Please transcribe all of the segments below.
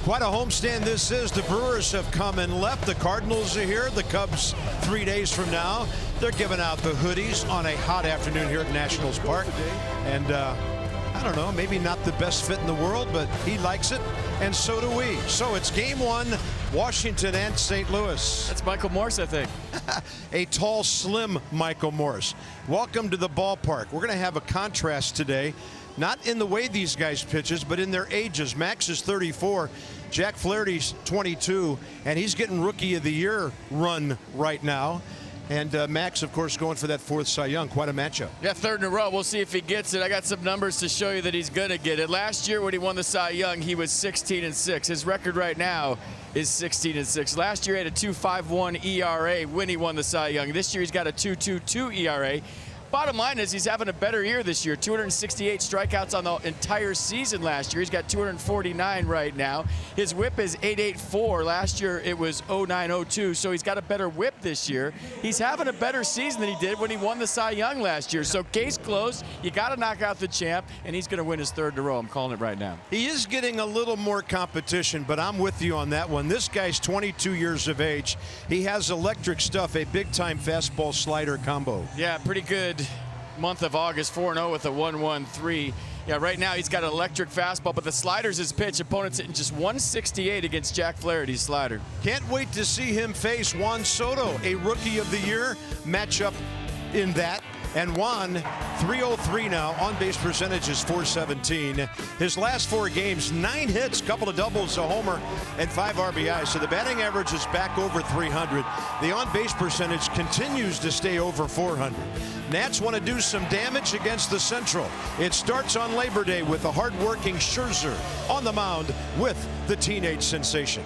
Quite a homestand this is. The Brewers have come and left. The Cardinals are here. The Cubs 3 days from now. They're giving out the hoodies on a hot afternoon here at Nationals Park. And I don't know, maybe not the best fit in the world, but he likes it, and so do we. So it's game one, Washington and St. Louis. That's Michael Morse, I think. A tall, slim Michael Morse. Welcome to the ballpark. We're going to have a contrast today. Not in the way these guys pitches, but in their ages. Max is 34, Jack Flaherty's 22, and he's getting Rookie of the Year run right now. And Max, of course, going for that fourth Cy Young. Quite a matchup. Yeah, third in a row. We'll see if he gets it. I got some numbers to show you that he's going to get it. Last year when he won the Cy Young, he was 16-6. His record right now is 16-6. Last year he had a 2.51 ERA when he won the Cy Young. This year he's got a 2.22 ERA. Bottom line is he's having a better year this year. 268 strikeouts on the entire season last year. He's got 249 right now. His whip is 8.84. Last year it was 0.902, so he's got a better whip this year. He's having a better season than he did when he won the Cy Young last year. So case closed. You got to knock out the champ, and he's going to win his third in a row. I'm calling it right now. He is getting a little more competition, but I'm with you on that one. This guy's 22 years of age. He has electric stuff, a big-time fastball slider combo. Yeah, pretty good month of August, 4-0 with a 1.13. Yeah, right now he's got an electric fastball, but the slider's his pitch. Opponent's hitting just 168 against Jack Flaherty's slider. Can't wait to see him face Juan Soto, a Rookie of the Year matchup in that. And Juan, 303 now, on-base percentage is .417. His last 4 games, 9 hits, couple of doubles, a homer, and 5 RBIs. So the batting average is back over 300. The on-base percentage continues to stay over 400. Nats want to do some damage against the Central. It starts on Labor Day with a hard-working Scherzer on the mound with the teenage sensation.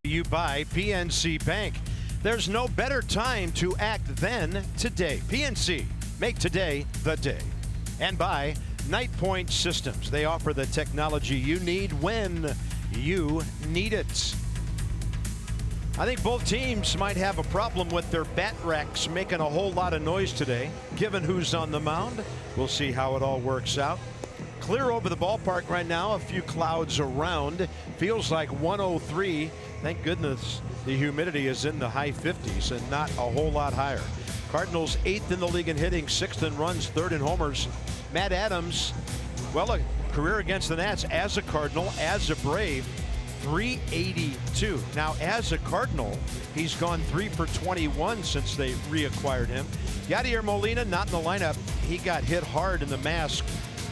You by PNC Bank. There's no better time to act than today. PNC, make today the day. And by Night Point Systems. They offer the technology you need when you need it. I think both teams might have a problem with their bat racks making a whole lot of noise today. Given who's on the mound, we'll see how it all works out. Clear over the ballpark right now, a few clouds around. Feels like 103. Thank goodness the humidity is in the high 50s and not a whole lot higher. Cardinals 8th in the league in hitting, 6th in runs, 3rd in homers. Matt Adams, well, a career against the Nats as a Cardinal, as a Brave, 382. Now, as a Cardinal, he's gone 3 for 21 since they reacquired him. Yadier Molina not in the lineup. He got hit hard in the mask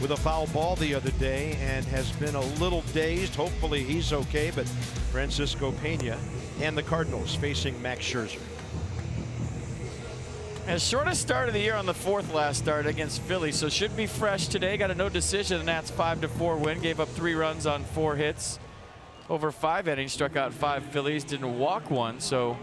with a foul ball the other day and has been a little dazed. Hopefully he's okay, but Francisco Pena and the Cardinals facing Max Scherzer. As shortest start of the year on the 4th last start against Philly, so should be fresh today. Got a no decision. The Nats 5-4 win. Gave up 3 runs on 4 hits. Over 5 innings, struck out 5 Phillies, didn't walk 1. So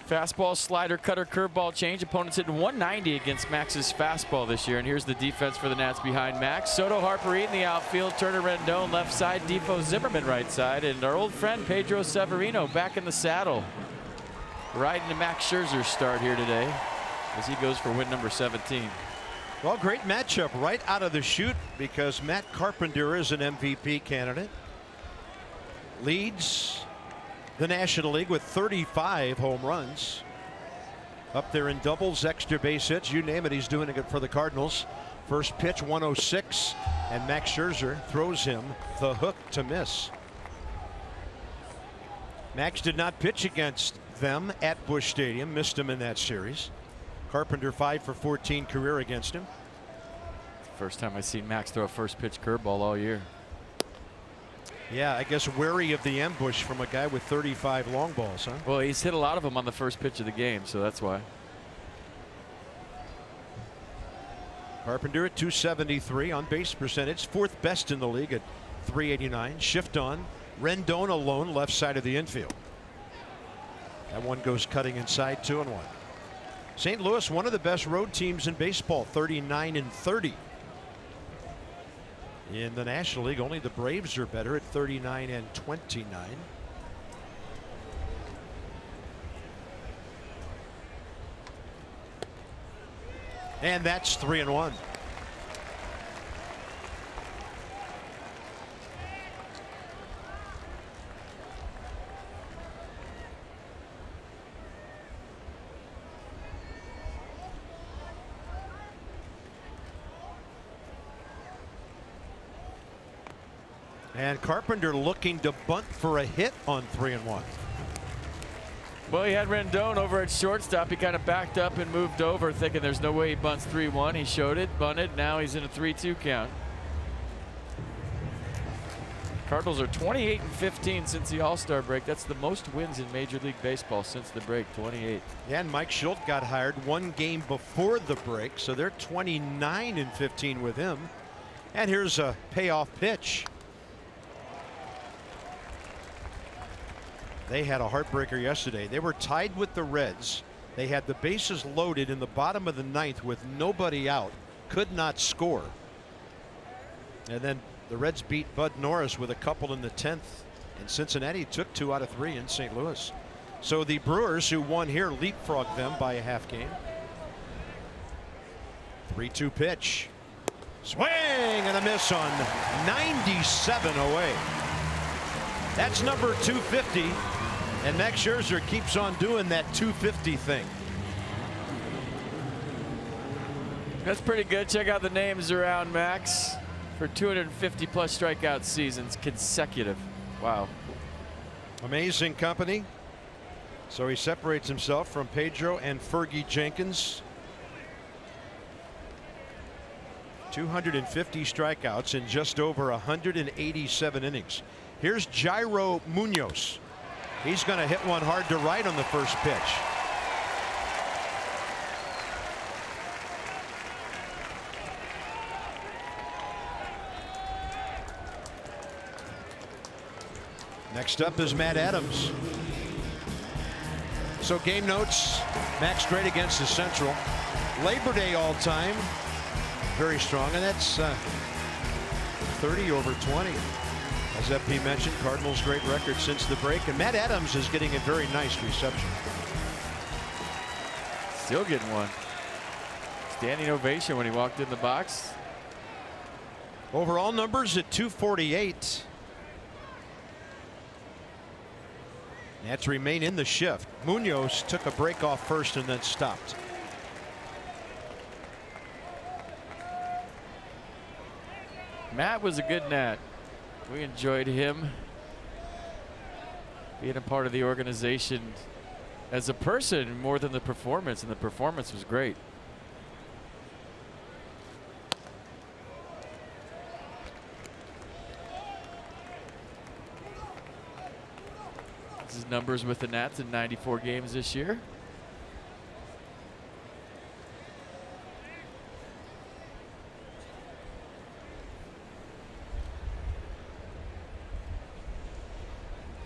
fastball, slider, cutter, curveball change. Opponents hitting 190 against Max's fastball this year. And here's the defense for the Nats behind Max. Soto, Harper in the outfield. Turner, Rendon left side. Difo, Zimmerman right side. And our old friend Pedro Severino back in the saddle. Riding to Max Scherzer's start here today as he goes for win number 17. Well, great matchup right out of the chute because Matt Carpenter is an MVP candidate. Leads the National League with 35 home runs. Up there in doubles, extra base hits, you name it, he's doing it for the Cardinals. First pitch 106, and Max Scherzer throws him the hook to miss. Max did not pitch against them at Busch Stadium, missed him in that series. Carpenter 5 for 14 career against him. First time I've seen Max throw a first pitch curveball all year. Yeah, I guess wary of the ambush from a guy with 35 long balls, huh? Well, he's hit a lot of them on the first pitch of the game, so that's why. Carpenter at 273 on base percentage, 4th best in the league at 389. Shift on. Rendon alone left side of the infield. That one goes cutting inside, 2-1. St. Louis, one of the best road teams in baseball, 39-30. In the National League, only the Braves are better at 39-29. And that's 3-1. And Carpenter looking to bunt for a hit on 3-1. Well, he had Rendon over at shortstop. He kind of backed up and moved over, thinking there's no way he bunts 3-1. He showed it, bunted. Now he's in a 3-2 count. Cardinals are 28-15 since the All-Star break. That's the most wins in Major League Baseball since the break, 28. Yeah, and Mike Schultz got hired one game before the break, so they're 29-15 with him. And here's a payoff pitch. They had a heartbreaker yesterday. They were tied with the Reds. They had the bases loaded in the bottom of the 9th with nobody out, could not score. And then the Reds beat Bud Norris with a couple in the 10th, and Cincinnati took 2 out of 3 in St. Louis. So the Brewers, who won here, leapfrogged them by a half game. 3-2 pitch. Swing and a miss on 97 away. That's number 250. And Max Scherzer keeps on doing that 250 thing. That's pretty good. Check out the names around Max for 250 plus strikeout seasons consecutive. Wow. Amazing company. So he separates himself from Pedro and Fergie Jenkins. 250 strikeouts in just over 187 innings. Here's Jairo Munoz. He's going to hit one hard to right on the first pitch. Next up is Matt Adams. So game notes, Max great against the Central. Labor Day all time, very strong, and that's 30 over 20. As FP mentioned, Cardinals' great record since the break, and Matt Adams is getting a very nice reception. Still getting one. Standing ovation when he walked in the box. Overall numbers at 248. Nats remain in the shift. Munoz took a break off first and then stopped. Matt was a good Nat. We enjoyed him being a part of the organization as a person more than the performance, and the performance was great. numbers with the Nats in 94 games this year.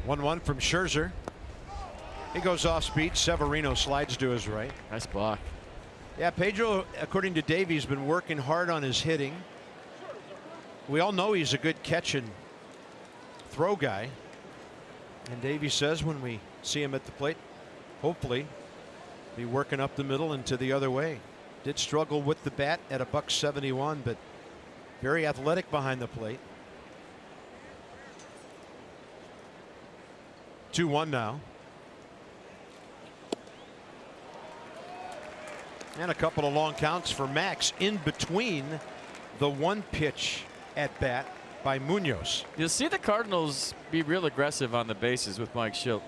One from Scherzer. He goes off speed. Severino slides to his right. Nice block. Yeah, Pedro, according to Davey, has been working hard on his hitting. We all know he's a good catch and throw guy. And Davey says when we see him at the plate, hopefully be working up the middle and to the other way. Did struggle with the bat at a $171, but very athletic behind the plate. 2-1 now. And a couple of long counts for Max in between the one pitch at bat by Munoz. You'll see the Cardinals be real aggressive on the bases with Mike Schilt.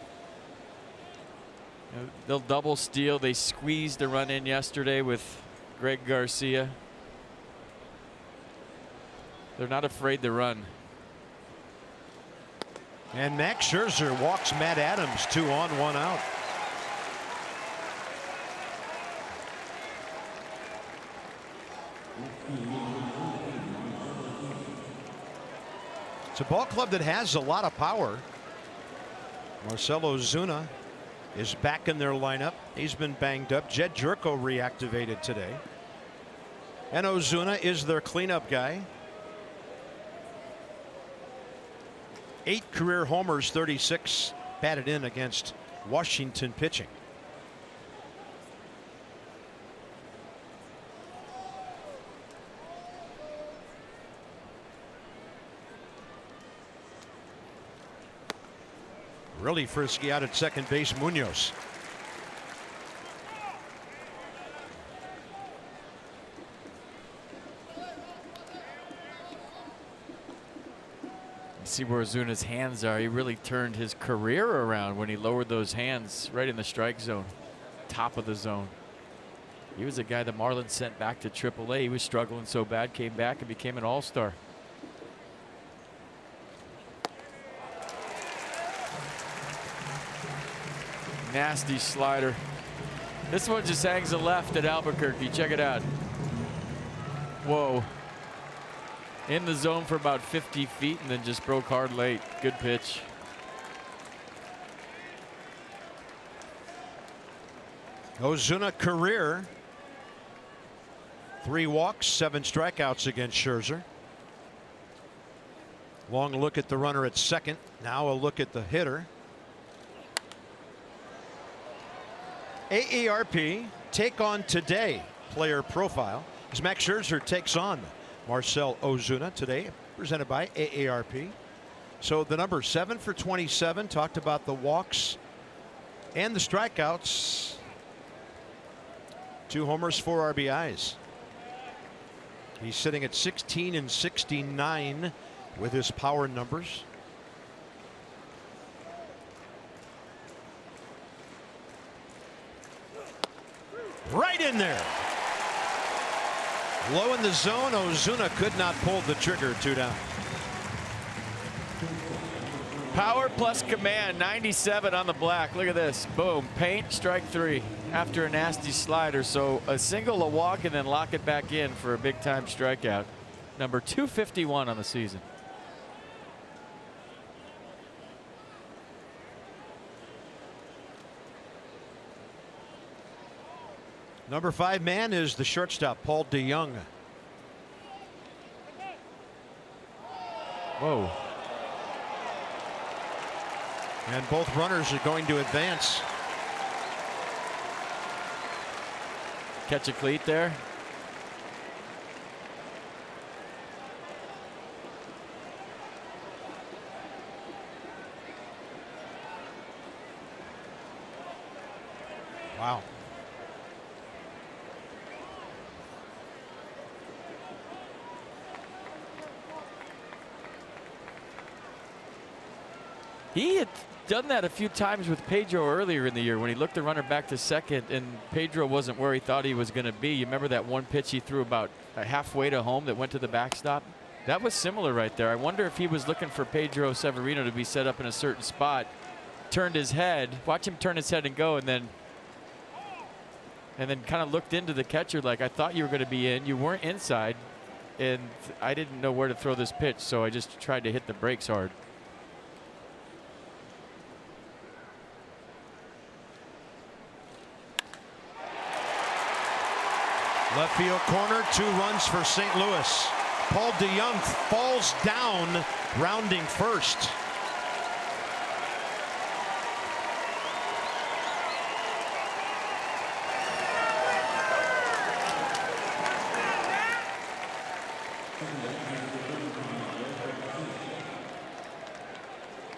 They'll double steal. They squeezed a run in yesterday with Greg Garcia. They're not afraid to run. And Max Scherzer walks Matt Adams. 2 on, 1 out. It's a ball club that has a lot of power. Marcell Ozuna is back in their lineup. He's been banged up. Jed Jerko reactivated today. And Ozuna is their cleanup guy. 8 career homers, 36 batted in against Washington pitching. Really frisky out at second base, Munoz. See where Ozuna's hands are. He really turned his career around when he lowered those hands right in the strike zone, top of the zone. He was a guy the Marlins sent back to AAA. He was struggling so bad, came back and became an all-star. Nasty slider. This one just hangs a left at Albuquerque. Check it out. Whoa. In the zone for about 50 feet and then just broke hard late. Good pitch. Ozuna career 3 walks, 7 strikeouts against Scherzer. Long look at the runner at second. Now a look at the hitter. AARP take on today player profile as Max Scherzer takes on Marcell Ozuna today, presented by AARP. So the number 7 for 27. Talked about the walks and the strikeouts. 2 homers, 4 RBIs. He's sitting at 16 and 69 with his power numbers. Right in there. Low in the zone. Ozuna could not pull the trigger. 2 down. Power plus command. 97 on the black. Look at this. Boom. Paint. Strike 3 after a nasty slider. So a single, a walk, and then lock it back in for a big time strikeout. Number 251 on the season. Number 5 man is the shortstop, Paul DeYoung. Whoa. And both runners are going to advance. Catch a cleat there. Wow. He had done that a few times with Pedro earlier in the year when he looked the runner back to second and Pedro wasn't where he thought he was going to be. You remember that one pitch he threw about halfway to home that went to the backstop? That was similar right there. I wonder if he was looking for Pedro Severino to be set up in a certain spot turned his head. Watch him turn his head and go, and then kind of looked into the catcher like, I thought you were going to be in. You weren't inside, and I didn't know where to throw this pitch, so I just tried to hit the brakes hard. Left field corner, 2 runs for St. Louis. Paul DeYoung falls down, rounding first.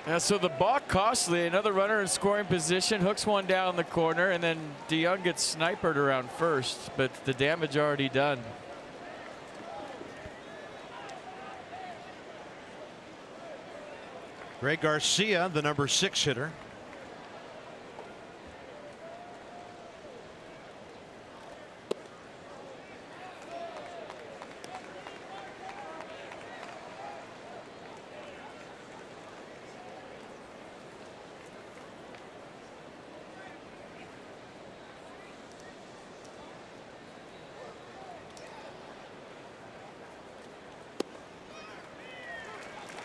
Yeah, so the balk costly. Another runner in scoring position, hooks one down the corner, and then DeYoung gets snipered around first, but the damage already done. Greg Garcia, the number 6 hitter.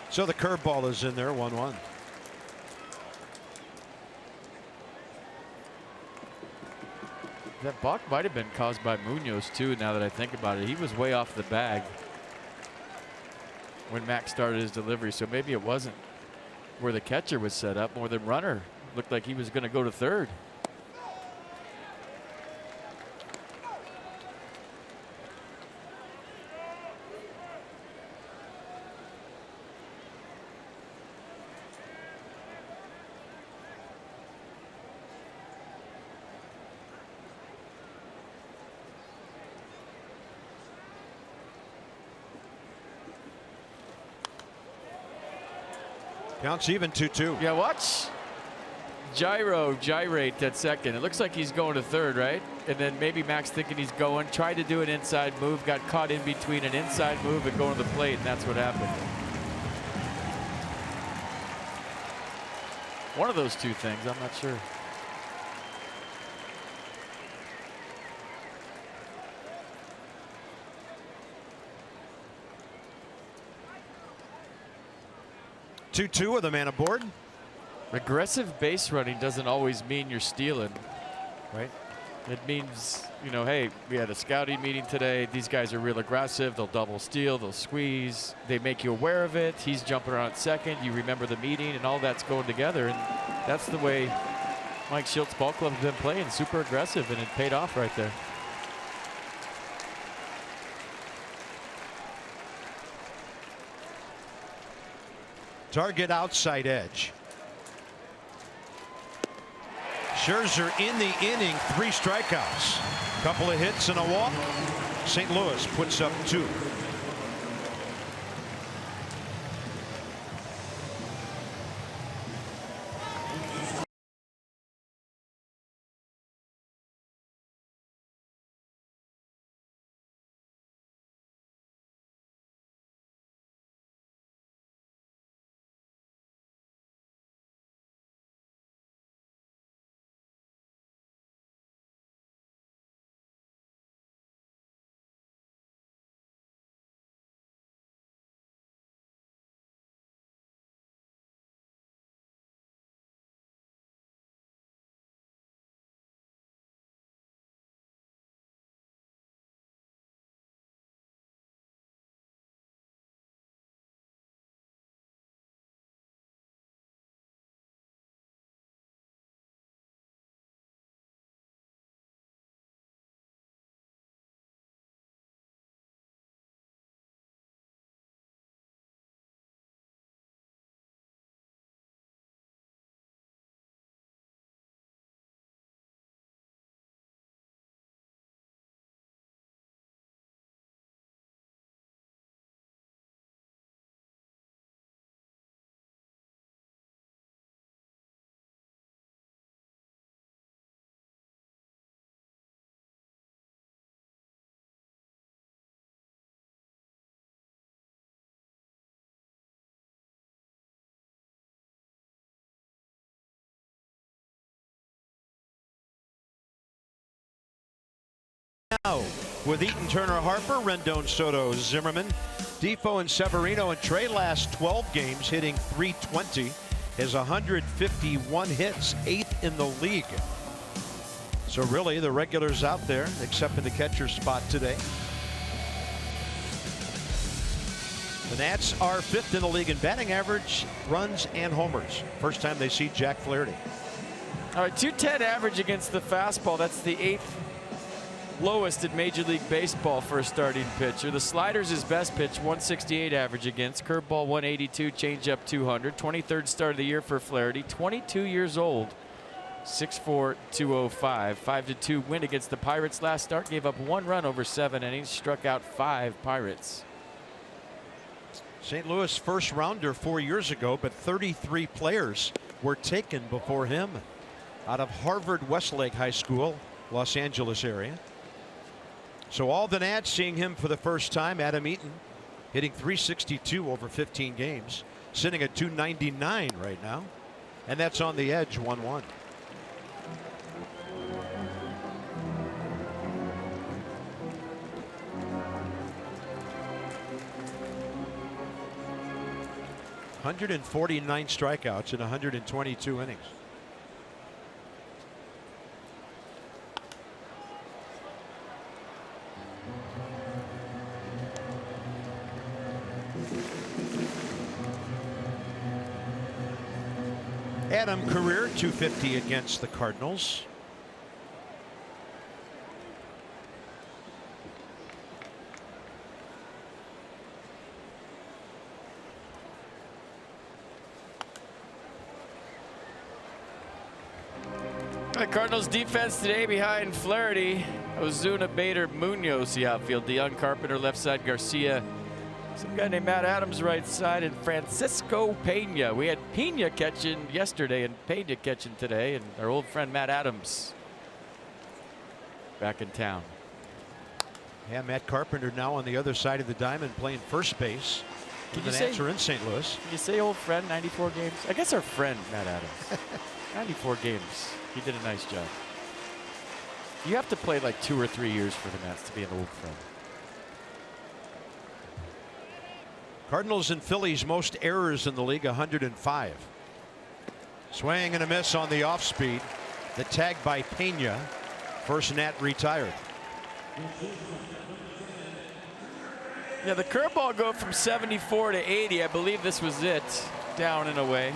So the curveball is in there, 1-1. That balk might have been caused by Munoz too, now that I think about it. He was way off the bag when Max started his delivery, so maybe it wasn't where the catcher was set up, more than runner. Looked like he was going to go to third. Counts even, 2-2. Yeah, watch gyrate at second. It looks like he's going to third, right? And then maybe Max thinking he's going, tried to do an inside move, got caught in between an inside move and going to the plate, and that's what happened. One of those two things, I'm not sure. Two with a man aboard. Aggressive base running doesn't always mean you're stealing. Right. It means, you know, hey, we had a scouting meeting today. These guys are real aggressive. They'll double steal. They'll squeeze. They make you aware of it. He's jumping around at second. You remember the meeting, and all that's going together. And that's the way Mike Schilt's ball club has been playing. Super aggressive, and it paid off right there. Target outside edge. Scherzer in the inning, 3 strikeouts. Couple of hits and a walk. St. Louis puts up 2. now with Eaton, Turner, Harper, Rendon, Soto, Zimmerman, Defoe, and Severino. And Trey last 12 games hitting .320. Has 151 hits, 8th in the league. So really the regulars out there, except in the catcher spot today. The Nats are 5th in the league in batting average, runs, and homers. First time they see Jack Flaherty. All right, 210 average against the fastball. That's the 8th lowest in Major League Baseball for a starting pitcher. The slider's his best pitch, 168 average against. Curveball 182, changeup 200. 23rd start of the year for Flaherty. 22 years old. 6'4", 205. 5-2 win against the Pirates last start. Gave up 1 run over 7 innings. Struck out 5 Pirates. St. Louis first rounder 4 years ago, but 33 players were taken before him out of Harvard Westlake High School, Los Angeles area. So all the Nats seeing him for the first time. Adam Eaton hitting .362 over 15 games, sitting at .299 right now, and that's on the edge, 1-1. .149 strikeouts in 122 innings. Adam career .250 against the Cardinals. The Cardinals defense today behind Flaherty, Ozuna, Bader, Munoz the outfield, DeYoung, Carpenter left side, Garcia, some guy named Matt Adams right side, and Francisco Pena. We had Pena catching yesterday and Pena catching today, and our old friend Matt Adams back in town. Yeah, Matt Carpenter now on the other side of the diamond playing first base. The Nats are in St. Louis. Can you say old friend? 94 games? I guess our friend Matt Adams. 94 games. He did a nice job. You have to play like 2 or 3 years for the Nats to be an old friend. Cardinals and Phillies most errors in the league, 105. Swing and a miss on the off speed. The tag by Pena. First Nat retired. Yeah, the curveball go from 74 to 80. I believe this was it. Down and away.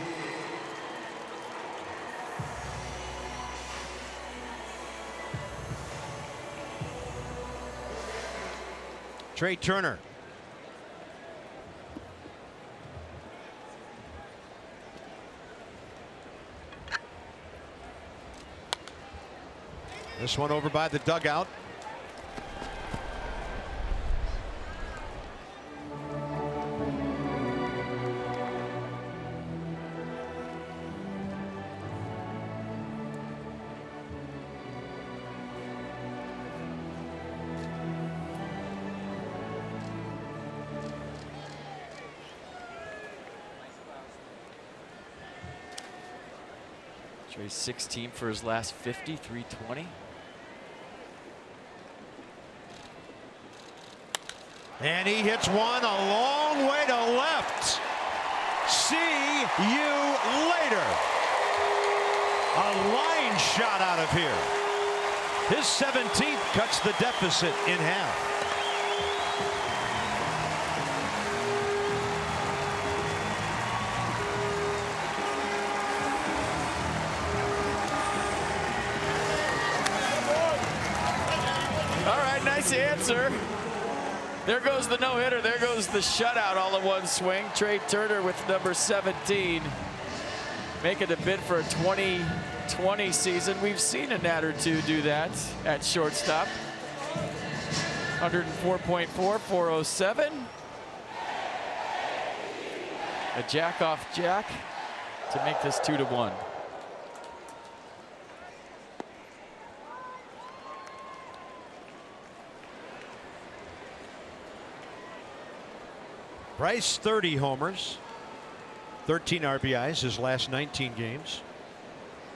Trey Turner. This one over by the dugout. Trey's 16 for his last 50, 320. And he hits one a long way to left. See you later. A line shot out of here. His 17th cuts the deficit in half. All right, nice answer. There goes the no-hitter. There goes the shutout all in one swing. Trey Turner with number 17. Making a bid for a 2020 season. We've seen a Nat or two do that at shortstop. 104.4, 407. A jack off jack to make this 2-1. Bryce 30 homers, 13 RBIs his last 19 games.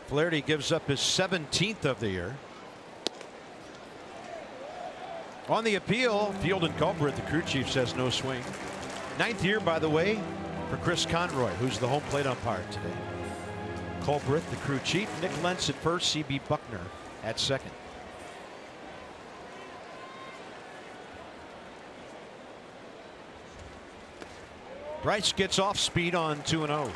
Flaherty gives up his 17th of the year. On the appeal, Field and Culbreath, the crew chief says no swing. 9th year, by the way, for Chris Conroy, who's the home plate umpire today. Culbreath, the crew chief. Nick Lentz at first, CB Buckner at second. Bryce gets off speed on 2-0.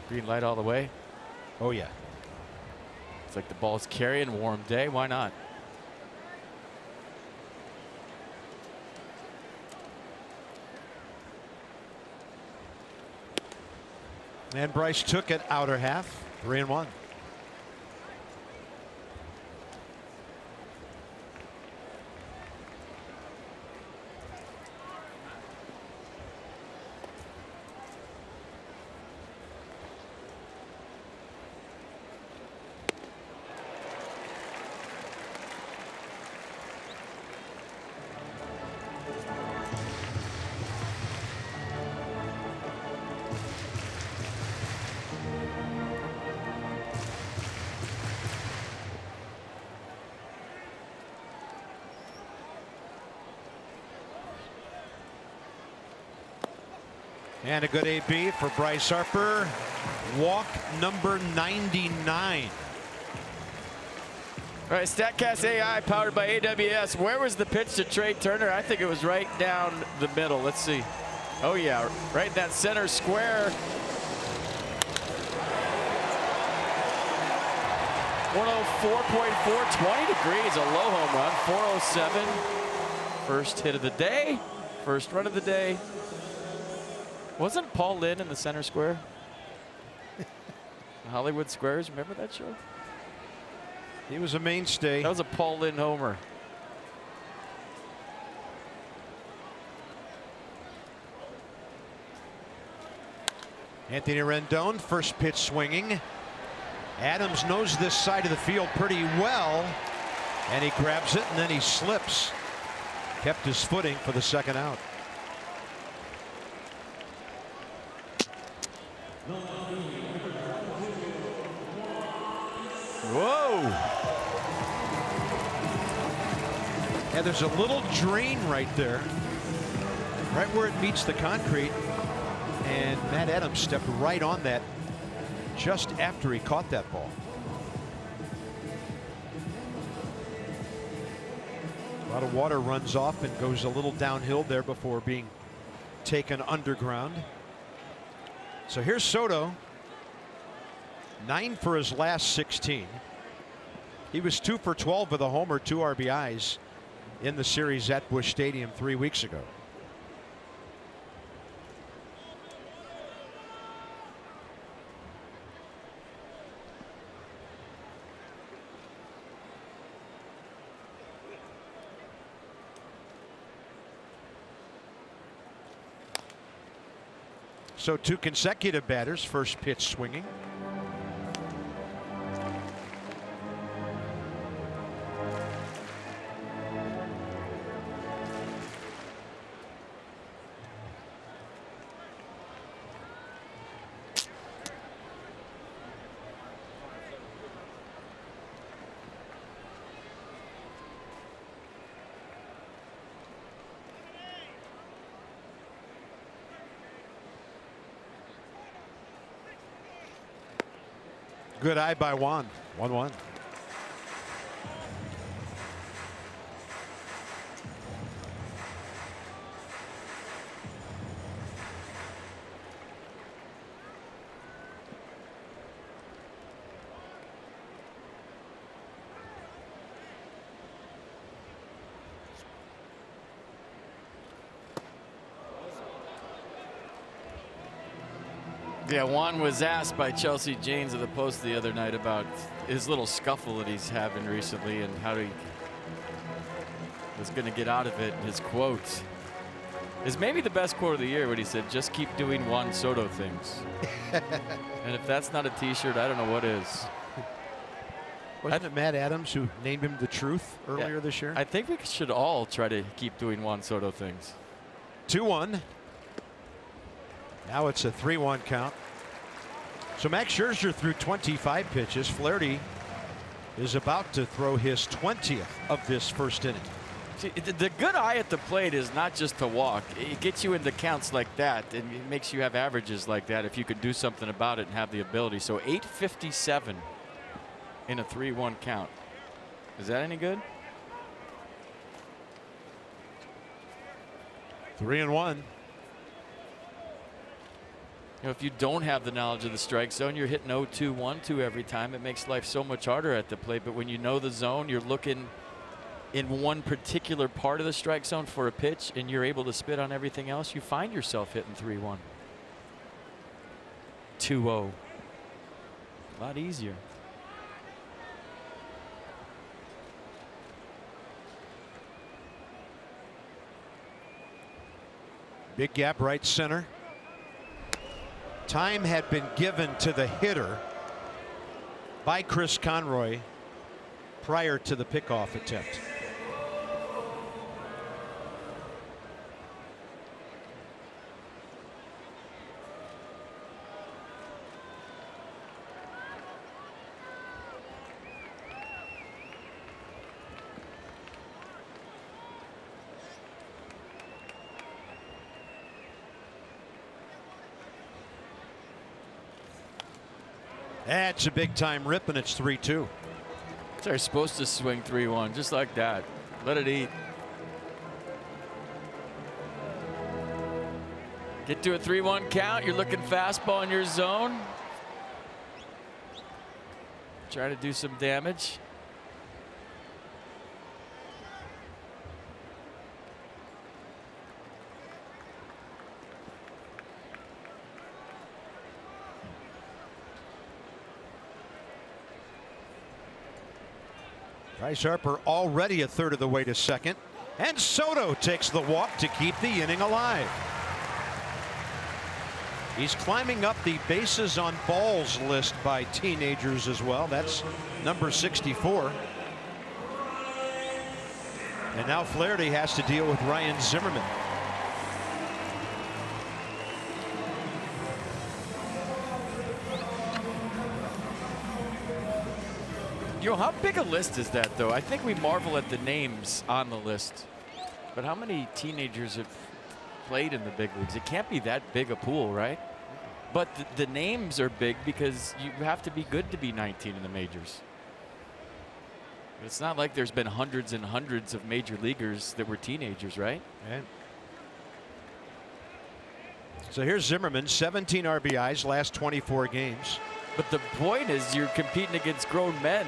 Green light all the way. Oh, yeah. It's like the ball's carrying, warm day. Why not? And Bryce took it outer half. 3-1. And a good AB for Bryce Harper. Walk number 99. All right, StatCast AI powered by AWS. Where was the pitch to Trey Turner? I think it was right down the middle. Let's see. Oh, yeah, right in that center square. 104.4, 20 degrees, a low home run. 407. First hit of the day, first run of the day. Wasn't Paul Lynn in the center square? Hollywood Squares, remember that show? He was a mainstay. That was a Paul Lynn homer. Anthony Rendon, first pitch swinging. Adams knows this side of the field pretty well, and he grabs it and then he slips. Kept his footing for the second out. Whoa. And there's a little drain right there, right where it meets the concrete. And Matt Adams stepped right on that just after he caught that ball. A lot of water runs off and goes a little downhill there before being taken underground. So here's Soto. 9 for his last 16. He was 2 for 12 with a homer, 2 RBIs in the series at Busch Stadium 3 weeks ago. So 2 consecutive batters, first pitch swinging. Good eye by Juan. 1-1. Yeah, Juan was asked by Chelsea Janes of the Post the other night about his little scuffle that he's having recently and how he was going to get out of it. His quote is maybe the best quote of the year when he said, "Just keep doing Juan Soto things." And if that's not a t-shirt, I don't know what is. Wasn't it Matt Adams who named him the Truth earlier this year? I think we should all try to keep doing Juan Soto things. 2-1. Now it's a 3-1 count. So Max Scherzer threw 25 pitches. Flaherty is about to throw his 20th of this first inning. See, the good eye at the plate is not just to walk. It gets you into counts like that, and it makes you have averages like that if you could do something about it and have the ability. So 857 in a 3-1 count. Is that any good? 3-1. You know, if you don't have the knowledge of the strike zone, you're hitting 0-2, 1-2 every time. It makes life so much harder at the plate. But when you know the zone, you're looking in one particular part of the strike zone for a pitch, and you're able to spit on everything else, you find yourself hitting 3-1. 2-0. A lot easier. Big gap right center. Time had been given to the hitter by Chris Conroy prior to the pickoff attempt. That's a big time rip, and it's 3-2. They're supposed to swing 3-1 just like that. Let it eat. Get to a 3-1 count. You're looking fastball in your zone. Try to do some damage. Bryce Harper already a third of the way to second, and Soto takes the walk to keep the inning alive. He's climbing up the bases on balls list by teenagers as well. That's number 64. And now Flaherty has to deal with Ryan Zimmerman. You know, how big a list is that, though? I think we marvel at the names on the list. But how many teenagers have played in the big leagues? It can't be that big a pool, right? But the names are big because you have to be good to be 19 in the majors. It's not like there's been hundreds and hundreds of major leaguers that were teenagers, right? And so here's Zimmerman, 17 RBIs last 24 games. But the point is, you're competing against grown men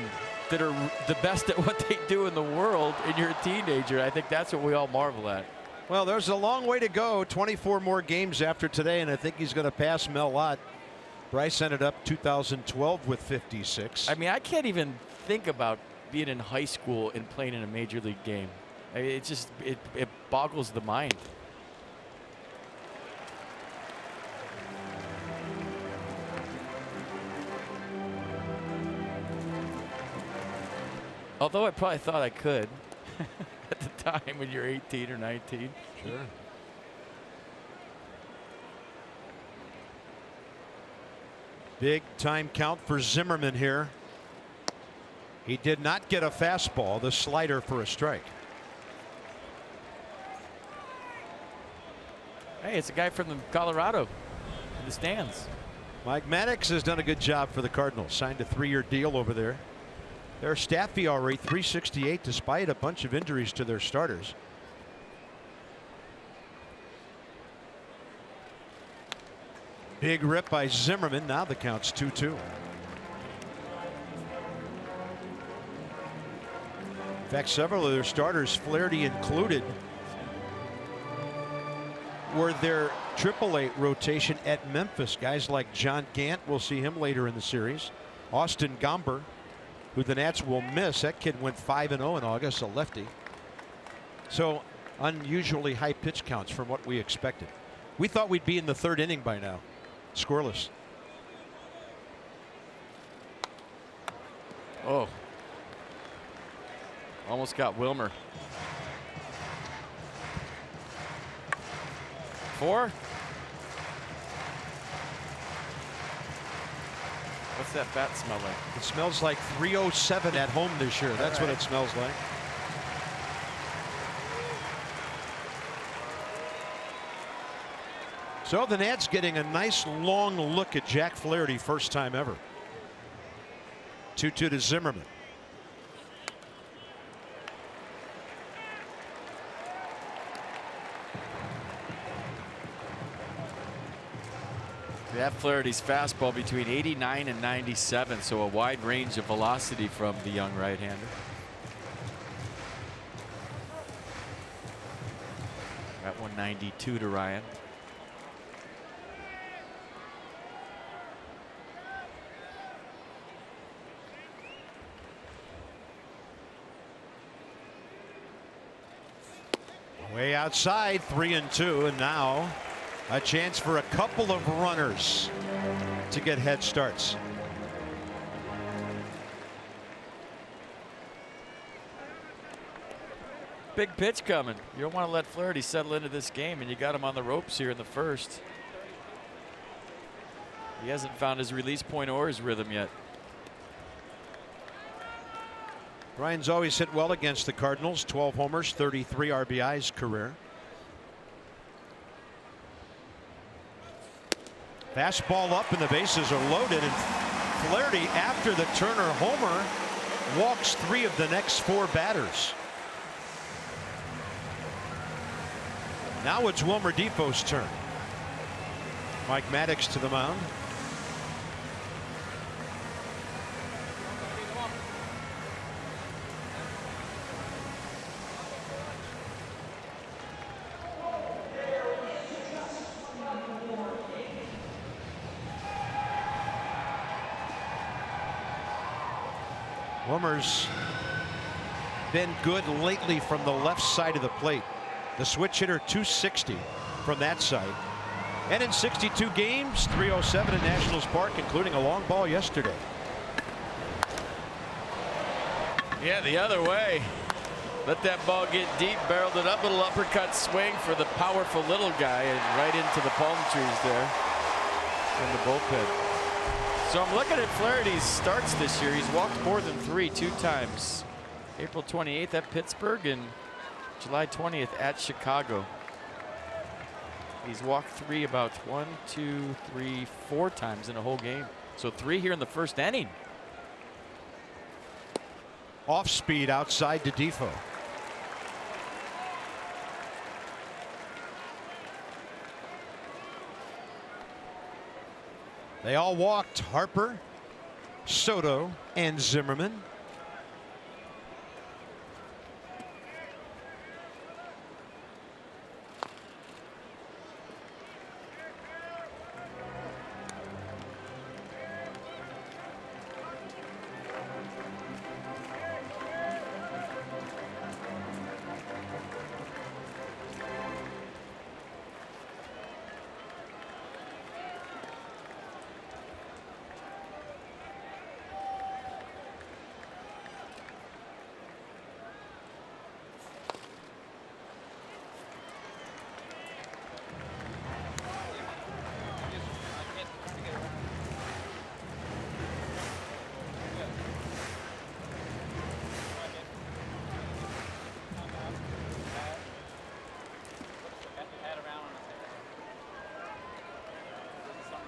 that are the best at what they do in the world, and you're a teenager. I think that's what we all marvel at. Well, there's a long way to go. 24 more games after today, and I think he's going to pass Mel Lott. Bryce ended up 2012 with 56. I mean, I can't even think about being in high school and playing in a major league game. I mean, it just it boggles the mind. Although I probably thought I could at the time when you're 18 or 19. Sure. Big time count for Zimmerman here. He did not get a fastball, the slider for a strike. Hey, it's a guy from Colorado in the stands. Mike Maddox has done a good job for the Cardinals. Signed a 3-year deal over there. Their staff ERA 3.68 despite a bunch of injuries to their starters. Big rip by Zimmerman. Now the count's 2-2. In fact, several of their starters, Flaherty included, were their AAA rotation at Memphis. Guys like John Gant, we'll see him later in the series. Austin Gomber, who the Nats will miss. That kid went 5-0 in August, a lefty. So unusually high pitch counts from what we expected. We thought we'd be in the third inning by now. Scoreless. Oh. Almost got Wilmer. 4. What's that bat smell like? It smells like 307 at home this year. That's what it smells like. So the Nats getting a nice long look at Jack Flaherty, first time ever. 2-2 to Zimmerman. That Flaherty's fastball between 89 and 97, so a wide range of velocity from the young right-hander. At 192 to Ryan. Way outside, 3-2, and now a chance for a couple of runners to get head starts. Big pitch coming. You don't want to let Flaherty settle into this game, and you got him on the ropes here in the first. He hasn't found his release point or his rhythm yet. Ryan's always hit well against the Cardinals. 12 homers, 33 RBIs career. Fastball up and the bases are loaded, and Flaherty, after the Turner homer, walks 3 of the next 4 batters. Now it's Wilmer Defoe's turn. Mike Maddox to the mound. Wilmer's been good lately from the left side of the plate. The switch hitter, 260 from that side. And in 62 games, 307 at Nationals Park, including a long ball yesterday. Yeah, the other way. Let that ball get deep, barreled it up, little uppercut swing for the powerful little guy, and right into the palm trees there in the bullpen. So I'm looking at Flaherty's starts this year. He's walked more than 3 2 times. April 28th at Pittsburgh and July 20th at Chicago. He's walked 3 about 1, 2, 3, 4 times in a whole game. So 3 here in the first inning. Off speed outside to Defoe. They all walked: Harper, Soto, and Zimmerman.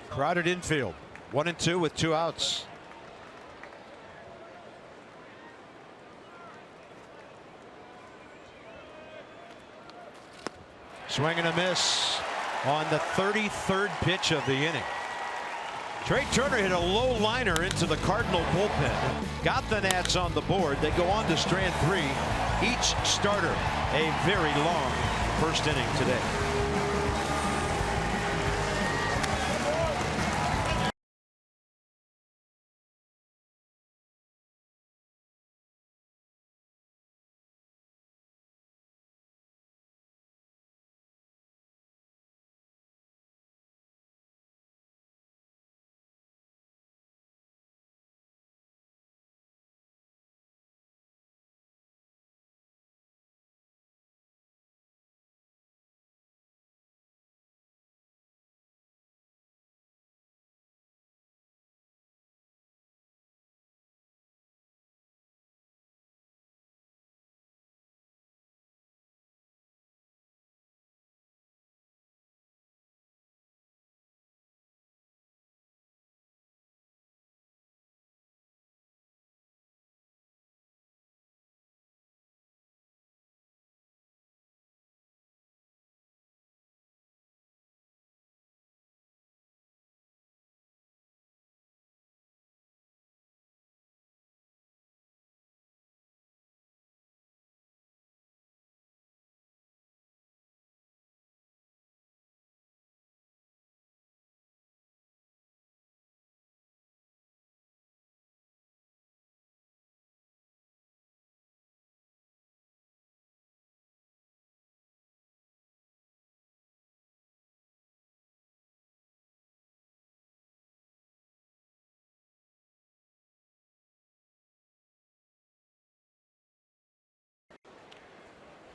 Crowded infield. 1-2 with 2 outs. Swing and a miss on the 33rd pitch of the inning. Trey Turner hit a low liner into the Cardinal bullpen. Got the Nats on the board. They go on to strand 3. Each starter a very long first inning today.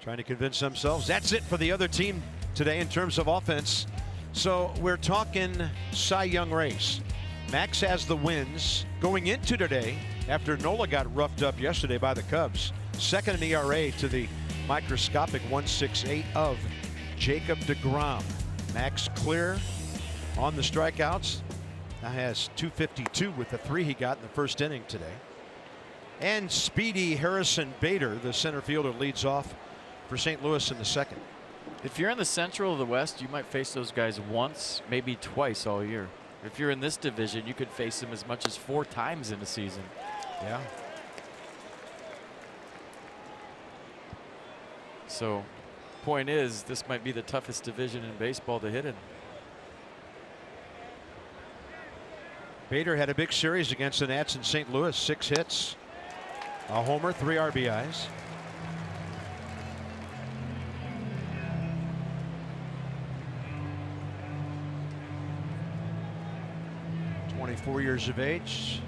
Trying to convince themselves. That's it for the other team today in terms of offense. So we're talking Cy Young race. Max has the wins going into today after Nola got roughed up yesterday by the Cubs. Second in ERA to the microscopic 1.68 of Jacob deGrom. Max clear on the strikeouts. Now has 252 with the 3 he got in the first inning today. And speedy Harrison Bader, the center fielder, leads off for St. Louis in the second. If you're in the Central or the West, you might face those guys once, maybe twice all year. If you're in this division, you could face them as much as 4 times in a season. Yeah. So, point is, this might be the toughest division in baseball to hit in. Bader had a big series against the Nats in St. Louis. 6 hits, a homer, 3 RBIs. .24 years of age.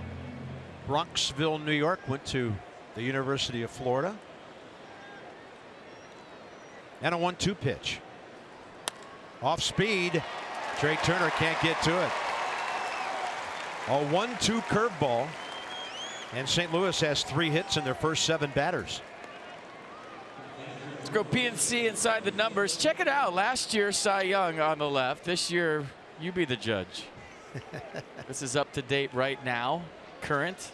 Bronxville, New York. Went to the University of Florida. And a 1-2 pitch. Off speed. Trey Turner can't get to it. A 1-2 curveball. And St. Louis has 3 hits in their first 7 batters. Let's go PNC inside the numbers. Check it out. Last year, Cy Young on the left. This year, you be the judge. This is up to date right now. Current.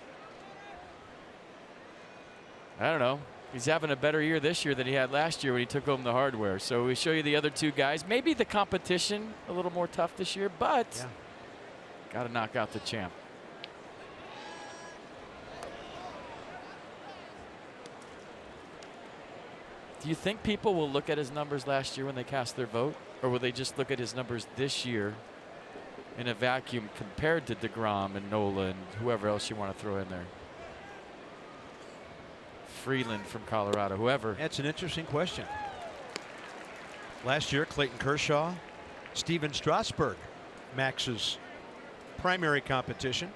I don't know. He's having a better year this year than he had last year when he took home the hardware. So we show you the other 2 guys. Maybe the competition a little more tough this year, but got to knock out the champ. Do you think people will look at his numbers last year when they cast their vote? Or will they just look at his numbers this year in a vacuum compared to deGrom and Nola and whoever else you want to throw in there? Freeland from Colorado, whoever. That's an interesting question. Last year, Clayton Kershaw, Steven Strasburg, Max's primary competition.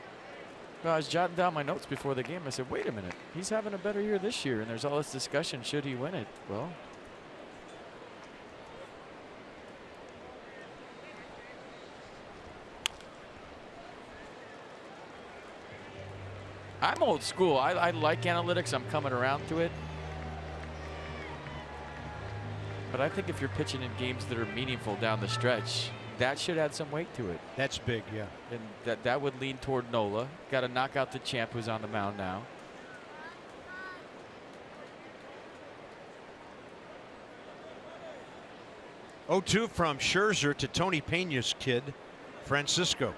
Well, I was jotting down my notes before the game. I said, wait a minute, he's having a better year this year, and there's all this discussion, should he win it? Well, I'm old school. I like analytics. I'm coming around to it. But I think if you're pitching in games that are meaningful down the stretch, that should add some weight to it. That's big, yeah. And that would lean toward Nola. Got to knock out the champ who's on the mound now. .02 from Scherzer to Tony Peña's kid, Francisco.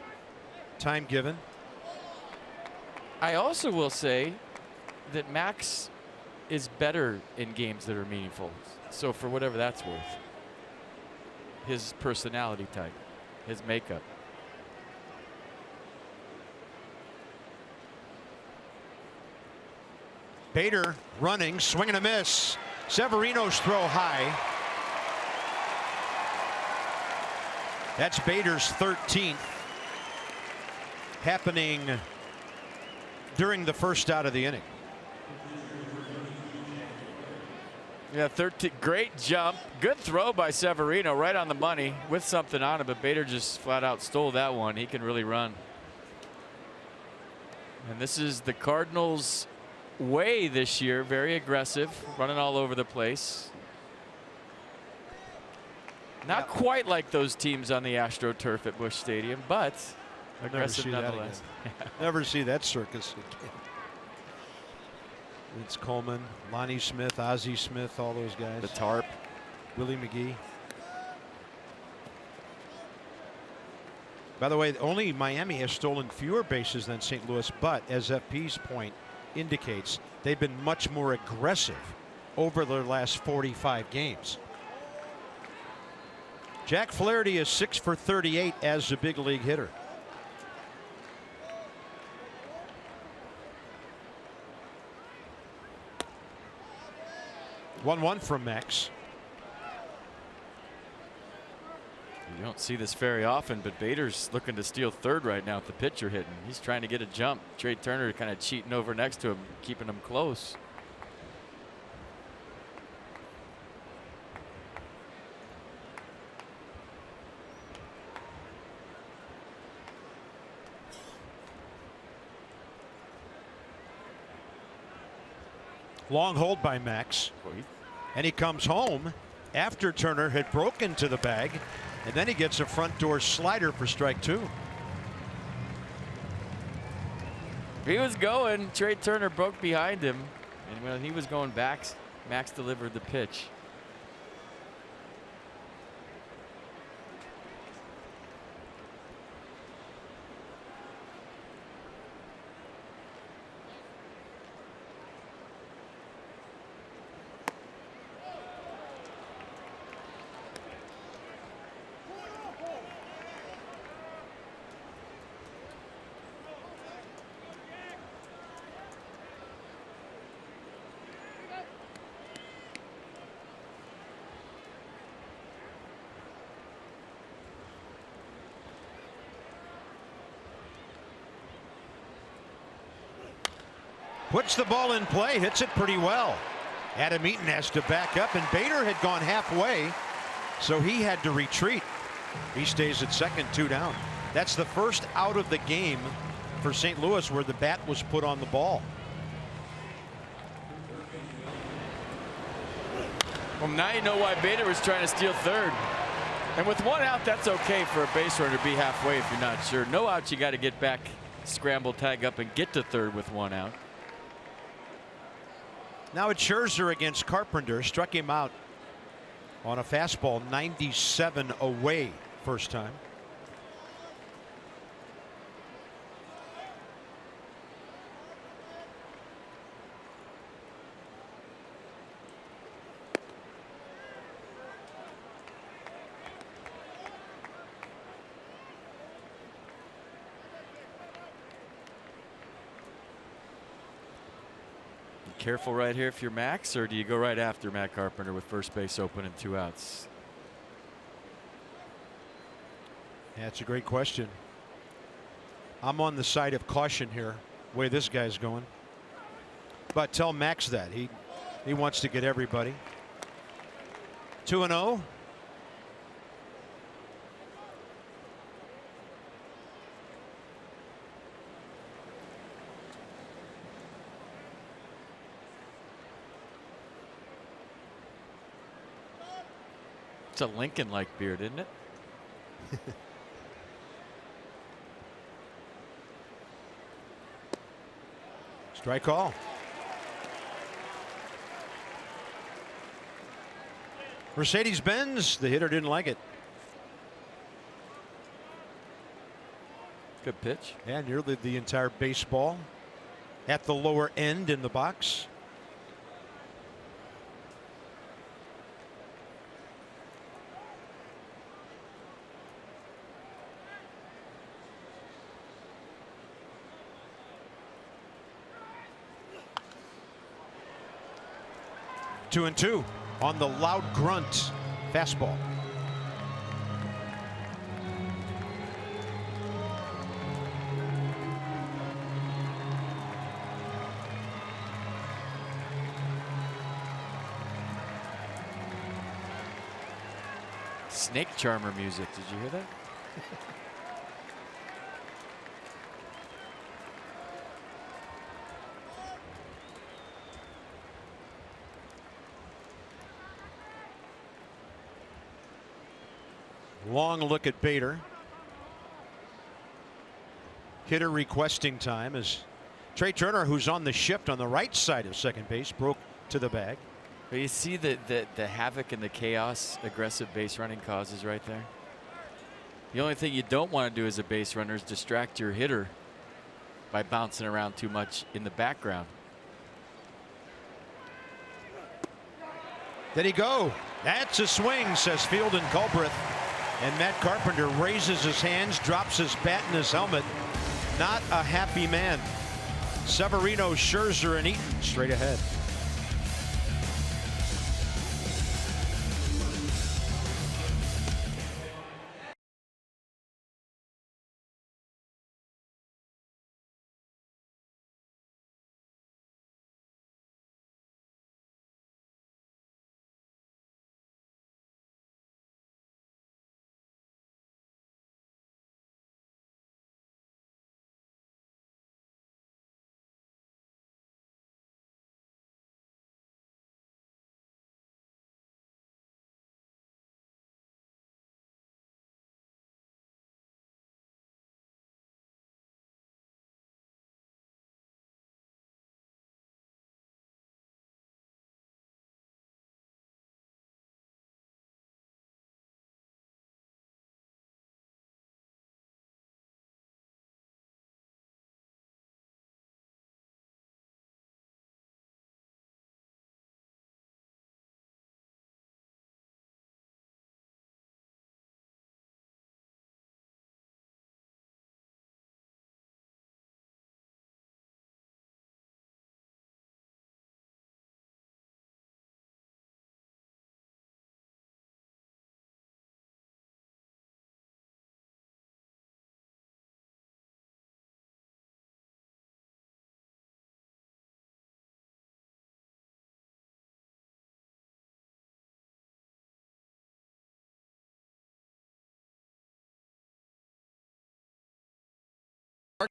Time given. I also will say that Max is better in games that are meaningful. So for whatever that's worth. His personality type, his makeup. Bader running, swing and a miss. Severino's throw high. That's Bader's 13th. Happening during the first out of the inning. Yeah, 13. Great jump. Good throw by Severino, right on the money with something on it, but Bader just flat out stole that one. He can really run. And this is the Cardinals' way this year. Very aggressive, running all over the place. Not quite like those teams on the AstroTurf at Busch Stadium, but aggressive nonetheless. Never see that circus again. It's Coleman, Lonnie Smith, Ozzie Smith, all those guys. The tarp. Willie McGee. By the way, only Miami has stolen fewer bases than St. Louis, but as FP's point indicates, they've been much more aggressive over their last 45 games. Jack Flaherty is 6 for 38 as a big league hitter. One from Max. You don't see this very often, but Bader's looking to steal third right now with the pitcher hitting. He's trying to get a jump. Trey Turner kind of cheating over next to him, keeping him close. Long hold by Max. And he comes home after Turner had broken to the bag. And then he gets a front door slider for strike 2. He was going. Trey Turner broke behind him. And when he was going back, Max delivered the pitch. Puts the ball in play, hits it pretty well. Adam Eaton has to back up, and Bader had gone halfway, so he had to retreat. He stays at second, 2 down. That's the first out of the game for St. Louis where the bat was put on the ball. Well, now you know why Bader was trying to steal third. And with 1 out, that's okay for a base runner to be halfway if you're not sure. No outs, you got to get back, scramble, tag up, and get to third with 1 out. Now it's Scherzer against Carpenter. Struck him out on a fastball 97 away first time. Careful right here if you're Max, or do you go right after Matt Carpenter with first base open and 2 outs? Yeah, it's a great question. I'm on the side of caution here, the way this guy's going. But tell Max that. He wants to get everybody. 2-0. It's a Lincoln-like beard, isn't it? Strike call. Mercedes-Benz, the hitter didn't like it. Good pitch. Yeah, nearly the entire baseball at the lower end in the box. Two and two on the loud grunt fastball. Snake charmer music. Did you hear that? Long look at Bader. Hitter requesting time as Trey Turner, who's on the shift on the right side of second base, broke to the bag. But you see the havoc and the chaos aggressive base running causes right there. The only thing you don't want to do as a base runner is distract your hitter by bouncing around too much in the background. Did he go? That's a swing, says Field and Culbreth. And Matt Carpenter raises his hands, drops his bat and his helmet. Not a happy man. Severino, Scherzer, and Eaton straight ahead.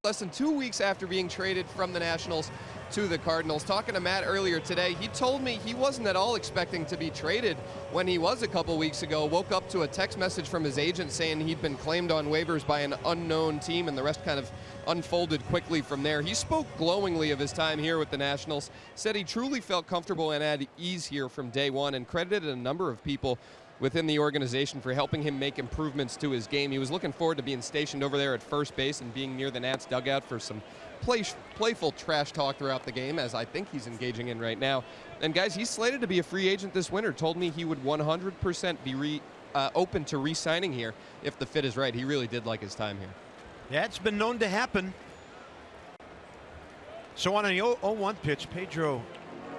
less than 2 weeks after being traded from the Nationals to the Cardinals. Talking to Matt earlier today, he told me he wasn't at all expecting to be traded when he was a couple weeks ago. Woke up to a text message from his agent saying he'd been claimed on waivers by an unknown team, and the rest kind of unfolded quickly from there. He spoke glowingly of his time here with the Nationals, said he truly felt comfortable and at ease here from day one, and credited a number of people within the organization for helping him make improvements to his game. He was looking forward to being stationed over there at first base and being near the Nats dugout for some playful trash talk throughout the game, as I think he's engaging in right now. And guys, he's slated to be a free agent this winter. Told me he would 100% be open to re-signing here if the fit is right. He really did like his time here. Yeah, it's been known to happen. So on an 0-1 pitch, Pedro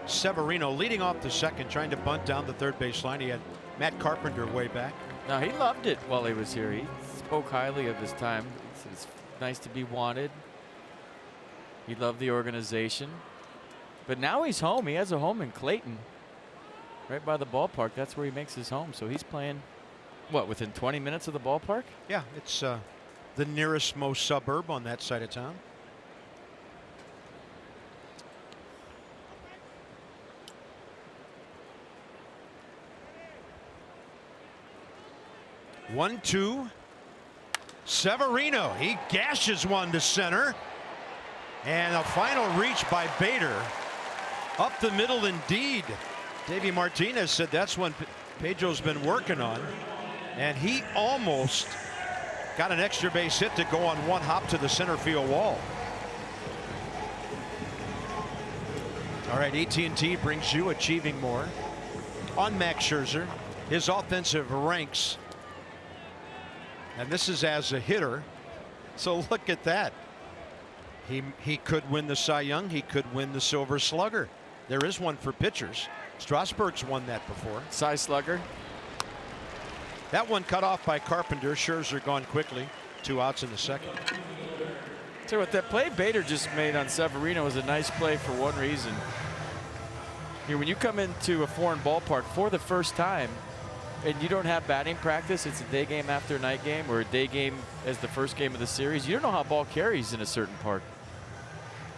Severino leading off the second, trying to bunt down the third base line. He had Matt Carpenter way back. No, he loved it while he was here. He spoke highly of his time. He said it's nice to be wanted. He loved the organization. But now he's home. He has a home in Clayton, right by the ballpark. That's where he makes his home. So he's playing, what, within 20 minutes of the ballpark? Yeah, it's the nearest most suburb on that side of town. One, two. Severino, he gashes one to center. And a final reach by Bader. Up the middle indeed. Davey Martinez said that's one Pedro's been working on. And he almost got an extra base hit to go on one hop to the center field wall. All right, AT&T brings you Achieving More on Max Scherzer. His offensive ranks. And this is as a hitter. So look at that. He could win the Cy Young. He could win the Silver Slugger. There is one for pitchers. Strasburg's won that before. Cy Slugger. That one cut off by Carpenter. Scherzer gone quickly. 2 outs in the second. Tell you what, that play Bader just made on Severino was a nice play for one reason. Here, when you come into a foreign ballpark for the first time and you don't have batting practice, it's a day game after a night game, or a day game as the first game of the series, you don't know how ball carries in a certain park.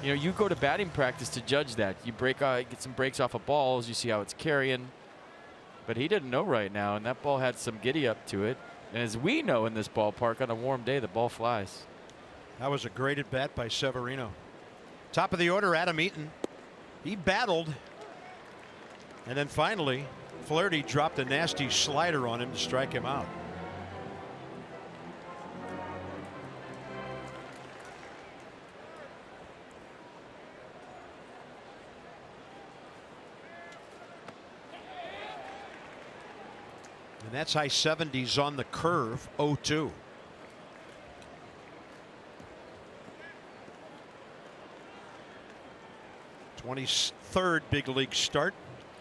You know, you go to batting practice to judge that. You get some breaks off of balls, you see how it's carrying. But he didn't know right now, and that ball had some giddy up to it. And as we know in this ballpark, on a warm day, the ball flies. That was a great at bat by Severino. Top of the order, Adam Eaton. He battled. And then finally, Flaherty dropped a nasty slider on him to strike him out. And that's high 70s on the curve. 0-2. '23rd big league start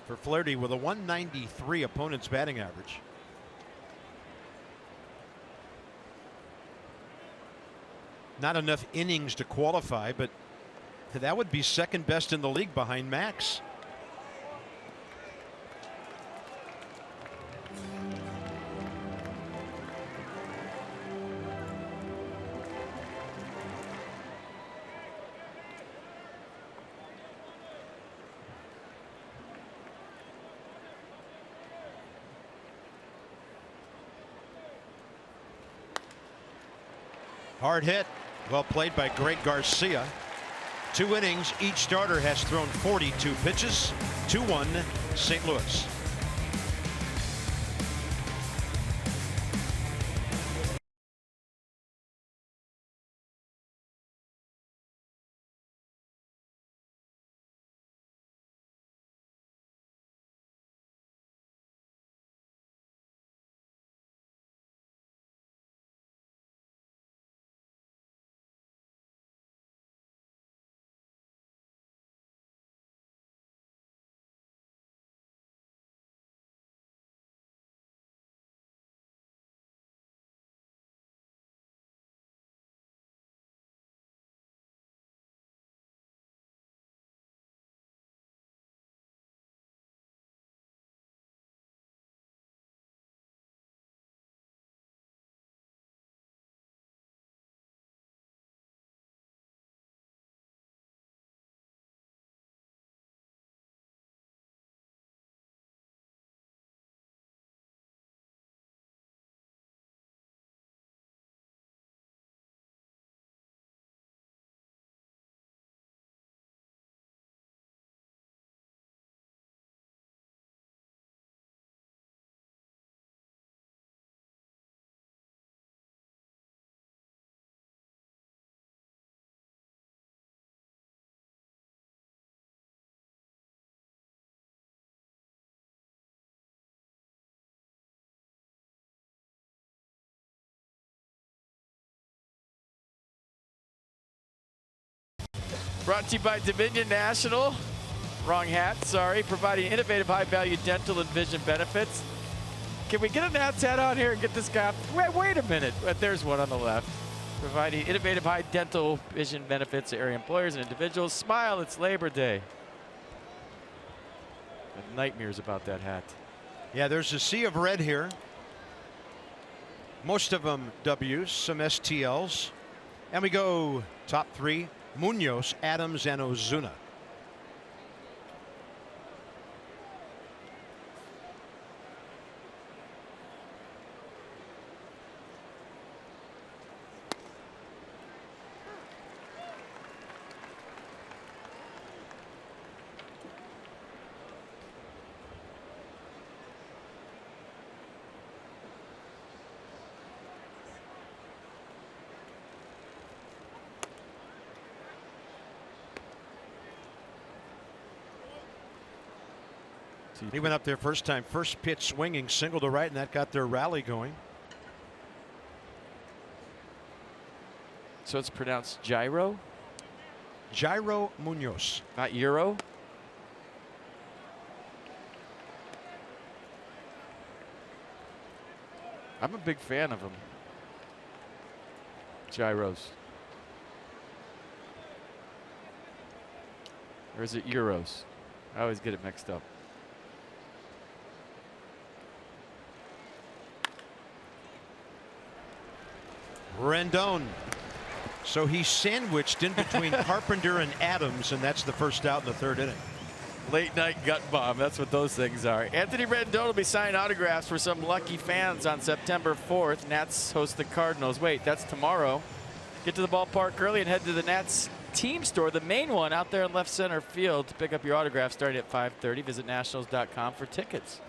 for Flaherty with a 193 opponent's batting average. Not enough innings to qualify, but that would be second best in the league behind Max. Hard hit. Well played by Greg Garcia. 2 innings. Each starter has thrown 42 pitches. 2-1 St. Louis. Brought to you by Dominion National. Wrong hat, sorry. Providing innovative high-value dental and vision benefits. Can we get a Nats hat on here and get this guy? Wait a minute. There's one on the left. Providing innovative high dental vision benefits to area employers and individuals. Smile, it's Labor Day. I have nightmares about that hat. Yeah, there's a sea of red here. Most of them W's, some STLs. And we go top three: Munoz, Adams, and Ozuna. He went up there first time, first pitch swinging, single to right, and that got their rally going. So it's pronounced Gyro? Gyro Munoz. Not Euro? I'm a big fan of him. Gyros. Or is it Euros? I always get it mixed up. Rendon. So he's sandwiched in between Carpenter and Adams, and that's the first out in the third inning. Late night gut bomb. That's what those things are. Anthony Rendon will be signing autographs for some lucky fans on September 4th. Nats host the Cardinals. Wait, that's tomorrow. Get to the ballpark early and head to the Nats team store, the main one out there in left center field, to pick up your autograph starting at 5:30. Visit nationals.com for tickets.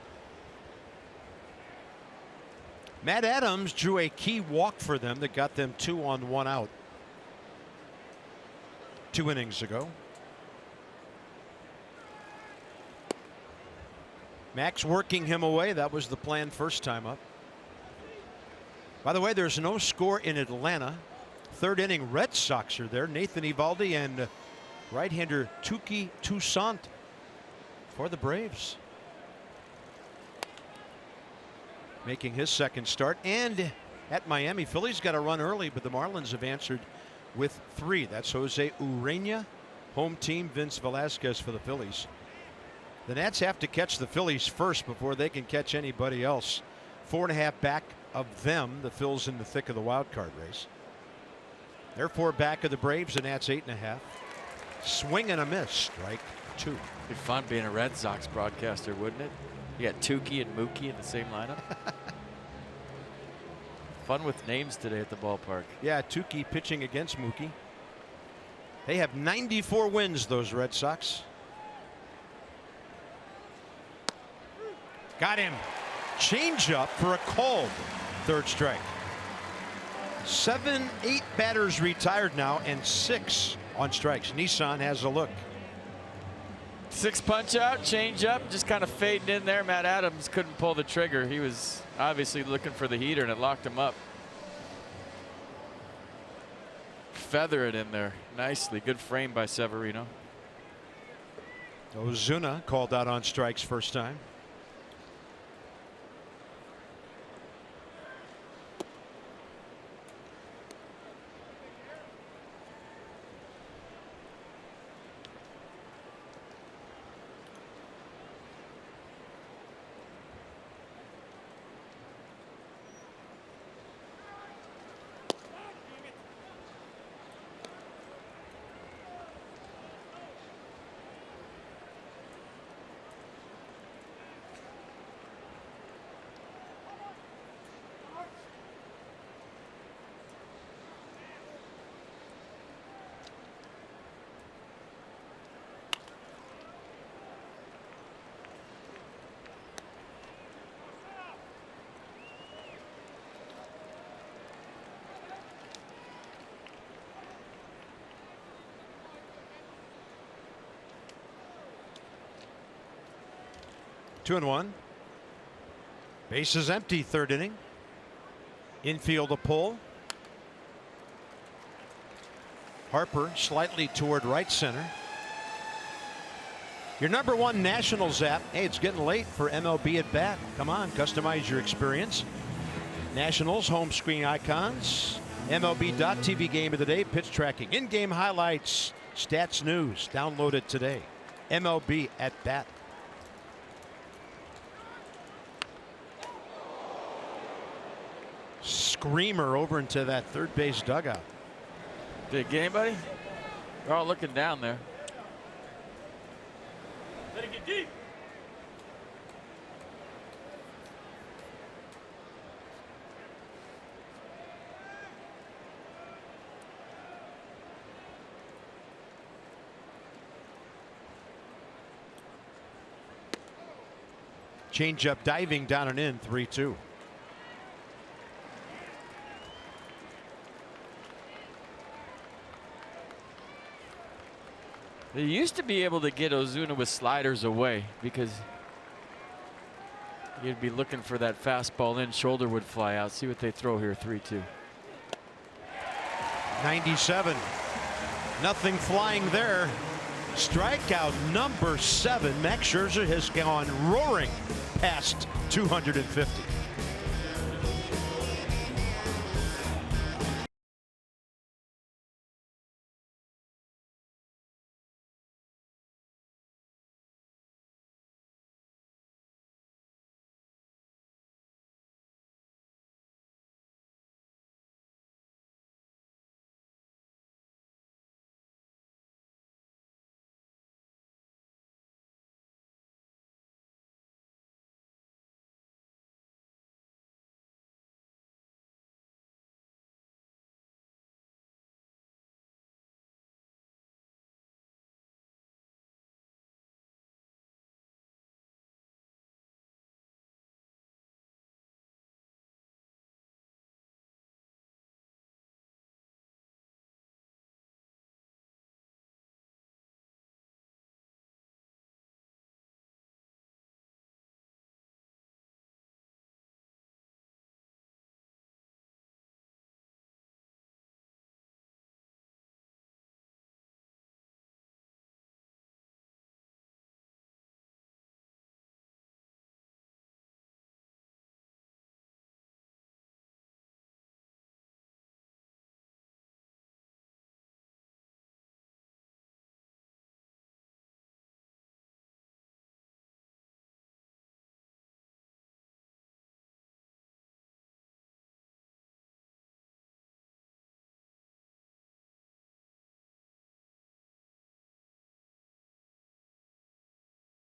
Matt Adams drew a key walk for them that got them 2 on 1 out 2 innings ago. Max working him away. That was the plan first time up. By the way, there's no score in Atlanta. Third inning, Red Sox are there. Nathan Eovaldi and right-hander Touki Toussaint for the Braves, making his second start. And at Miami, Phillies got a run early, but the Marlins have answered with 3. That's Jose Urena, home team. Vince Velasquez for the Phillies. The Nats have to catch the Phillies first before they can catch anybody else. 4.5 back of them. The Phils in the thick of the wild card race. They're 4 back of the Braves. The Nats 8.5. Swing and a miss. Strike 2. It'd be fun being a Red Sox broadcaster, wouldn't it? You got Touki and Mookie in the same lineup. Fun with names today at the ballpark. Yeah, Touki pitching against Mookie. They have 94 wins, those Red Sox. Got him. Change up for a called third strike. 7, 8 batters retired now and 6 on strikes. Nissan has a look. 6 punch out, change up, just kind of fading in there. Matt Adams couldn't pull the trigger. He was obviously looking for the heater, and it locked him up. Feather it in there nicely. Good frame by Severino. Ozuna called out on strikes first time. Two and one. Bases empty, third inning. Infield a pull. Harper slightly toward right center. Your #1 Nationals app. Hey, it's getting late for MLB at bat. Come on, customize your experience. Nationals home screen icons. MLB.tv game of the day. Pitch tracking. In-game highlights. Stats news. Download it today. MLB at bat. Screamer over into that third base dugout. Big game, buddy. They're all looking down there. Let it get deep. Changeup diving down and in, 3-2. They used to be able to get Ozuna with sliders away because you'd be looking for that fastball in, shoulder would fly out. See what they throw here, 3-2. 97. Nothing flying there. Strikeout #7. Max Scherzer has gone roaring past 250.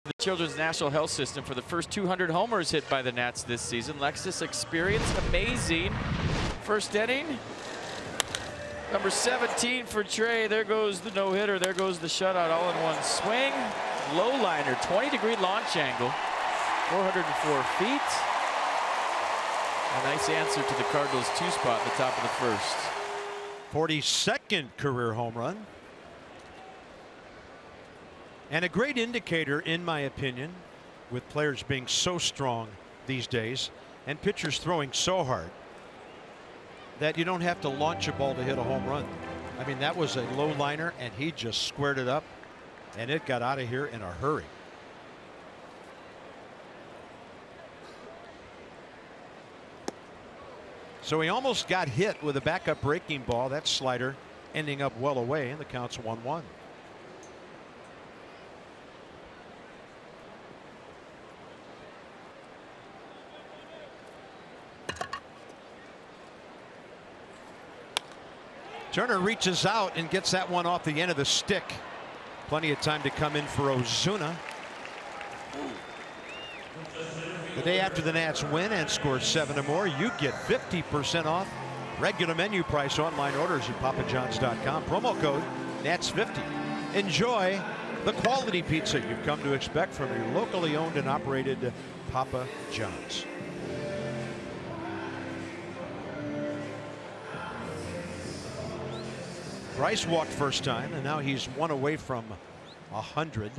The Children's National Health System for the first 200 homers hit by the Nats this season. Lexus Experience, amazing. First inning. #17 for Trey. There goes the no-hitter. There goes the shutout all in one swing. Low liner, 20-degree launch angle, 404 feet. A nice answer to the Cardinals' 2 spot at the top of the first. 42nd career home run. And a great indicator, in my opinion, with players being so strong these days and pitchers throwing so hard, that you don't have to launch a ball to hit a home run. I mean, that was a low liner and he just squared it up and it got out of here in a hurry. So he almost got hit with a backup breaking ball. That slider ending up well away, and the count's 1-1. Turner reaches out and gets that one off the end of the stick. Plenty of time to come in for Ozuna. The day after the Nats win and score 7 or more, you get 50% off regular menu price online orders at papajohns.com. Promo code NATS50. Enjoy the quality pizza you've come to expect from your locally owned and operated Papa John's. Bryce walked first time, and now he's 1 away from 100.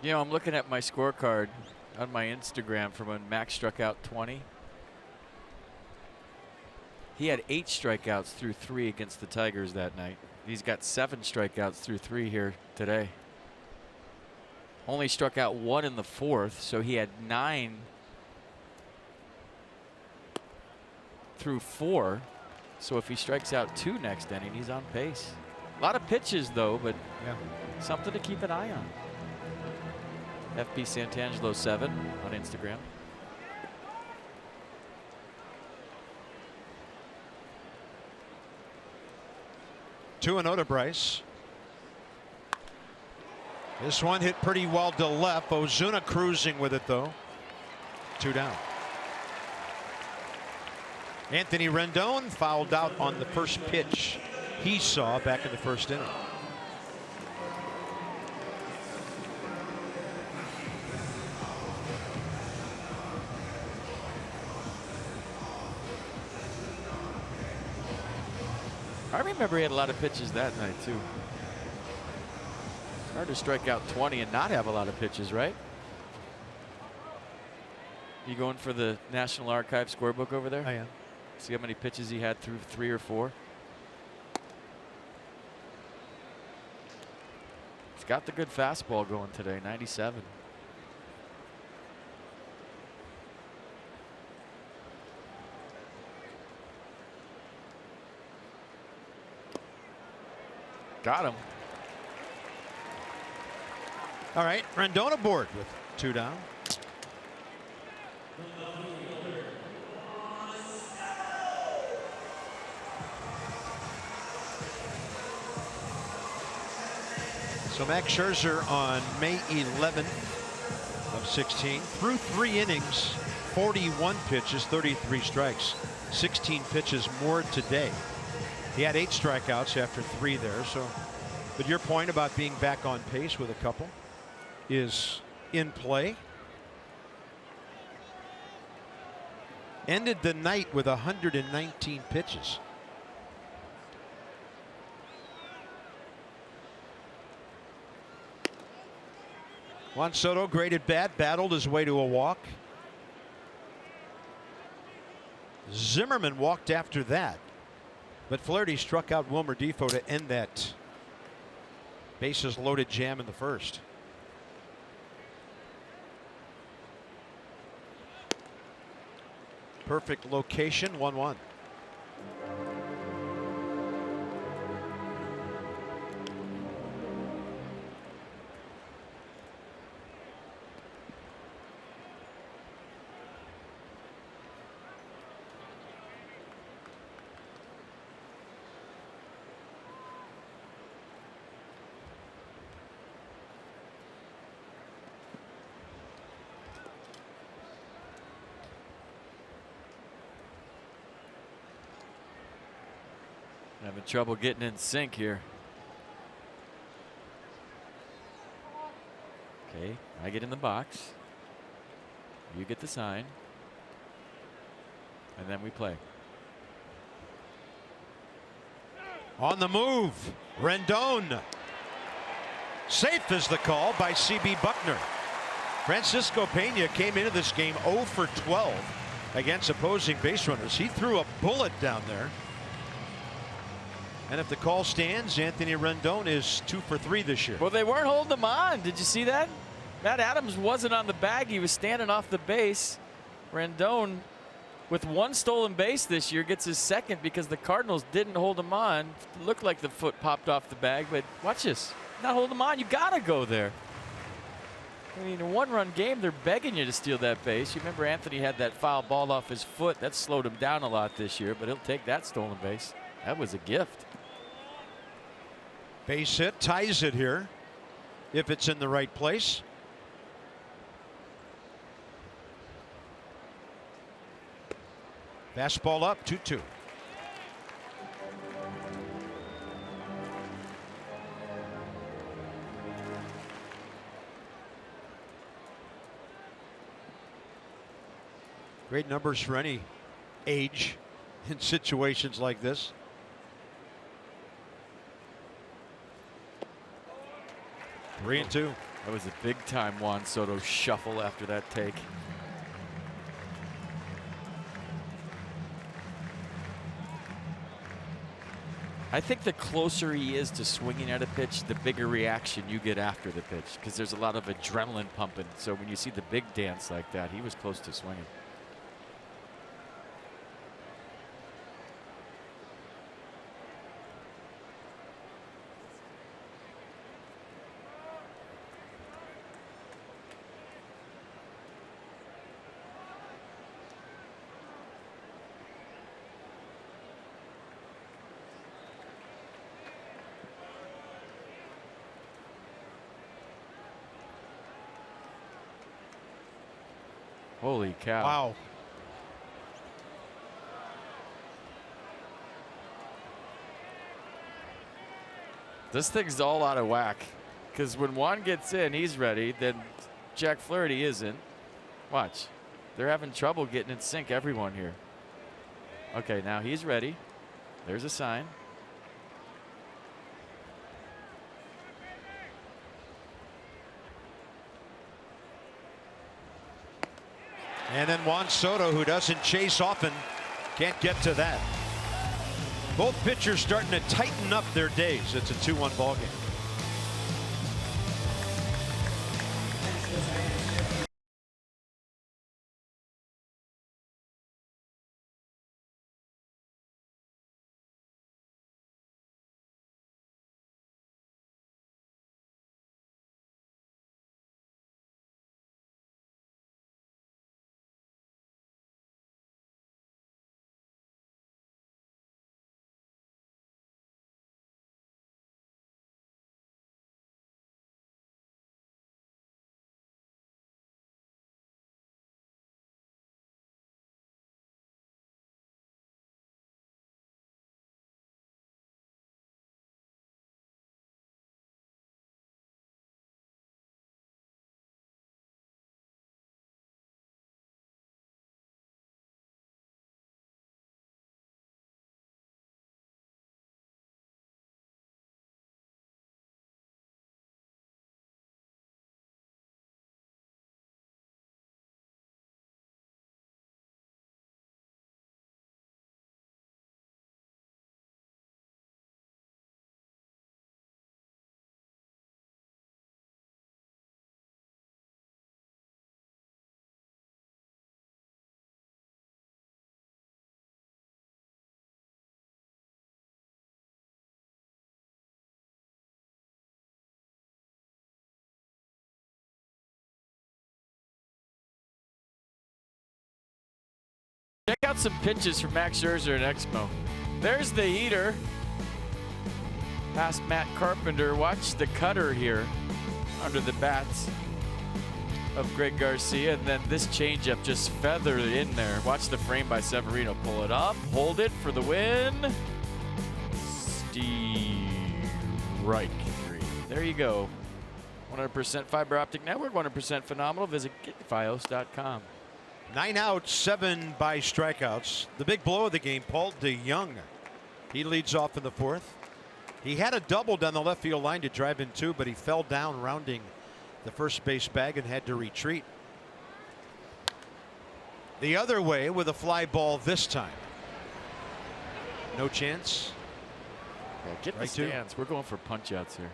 You know, I'm looking at my scorecard. on my Instagram from when Max struck out 20. He had 8 strikeouts through 3 against the Tigers that night. He's got 7 strikeouts through 3 here today. Only struck out 1 in the 4th, so he had 9 through 4. So if he strikes out 2 next inning, he's on pace. A lot of pitches though, but something to keep an eye on. FP Santangelo 7 on Instagram. Two and 0 to Bryce. This one hit pretty well to left. Ozuna cruising with it though. 2 down. Anthony Rendon fouled out on the first pitch he saw back in the first inning. I remember he had a lot of pitches that night too. It's hard to strike out 20 and not have a lot of pitches, right? You going for the National Archive scorebook over there? I am. See how many pitches he had through 3 or 4. He's got the good fastball going today, 97. Got him. All right, Rendon aboard with 2 down. So Max Scherzer on May 11th of 16 threw 3 innings, 41 pitches, 33 strikes, 16 pitches more today. He had 8 strikeouts after 3 there. So, but your point about being back on pace with a couple is in play. Ended the night with 119 pitches. Juan Soto, great at bat, battled his way to a walk. Zimmerman walked after that, but Flaherty struck out Wilmer Defoe to end that bases loaded jam in the first. Perfect location, 1-1. Having trouble getting in sync here. Okay, I get in the box. You get the sign. And then we play. On the move, Rendon. Safe is the call by CB Buckner. Francisco Pena came into this game 0 for 12 against opposing base runners. He threw a bullet down there. And if the call stands, Anthony Rendon is 2 for 3 this year. Well, they weren't holding him on. Did you see that? Matt Adams wasn't on the bag. He was standing off the base. Rendon, with 1 stolen base this year, gets his 2nd because the Cardinals didn't hold him on. It looked like the foot popped off the bag, but watch this. Not holding him on. You got to go there. I mean, in a 1-run game, they're begging you to steal that base. You remember Anthony had that foul ball off his foot. That slowed him down a lot this year, but he'll take that stolen base. That was a gift. Base hit, ties it here if it's in the right place. Fastball up, 2-2. Great numbers for any age in situations like this. Three and 2. That was a big time Juan Soto shuffle after that take. I think the closer he is to swinging at a pitch, the bigger reaction you get after the pitch, because there's a lot of adrenaline pumping. So when you see the big dance like that, he was close to swinging. Holy cow. Wow. This thing's all out of whack. Because when Juan gets in, he's ready. Then Jack Flaherty isn't. Watch. They're having trouble getting in sync, everyone here. Okay, now he's ready. There's a sign. And then Juan Soto, who doesn't chase often, can't get to that. Both pitchers starting to tighten up their days. It's a 2-1 ball game. Check out some pitches from Max Scherzer and Exmo. There's the heater. Past Matt Carpenter. Watch the cutter here under the bats of Greg Garcia. And then this changeup just feathered in there. Watch the frame by Severino. Pull it up. Hold it for the win. Strike three. There you go. 100% fiber optic network. 100% phenomenal. Visit getfios.com. 9 outs, 7 by strikeouts. The big blow of the game, Paul DeJong. He leads off in the fourth. He had a double down the left field line to drive in 2, but he fell down rounding the first base bag and had to retreat. The other way with a fly ball this time. No chance. Yeah, get in the stands. We're going for punch outs here.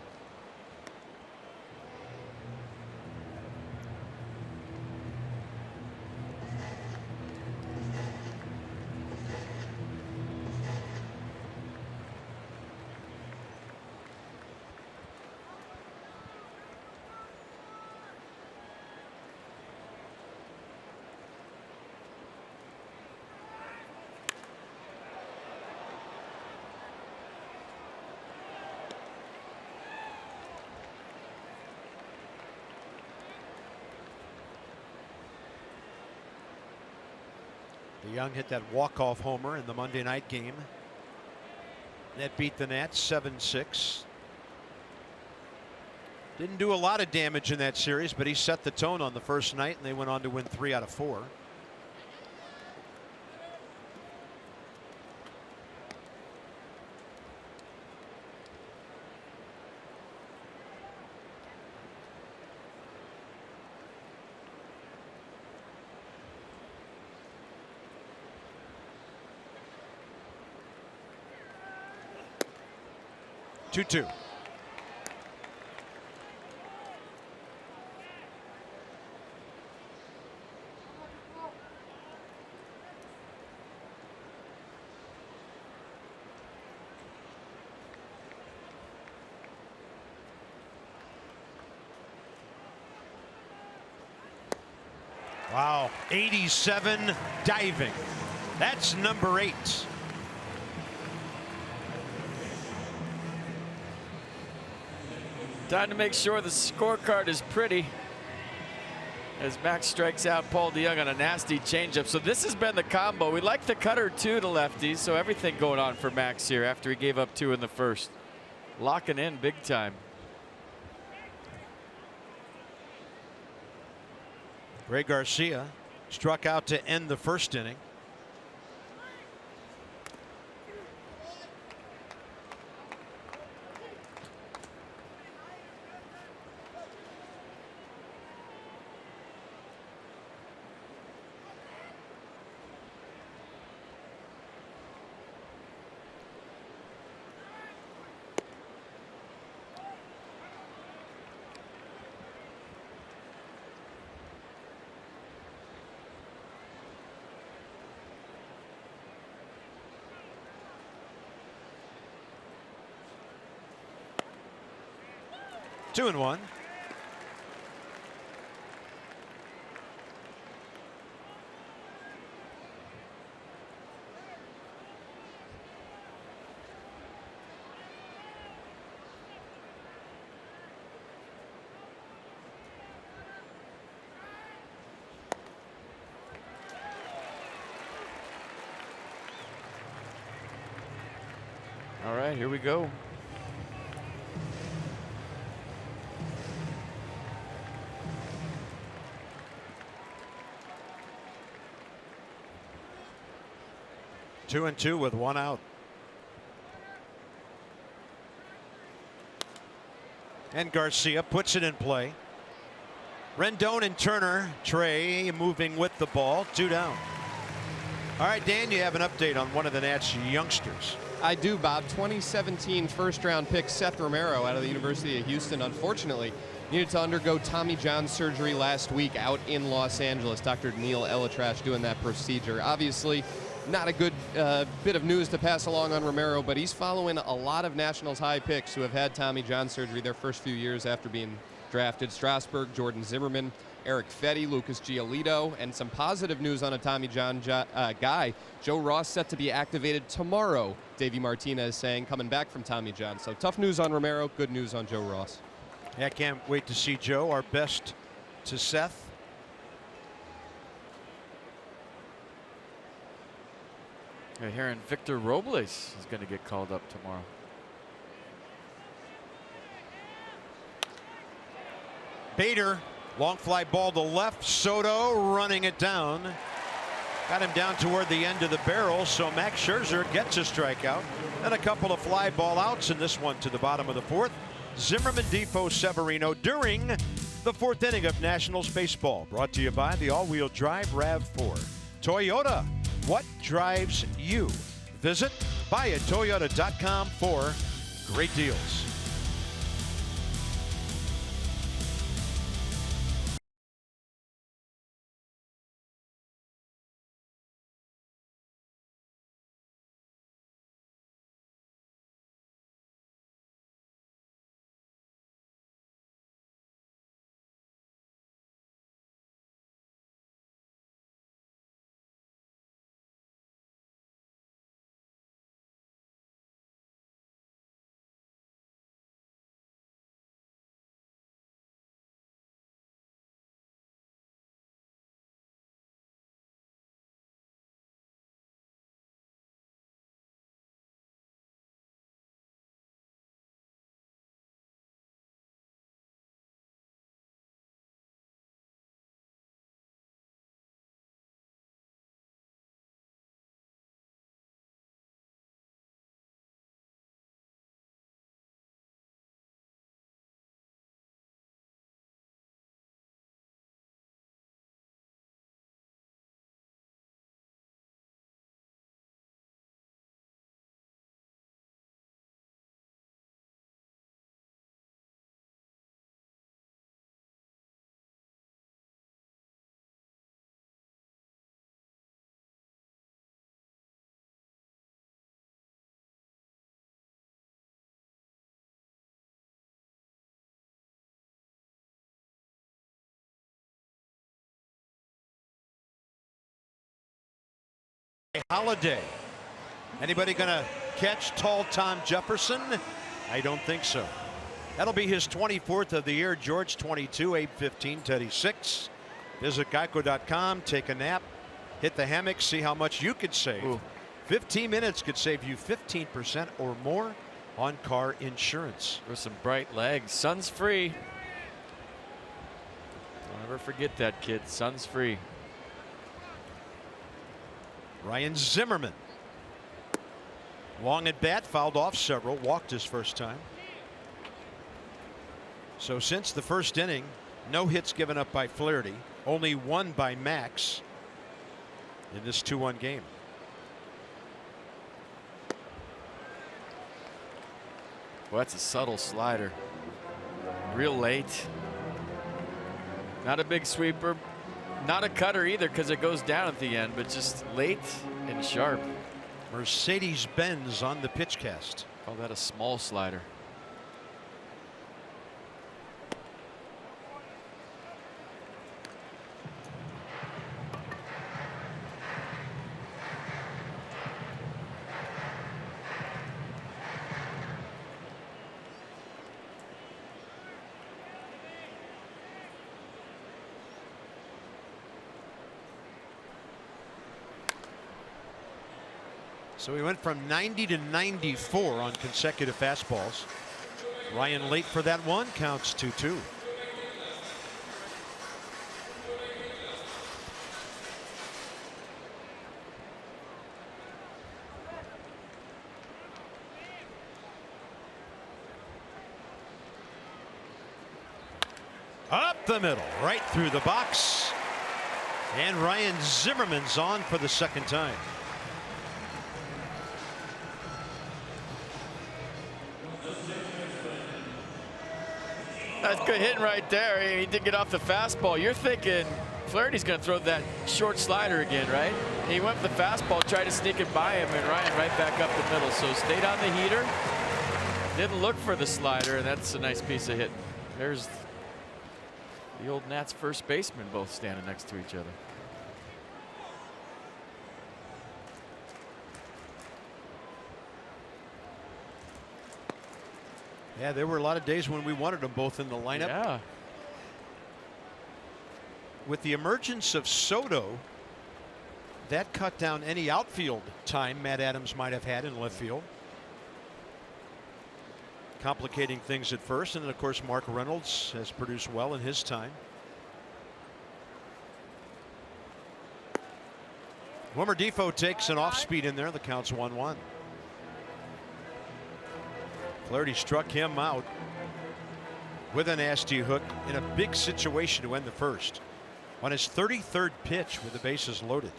DeJong hit that walk-off homer in the Monday night game. That beat the Nats 7-6. Didn't do a lot of damage in that series, but he set the tone on the first night, and they went on to win 3 out of 4. 2-2. Wow, 87 diving. That's number 8. Time to make sure the scorecard is pretty as Max strikes out Paul DeJong on a nasty changeup. So this has been the combo. We like the cutter too to lefties, so everything going on for Max here after he gave up 2 in the first. Locking in big time. Ray Garcia struck out to end the first inning. Two and one. All right, here we go. 2-2 with 1 out. And Garcia puts it in play. Rendon and Turner, Trey moving with the ball. 2 down. All right, Dan, you have an update on one of the Nats youngsters. I do, Bob. 2017 first-round pick Seth Romero out of the University of Houston, unfortunately, needed to undergo Tommy John surgery last week out in Los Angeles. Dr. Neil Elatrash doing that procedure. Obviously, not a good bit of news to pass along on Romero, but he's following a lot of Nationals high picks who have had Tommy John surgery their first few years after being drafted. Strasburg, Jordan Zimmerman, Eric Fetty, Lucas Giolito, and some positive news on a Tommy John guy. Joe Ross set to be activated tomorrow, Davey Martinez saying, coming back from Tommy John. So tough news on Romero, good news on Joe Ross. Yeah, I can't wait to see Joe. Our best to Seth. We're hearing Victor Robles is going to get called up tomorrow. Bader, long fly ball to left. Soto running it down. Got him down toward the end of the barrel, so Max Scherzer gets a strikeout. And a couple of fly ball outs in this one to the bottom of the 4th. Zimmerman, Defoe, Severino during the 4th inning of Nationals baseball. Brought to you by the all-wheel drive RAV4. Toyota, what drives you? Visit buyatoyota.com for great deals. Holiday. Anybody going to catch tall Tom Jefferson? I don't think so. That'll be his 24th of the year. George 22, Abe 15, Teddy 6. Visit geico.com, take a nap, hit the hammock, see how much you could save. Ooh. 15 minutes could save you 15% or more on car insurance. With some bright legs. Sun's free. Don't ever forget that, kid. Sun's free. Ryan Zimmerman. Long at bat, fouled off several, walked his first time. So since the first inning, no hits given up by Flaherty, only one by Max in this 2-1 game. Well, that's a subtle slider. Real late. Not a big sweeper. Not a cutter either because it goes down at the end, but just late and sharp. Mercedes-Benz on the pitch cast. Call that a small slider. So we went from 90 to 94 on consecutive fastballs. Ryan late for that one, counts 2-2. Up the middle, right through the box. And Ryan Zimmerman's on for the second time. That's good hitting right there. He did get off the fastball. You're thinking Flaherty's going to throw that short slider again, right? He went for the fastball, tried to sneak it by him, and Ryan right back up the middle. So stayed on the heater, didn't look for the slider, and that's a nice piece of hitting. There's the old Nats first baseman both standing next to each other. Yeah, there were a lot of days when we wanted them both in the lineup. Yeah. With the emergence of Soto, that cut down any outfield time Matt Adams might have had in left field. Complicating things at first, and then of course Mark Reynolds has produced well in his time. Wilmer Difo takes an off speed in there. The count's 1-1. Flaherty struck him out with a nasty hook in a big situation to end the first on his 33rd pitch with the bases loaded.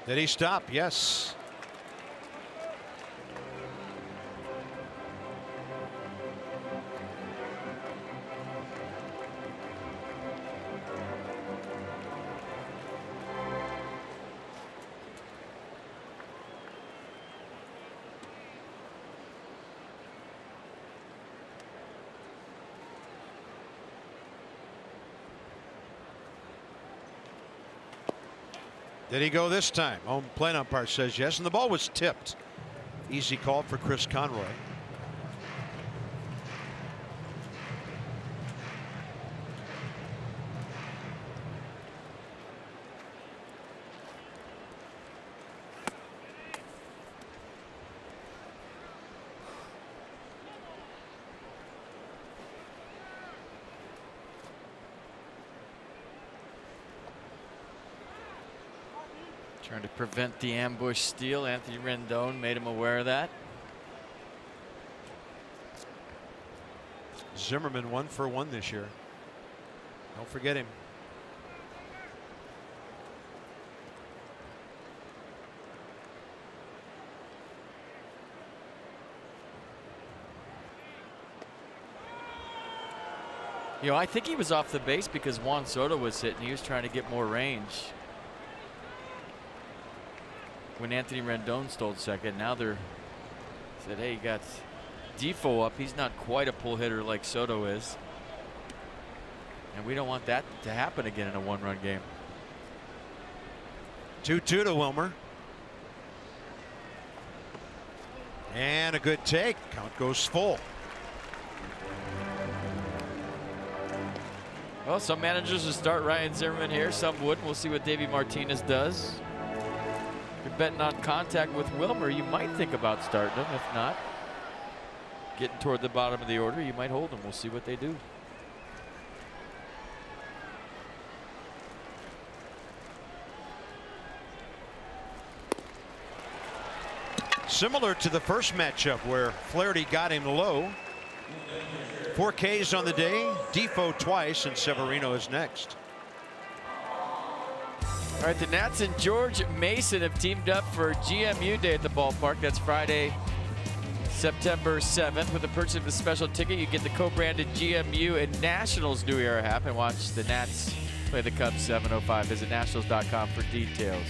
Did he stop? Yes. Did he go this time? Home plate umpire says yes, and the ball was tipped. Easy call for Chris Conroy. Trying to prevent the ambush steal. Anthony Rendon made him aware of that. Zimmerman 1 for 1 this year. Don't forget him. You know, I think he was off the base because Juan Soto was hitting. He was trying to get more range. When Anthony Rendon stole second, now they're said, hey, you got Defoe up. He's not quite a pull hitter like Soto is. And we don't want that to happen again in a one-run game. 2-2 to Wilmer. And a good take. Count goes full. Well, some managers will start Ryan Zimmerman here. Some wouldn't. We'll see what Davey Martinez does. If you're betting on contact with Wilmer, you might think about starting him. If not, getting toward the bottom of the order, you might hold him. We'll see what they do. Similar to the first matchup where Flaherty got him low. 4 Ks on the day, Defoe twice, and Severino is next. All right, the Nats and George Mason have teamed up for GMU Day at the ballpark. That's Friday, September 7th. With the purchase of a special ticket, you get the co-branded GMU and Nationals New Era app and watch the Nats play the Cubs 7:05. Visit nationals.com for details.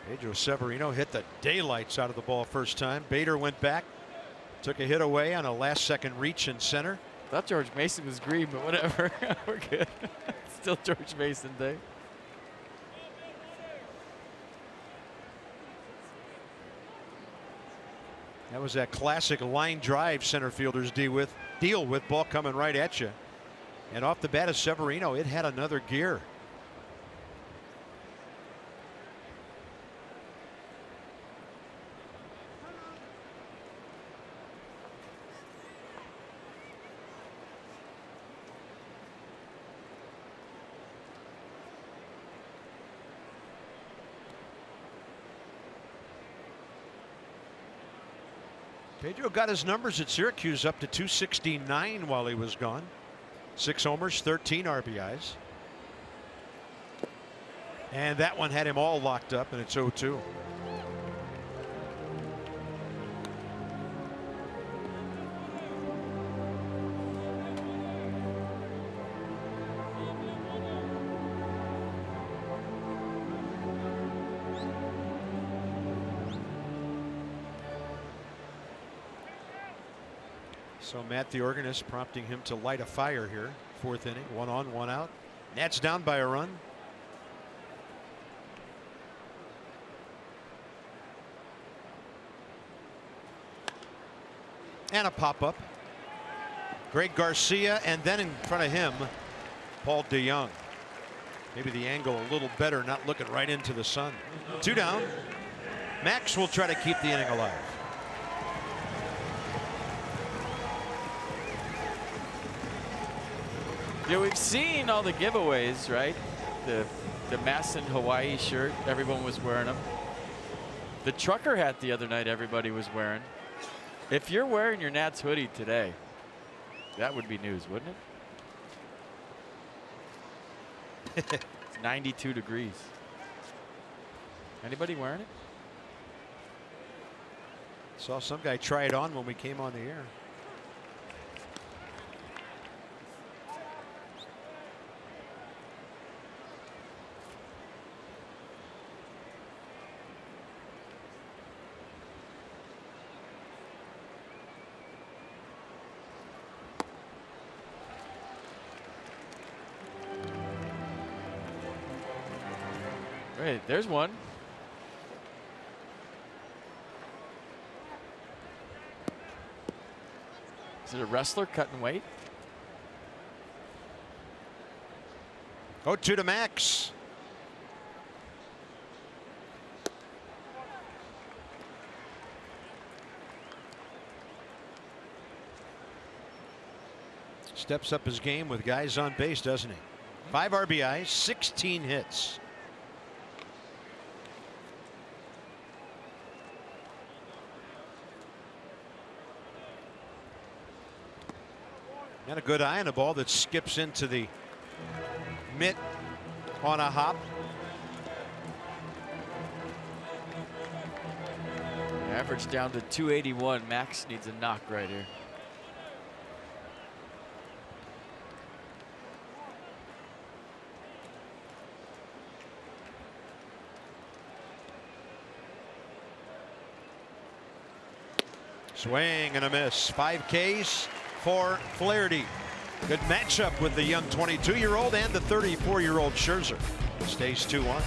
Pedro Severino hit the daylights out of the ball first time. Bader went back, took a hit away on a last-second reach in center. Thought George Mason was green, but whatever. We're good. Still George Mason Day. That was that classic line drive center fielders deal with ball coming right at you. And off the bat of Severino, it had another gear. Pedro got his numbers at Syracuse up to 269 while he was gone. 6 homers, 13 RBIs. And that one had him all locked up, and it's 0-2. So Matt, the organist, prompting him to light a fire here. 4th inning, 1 on, 1 out. Nats down by a run. And a pop-up. Greg Garcia, and then in front of him, Paul DeYoung. Maybe the angle a little better, not looking right into the sun. 2 down. Max will try to keep the inning alive. Yeah, we've seen all the giveaways, right? The Masson Hawaii shirt, everyone was wearing them. The trucker hat the other night, everybody was wearing. If you're wearing your Nats hoodie today, that would be news, wouldn't it? It's 92 degrees. Anybody wearing it? Saw some guy try it on when we came on the air. Right, there's one. Is it a wrestler cutting weight? 0-2 to Max. Steps up his game with guys on base, doesn't he? 5 RBIs, 16 hits. And a good eye on a ball that skips into the mitt on a hop. Average down to 281. Max needs a knock right here. Swing and a miss. 5 Ks for Flaherty. Good matchup with the young 22-year-old and the 34-year-old Scherzer. Stays 2-1.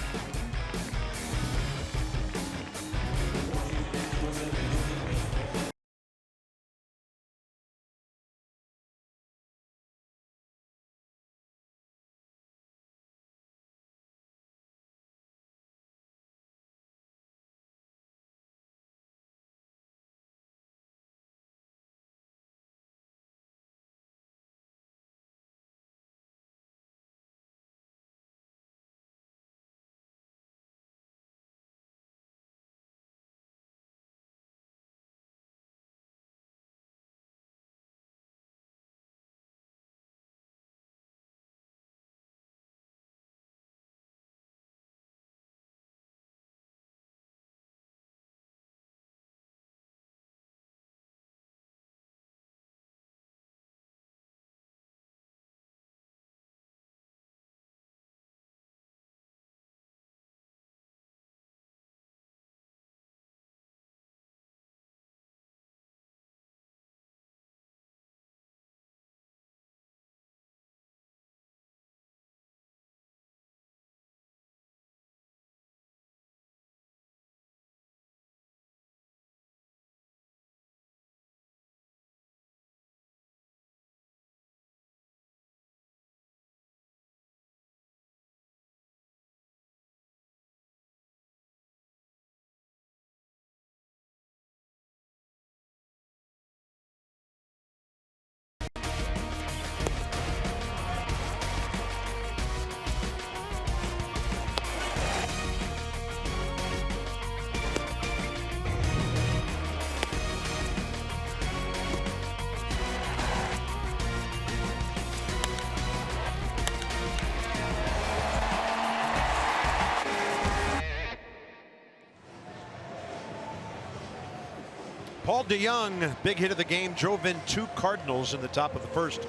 Paul DeYoung, big hit of the game, drove in 2 Cardinals in the top of the first.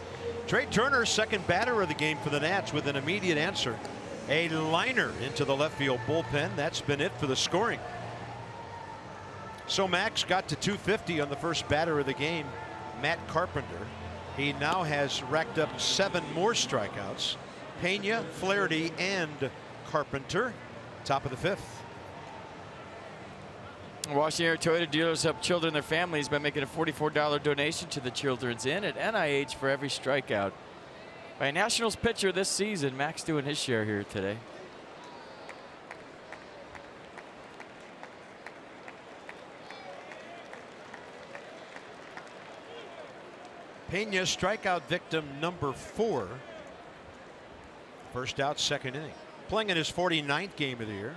Trey Turner, second batter of the game for the Nats with an immediate answer. A liner into the left field bullpen. That's been it for the scoring. So Max got to 250 on the first batter of the game, Matt Carpenter. He now has racked up 7 more strikeouts. Pena, Flaherty, and Carpenter. Top of the 5th. Washington area Toyota dealers help children and their families by making a $44 donation to the Children's Inn at NIH for every strikeout by a Nationals pitcher this season. Max doing his share here today. Pena, strikeout victim number 4. First out, second inning. Playing in his 49th game of the year.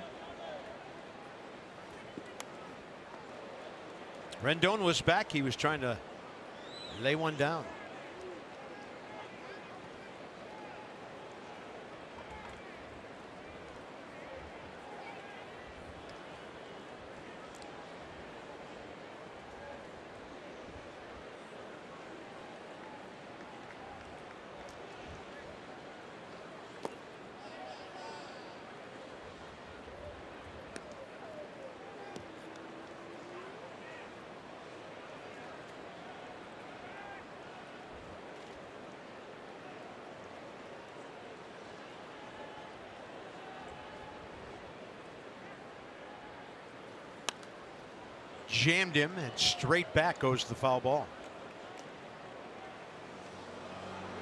Rendon was back. He was trying to lay one down. Jammed him, and straight back goes the foul ball.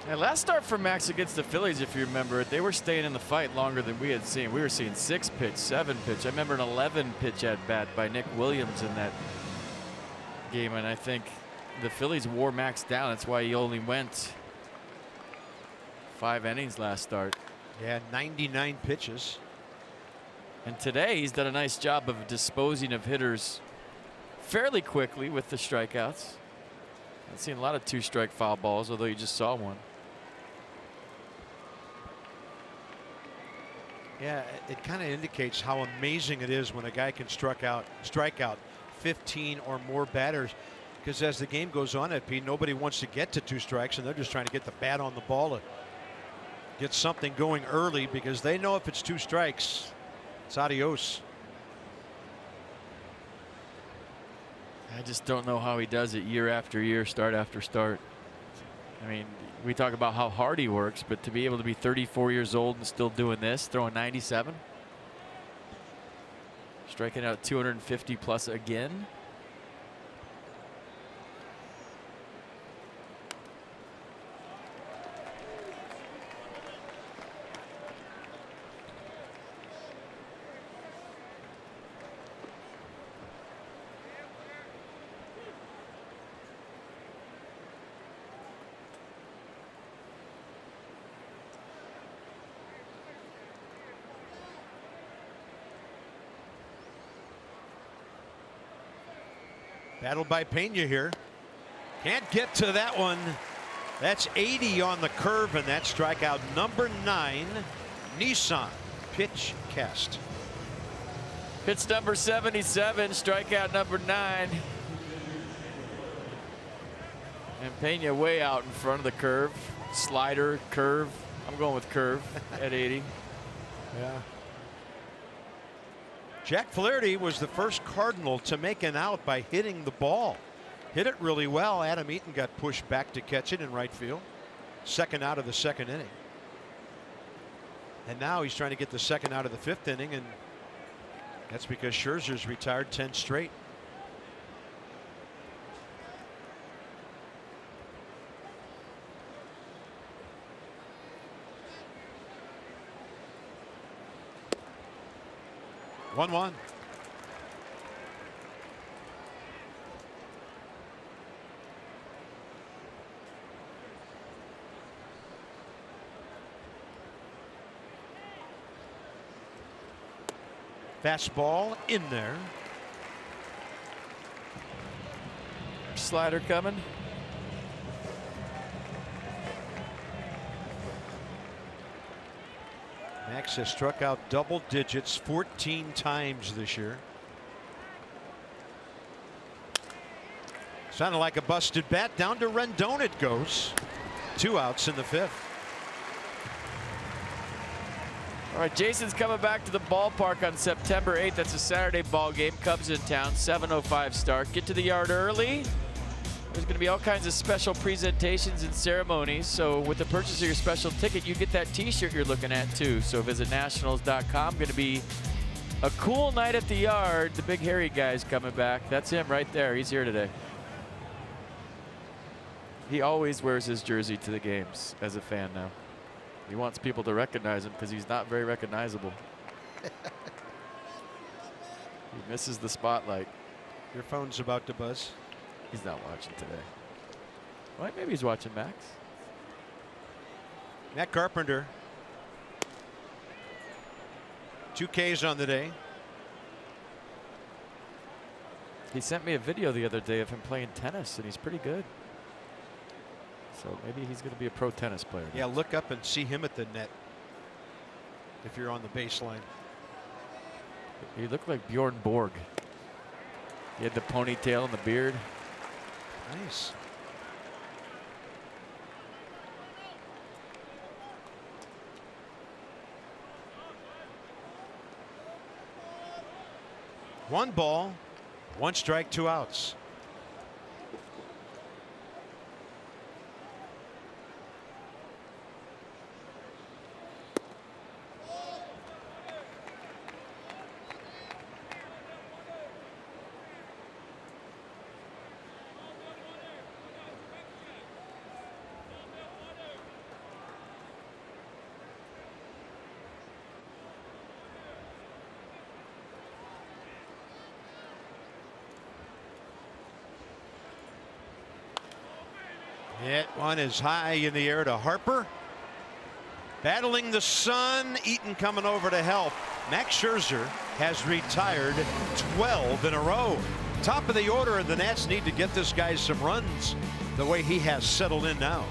And last start for Max against the Phillies, if you remember it, they were staying in the fight longer than we had seen. We were seeing 6 pitch, 7 pitch. I remember an 11 pitch at bat by Nick Williams in that game, and I think the Phillies wore Max down. That's why he only went 5 innings last start. Yeah, 99 pitches. And today he's done a nice job of disposing of hitters fairly quickly with the strikeouts. I've seen a lot of 2-strike foul balls, although you just saw one. Yeah, it kind of indicates how amazing it is when a guy can strike out 15 or more batters. Because as the game goes on, nobody wants to get to 2 strikes, and they're just trying to get the bat on the ball to get something going early, because they know if it's 2 strikes, it's adios. I just don't know how he does it year after year, start after start. I mean, we talk about how hard he works, but to be able to be 34 years old and still doing this, throwing 97, striking out 250 plus again. Battled by Pena here. Can't get to that one. That's 80 on the curve, and that strikeout number 9. Nissan pitch cast. Pitch number 77, strikeout number 9. And Pena way out in front of the curve. Slider, curve. I'm going with curve at 80. Yeah. Jack Flaherty was the first Cardinal to make an out by hitting the ball. Hit it really well. Adam Eaton got pushed back to catch it in right field. Second out of the second inning. And now he's trying to get the second out of the 5th inning, and that's because Scherzer's retired 10 straight. One. Fastball in there. Slider coming. Max has struck out double digits 14 times this year. Sounded like a busted bat. Down to Rendon it goes. 2 outs in the 5th. All right, Jason's coming back to the ballpark on September 8th. That's a Saturday ball game. Cubs in town, 7:05 start. Get to the yard early. There's going to be all kinds of special presentations and ceremonies. So with the purchase of your special ticket, you get that T-shirt you're looking at too. So visit nationals.com. Going to be a cool night at the yard. The big hairy guy's coming back. That's him right there. He's here today. He always wears his jersey to the games as a fan now. He wants people to recognize him because he's not very recognizable. He misses the spotlight. Your phone's about to buzz. He's not watching today. Well, maybe he's watching Max. Matt Carpenter. 2 Ks on the day. He sent me a video the other day of him playing tennis, and he's pretty good. So maybe he's going to be a pro tennis player. Yeah, look up and see him at the net if you're on the baseline. He looked like Bjorn Borg. He had the ponytail and the beard. Nice. One ball, 1 strike, 2 outs. Hit one is high in the air to Harper. Battling the sun. Eaton coming over to help. Max Scherzer has retired 12 in a row. Top of the order, and the Nats need to get this guy some runs the way he has settled in now.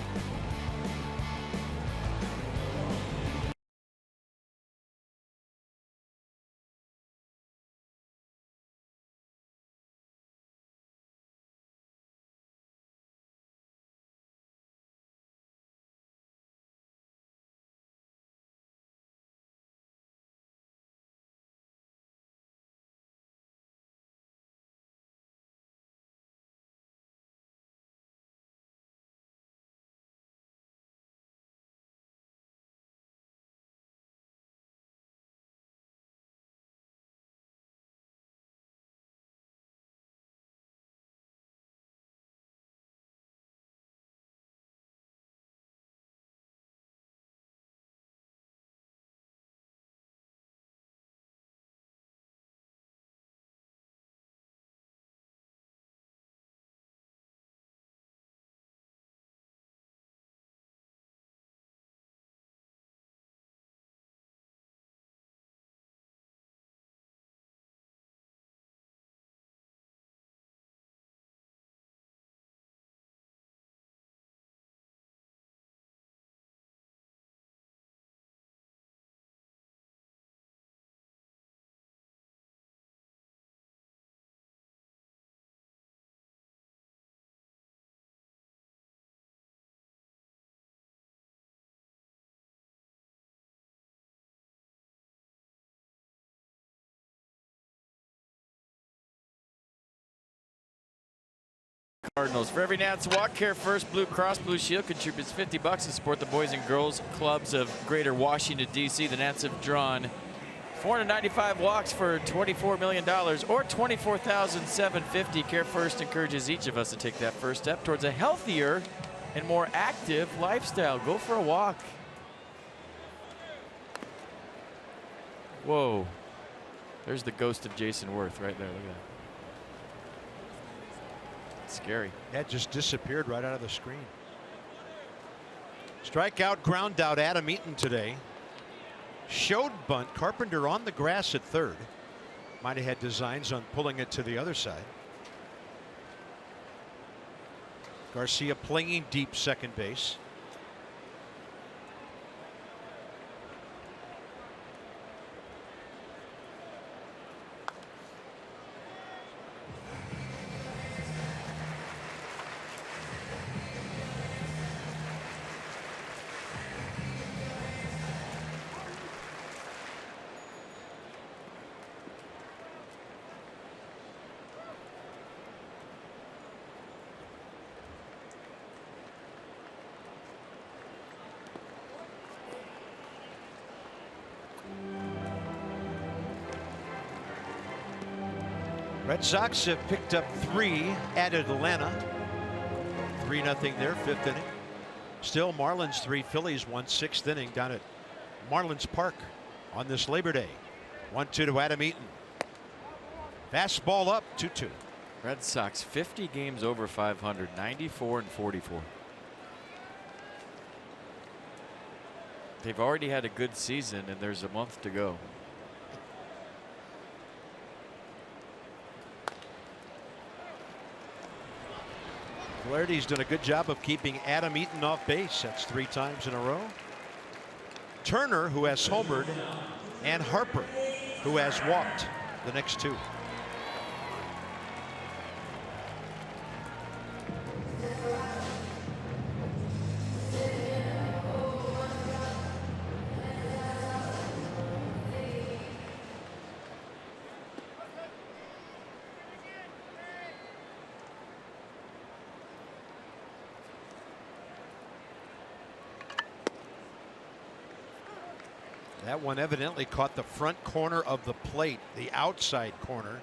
Cardinals. For every Nats walk, Care First Blue Cross Blue Shield contributes $50 to support the boys and girls clubs of Greater Washington, D.C. The Nats have drawn 495 walks for $24 million, or $24,750. Care First encourages each of us to take that first step towards a healthier and more active lifestyle. Go for a walk. Whoa. There's the ghost of Jason Worth right there. Look at that. Scary. That just disappeared right out of the screen. Strikeout, ground out, Adam Eaton today. Showed bunt. Carpenter on the grass at third. Might have had designs on pulling it to the other side. Garcia playing deep second base. Red Sox have picked up 3 at Atlanta. 3-0 there, 5th inning. Still Marlins 3, Phillies 1, 6th inning down at Marlins Park on this Labor Day. 1-2 to Adam Eaton. Fastball up, 2-2. Red Sox 50 games over 500, 94 and 44. They've already had a good season and there's a month to go. Flaherty's done a good job of keeping Adam Eaton off base. That's 3 times in a row. Turner, who has homered, and Harper, who has walked the next 2. That one evidently caught the front corner of the plate, the outside corner. And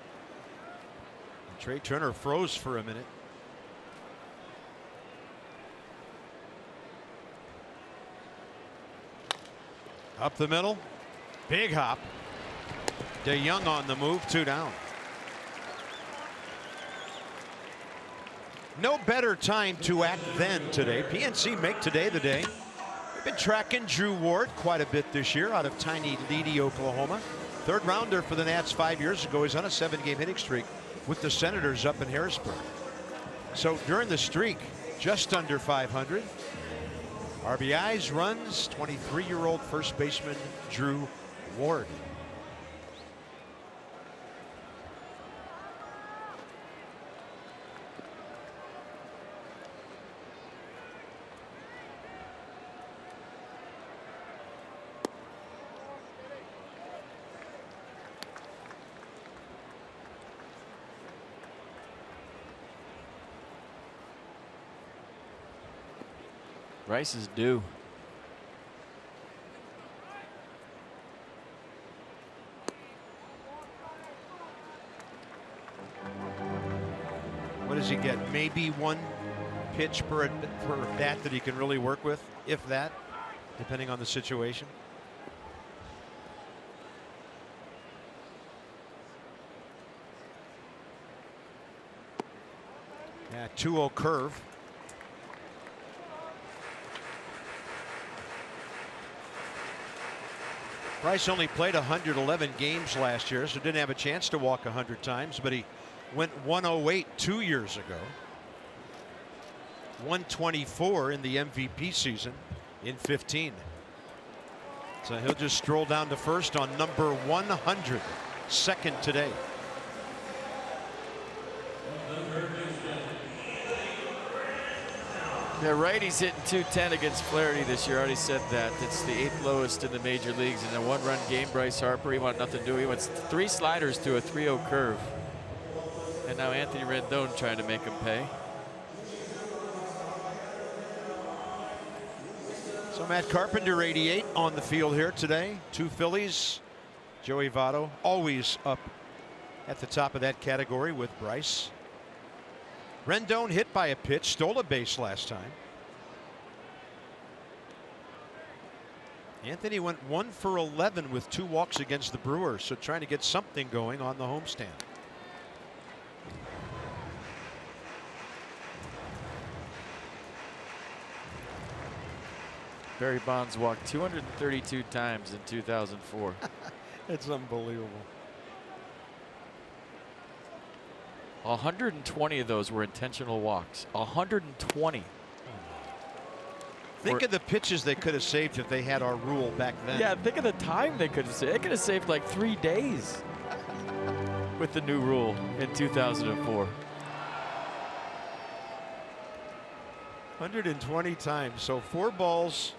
Trey Turner froze for a minute. Up the middle, big hop. DeYoung on the move, 2 down. No better time to act than today. PNC make today the day. We've been tracking Drew Ward quite a bit this year out of tiny Leedy, Oklahoma. 3rd rounder for the Nats 5 years ago. He's on a 7-game hitting streak with the Senators up in Harrisburg. So during the streak, just under 500. RBIs, runs, 23-year-old first baseman Drew Ward. Rice is due. What does he get? Maybe 1 pitch per bat that he can really work with, if that, depending on the situation. Yeah, 2-0 curve. Bryce only played 111 games last year, so didn't have a chance to walk 100 times, but he went 108 2 years ago. 124 in the MVP season in 15. So he'll just stroll down to first on number 100, 2nd today. Yeah, righty's hitting .210 against Flaherty this year. I already said that. It's the 8th lowest in the major leagues. In a 1-run game, Bryce Harper, he wanted nothing to do. He went 3 sliders to a 3-0 curve. And now Anthony Rendon trying to make him pay. So Matt Carpenter, 88 on the field here today. 2 Phillies. Joey Votto always up at the top of that category with Bryce. Rendon hit by a pitch, stole a base last time. Anthony went 1 for 11 with 2 walks against the Brewers, so trying to get something going on the homestand. Barry Bonds walked 232 times in 2004. It's unbelievable. 120 of those were intentional walks. 120. Think of the pitches they could have saved if they had our rule back then. Yeah, think of the time they could have saved. They could have saved like 3 days with the new rule in 2004. 120 times. So 4 balls.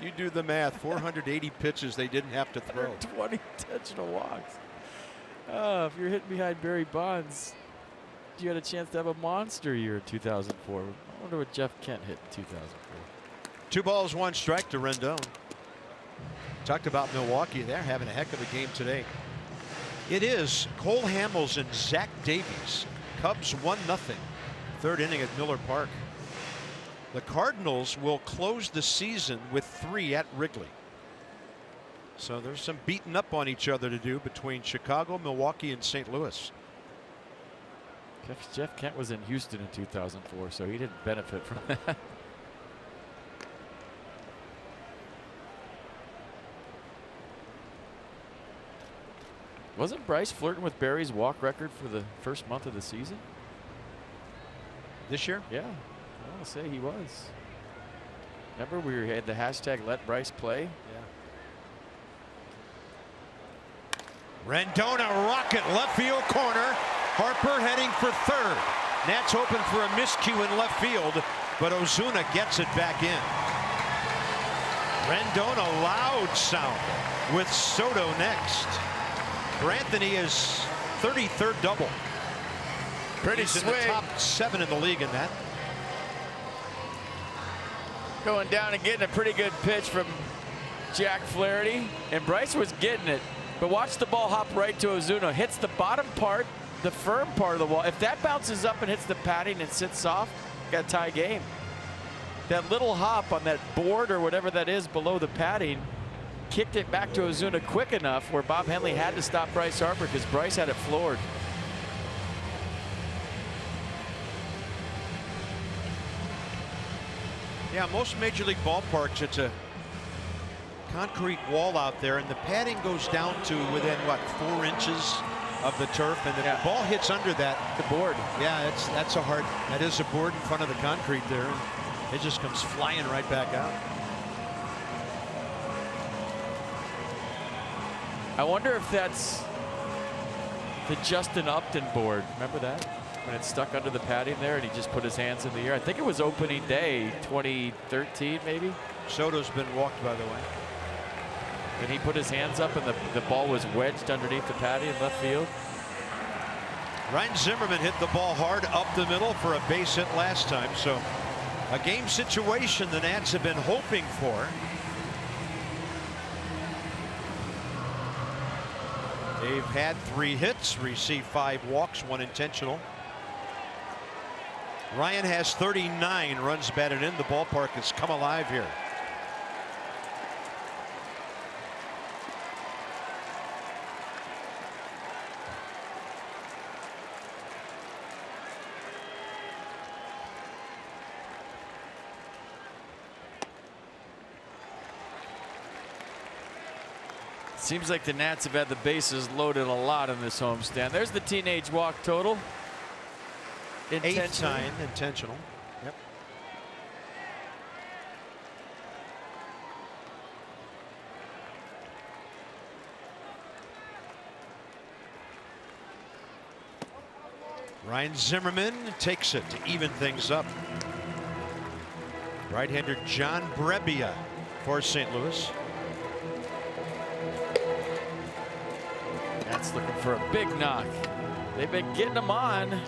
You do the math. 480 pitches they didn't have to throw. 20 intentional walks. If you're hitting behind Barry Bonds, you had a chance to have a monster year in 2004. I wonder what Jeff Kent hit in 2004. 2 balls, 1 strike to Rendon. Talked about Milwaukee. They're having a heck of a game today. It is Cole Hamels and Zach Davies. Cubs 1-0. 3rd inning at Miller Park. The Cardinals will close the season with 3 at Wrigley. So there's some beating up on each other to do between Chicago, Milwaukee, and St. Louis. Jeff Kent was in Houston in 2004, so he didn't benefit from that. Wasn't Bryce flirting with Barry's walk record for the first month of the season? This year? Yeah, I want to say he was. Remember we had the hashtag Let Bryce Play? Yeah. Rendon, a rocket left field corner. Harper heading for 3rd. Nats hoping for a miscue in left field, but Ozuna gets it back in. Rendon, a loud sound with Soto next. For Anthony, his 33rd double. Pretty He's swing. in the top 7 in the league in that. Going down and getting a pretty good pitch from Jack Flaherty. And Bryce was getting it. But watch the ball hop right to Ozuna. Hits the bottom part, the firm part of the wall. If that bounces up and hits the padding and sits soft, got a tie game. That little hop on that board or whatever that is below the padding kicked it back to Ozuna quick enough where Bob Henley had to stop Bryce Harper because Bryce had it floored. Yeah, most Major League ballparks, it's a concrete wall out there, and the padding goes down to within, what, 4 inches of the turf, and if the ball hits under that. The board. Yeah, that's a hard, that is a board in front of the concrete there, and it just comes flying right back out. I wonder if that's the Justin Upton board. Remember that? When it stuck under the padding there and he just put his hands in the air. I think it was opening day 2013 maybe. Soto's been walked, by the way. And he put his hands up and the ball was wedged underneath the padding in left field. Ryan Zimmerman hit the ball hard up the middle for a base hit last time. So a game situation the Nats have been hoping for. They've had 3 hits, received 5 walks, 1 intentional. Ryan has 39 runs batted in. The ballpark has come alive here. Seems like the Nats have had the bases loaded a lot in this homestand. There's the teenage walk total. 8th time intentional. Yep. Ryan Zimmerman takes it to even things up. Right-hander John Brebbia for St. Louis. That's looking for a big knock. They've been getting them on.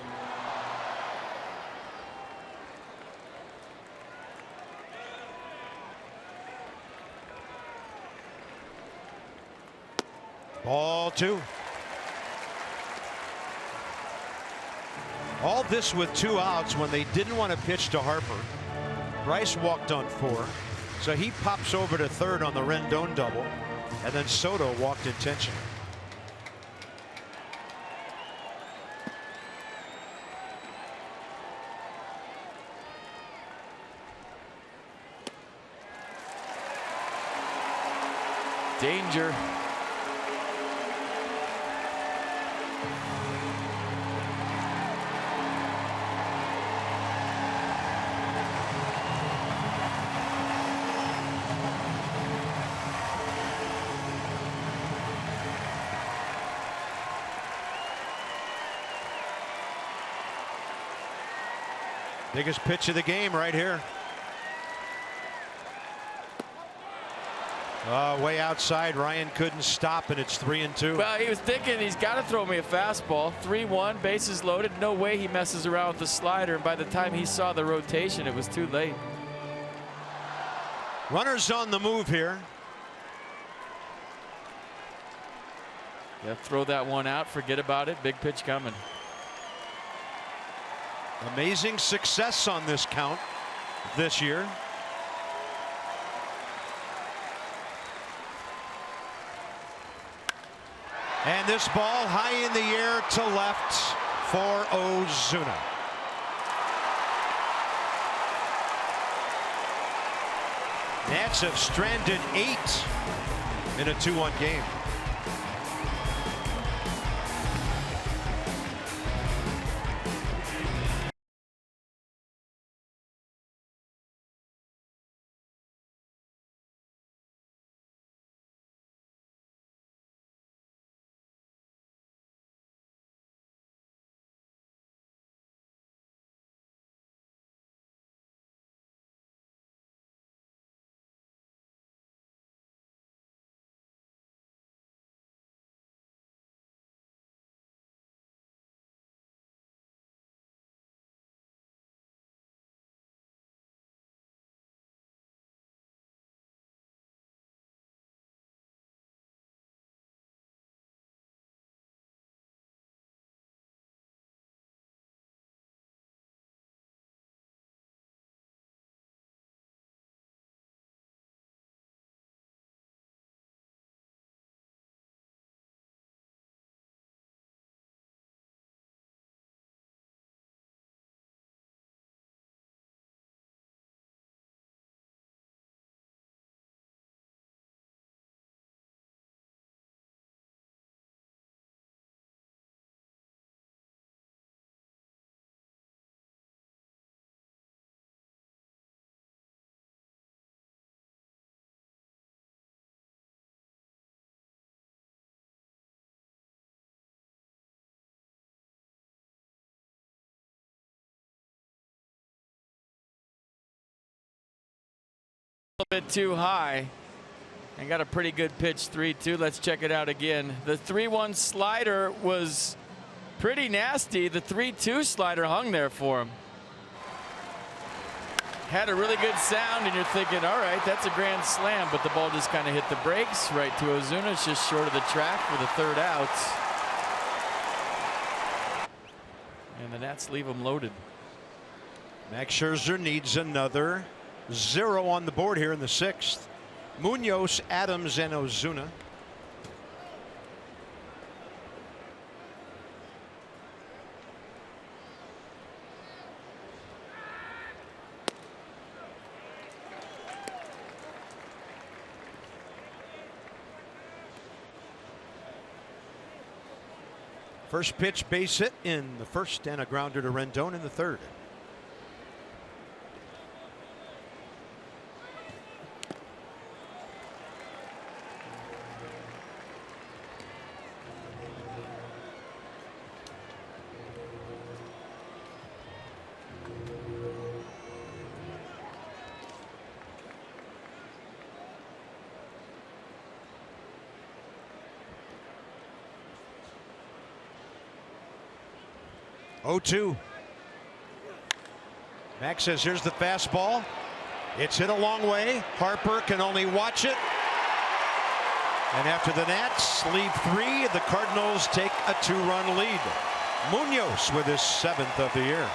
Ball 2. All this with 2 outs when they didn't want to pitch to Harper. Bryce walked on 4. So he pops over to third on the Rendon double. And then Soto walked intentionally. Danger. Biggest pitch of the game right here. Way outside. Ryan couldn't stop, and it's 3-2. Well, he was thinking he's got to throw me a fastball. 3-1, bases loaded. No way he messes around with the slider. And by the time he saw the rotation, it was too late. Runners on the move here. Yeah, throw that one out. Forget about it. Big pitch coming. Amazing success on this count this year. And this ball high in the air to left for Ozuna. Nats have stranded 8 in a 2-1 game. Bit too high and got a pretty good pitch. 3-2. Let's check it out again. The 3-1 slider was pretty nasty. The 3-2 slider hung there for him. Had a really good sound, and you're thinking, all right, that's a grand slam, but the ball just kind of hit the brakes right to Ozuna. It's just short of the track for the 3rd out. And the Nats leave him loaded. Max Scherzer needs another 0 on the board here in the 6th. Munoz, Adams, and Ozuna. First pitch, base hit in the 1st, and a grounder to Rendon in the 3rd. Oh, 2. Max says, here's the fastball. It's hit a long way. Harper can only watch it. And after the Nats leave 3, the Cardinals take a 2-run lead. Munoz with his 7th of the year.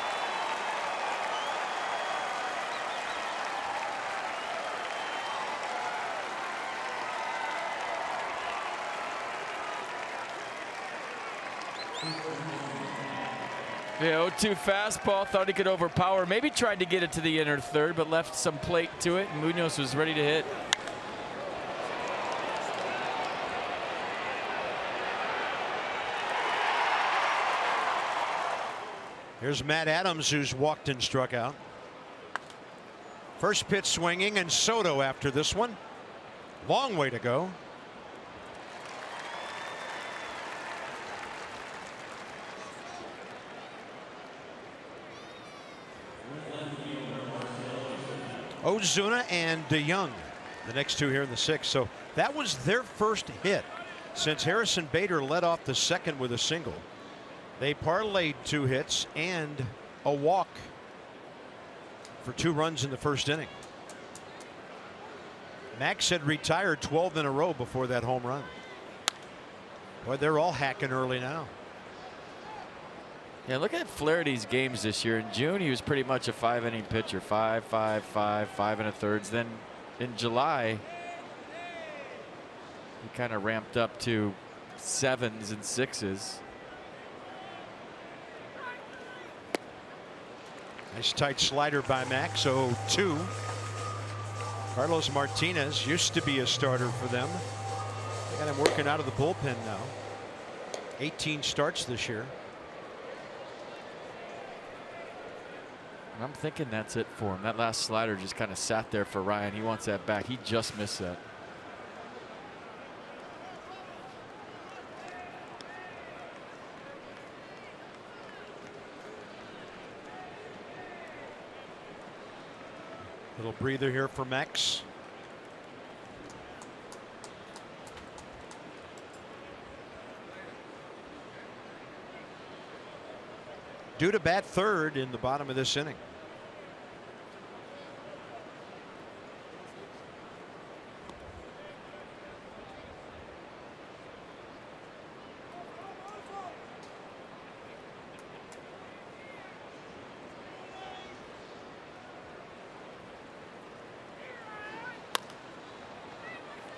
The 0-2 fastball, thought he could overpower. Maybe tried to get it to the inner third, but left some plate to it. Munoz was ready to hit. Here's Matt Adams, who's walked and struck out. First pitch swinging, and Soto after this one. Long way to go. Ozuna and DeYoung, the next 2 here in the 6th. So that was their first hit since Harrison Bader led off the 2nd with a single. They parlayed 2 hits and a walk for 2 runs in the 1st inning. Max had retired 12 in a row before that home run. Boy, they're all hacking early now. Yeah, look at Flaherty's games this year. In June, he was pretty much a 5-inning pitcher, 5, 5, 5, 5 1/3. Then in July, he kind of ramped up to 7s and 6s. Nice tight slider by Max. 0-2. Carlos Martinez used to be a starter for them. They got him working out of the bullpen now. 18 starts this year. I'm thinking that's it for him. That last slider just kind of sat there for Ryan. He wants that back. He just missed that. Little breather here for Max. Due to bat 3rd in the bottom of this inning.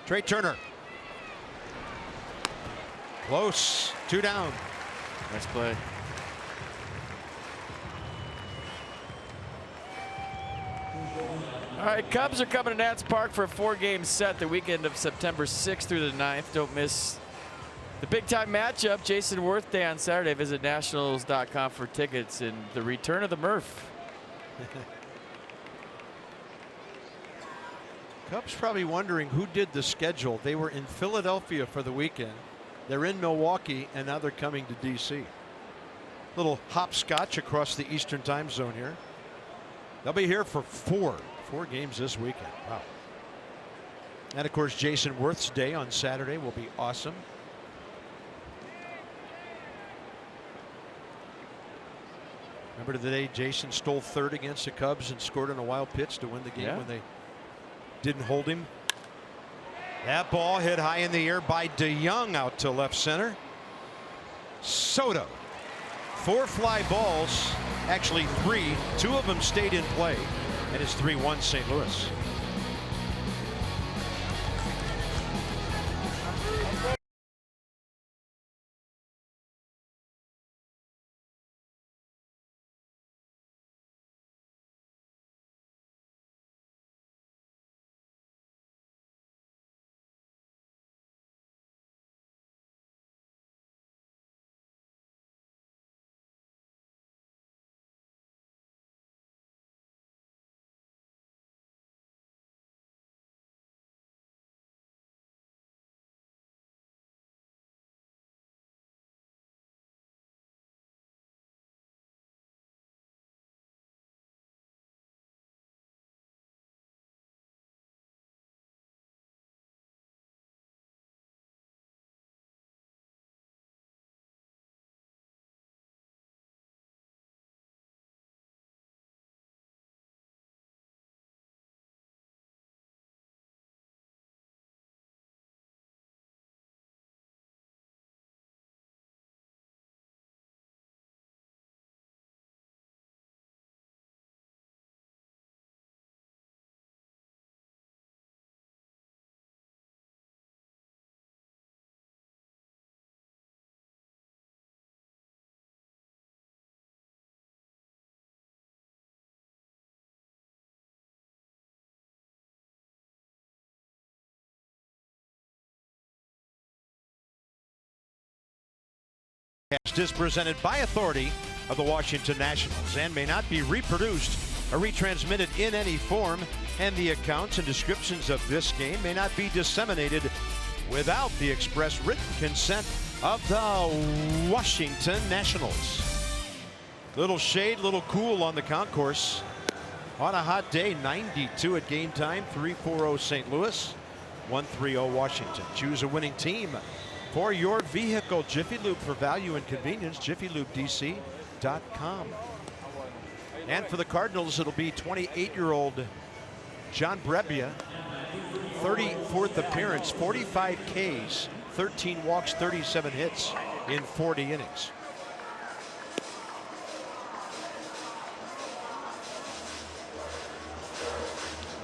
Trey Turner. Close. 2 down. Nice play. All right, Cubs are coming to Nats Park for a 4-game set the weekend of September 6th through the 9th. Don't miss the big-time matchup. Jason Worth Day on Saturday. Visit nationals.com for tickets and the return of the Murph. Cubs probably wondering who did the schedule. They were in Philadelphia for the weekend. They're in Milwaukee, and now they're coming to D.C. Little hopscotch across the Eastern time zone here. They'll be here for 4 games this weekend. Wow. And of course, Jason Worth's Day on Saturday will be awesome. Remember the day Jason stole 3rd against the Cubs and scored on a wild pitch to win the game when they didn't hold him. That ball hit high in the air by DeYoung out to left center. Soto. 4 fly balls, actually 3. 2 of them stayed in play, and it's 3-1 St. Louis. Is presented by authority of the Washington Nationals and may not be reproduced or retransmitted in any form, and the accounts and descriptions of this game may not be disseminated without the express written consent of the Washington Nationals. Little shade, little cool on the concourse. On a hot day, 92 at game time, 3-4-0 St. Louis, 1-3-0 Washington. Choose a winning team for your vehicle. Jiffy Lube, for value and convenience, jiffylubedc.com. And for the Cardinals, it'll be 28-year-old John Brebbia, 34th appearance, 45 Ks, 13 walks, 37 hits in 40 innings.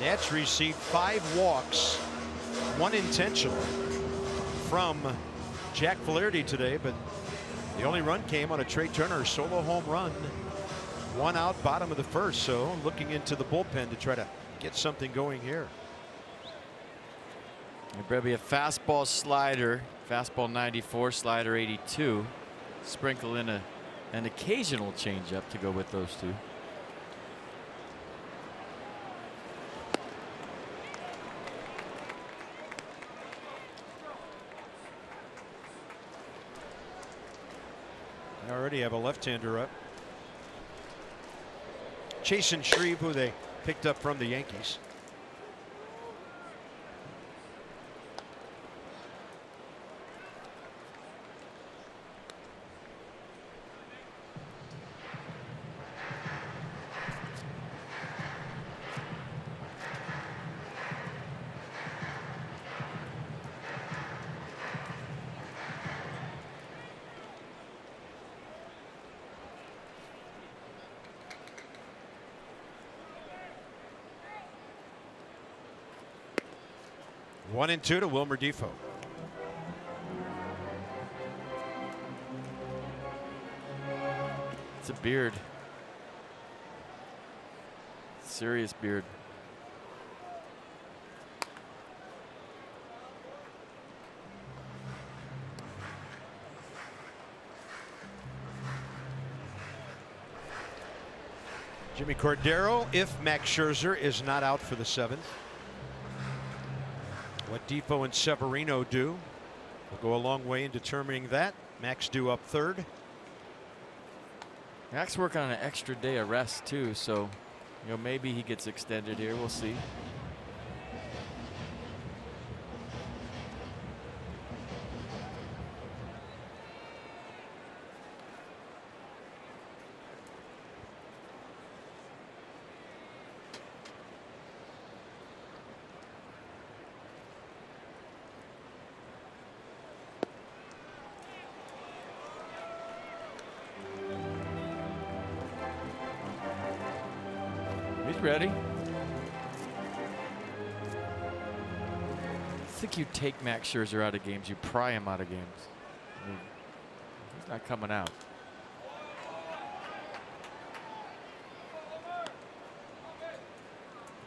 Nats received 5 walks, 1 intentional from Jack Flaherty today, but the only run came on a Trey Turner solo home run. 1 out, bottom of the first, so looking into the bullpen to try to get something going here. Brebbia, fastball, slider, fastball 94, slider 82. Sprinkle in an occasional changeup to go with those two. They already have a left-hander up. Chasen Shreve, who they picked up from the Yankees. One and two to Wilmer Difo. It's a beard. Serious beard. Jimmy Cordero, if Max Scherzer is not out for the 7th. What Difo and Severino do will go a long way in determining that. Max due up 3rd. Max working on an extra day of rest too, so maybe he gets extended here. We'll see. He's ready. I think you take Max Scherzer out of games, you pry him out of games. I mean, he's not coming out.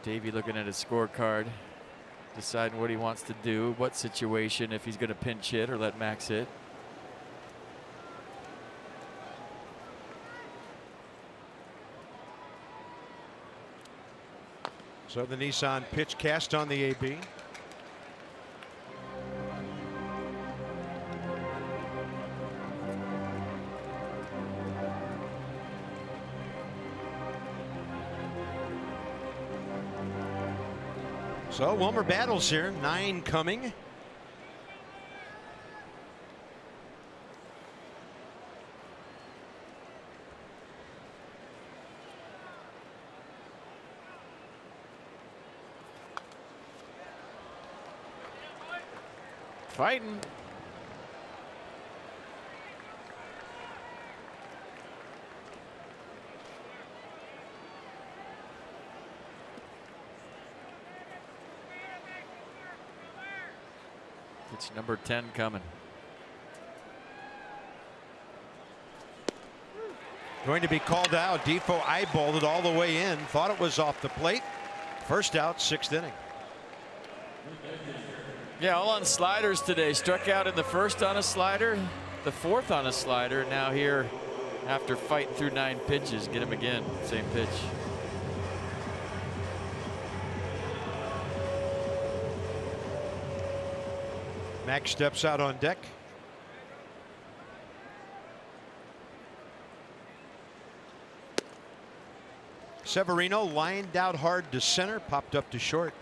Davey looking at his scorecard, deciding what he wants to do, what situation, if he's going to pinch hit or let Max hit. So the Nissan pitch cast on the AB. So Wilmer battles here, 9 coming. Fighting. It's number 10 coming. Going to be called out. Difo eyeballed it all the way in. Thought it was off the plate. First out, 6th inning. Yeah, all on sliders today. Struck out in the first on a slider. the fourth on a slider. Now here, after fighting through 9 pitches, get him again, same pitch. Max steps out on deck. Severino lined out hard to center, popped up to short.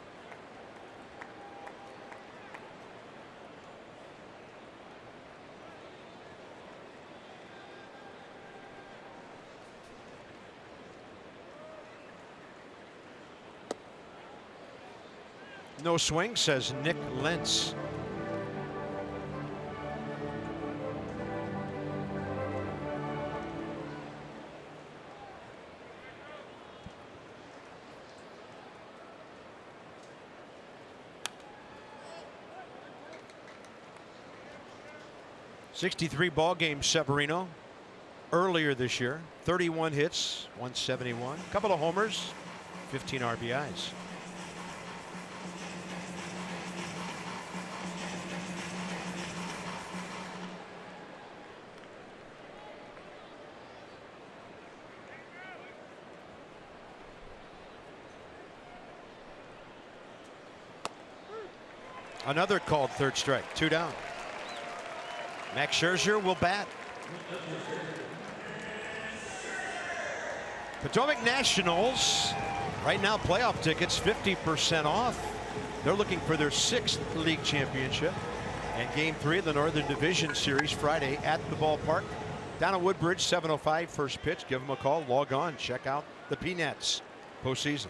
No swing, says Nick Lentz. '63 ball game, Severino. Earlier this year, 31 hits, 171, couple of homers, 15 RBIs. Another called third strike, 2 down. Max Scherzer will bat. Potomac Nationals, right now playoff tickets 50% off. They're looking for their 6th league championship. And game 3 of the Northern Division Series Friday at the ballpark. Down at Woodbridge, 7:05 first pitch. Give them a call, log on, check out the Peanuts postseason.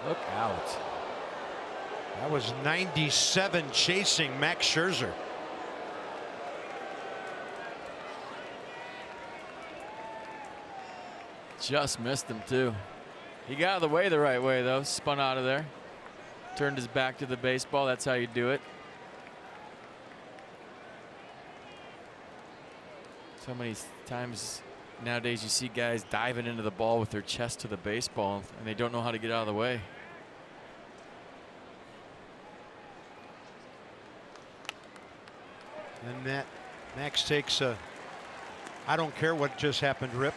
Look out. That was 97 chasing Max Scherzer. Just missed him too. He got out of the way the right way though. Spun out of there. Turned his back to the baseball. That's how you do it. So many times nowadays you see guys diving into the ball with their chest to the baseball and they don't know how to get out of the way. And that Max takes a I don't care what just happened rip.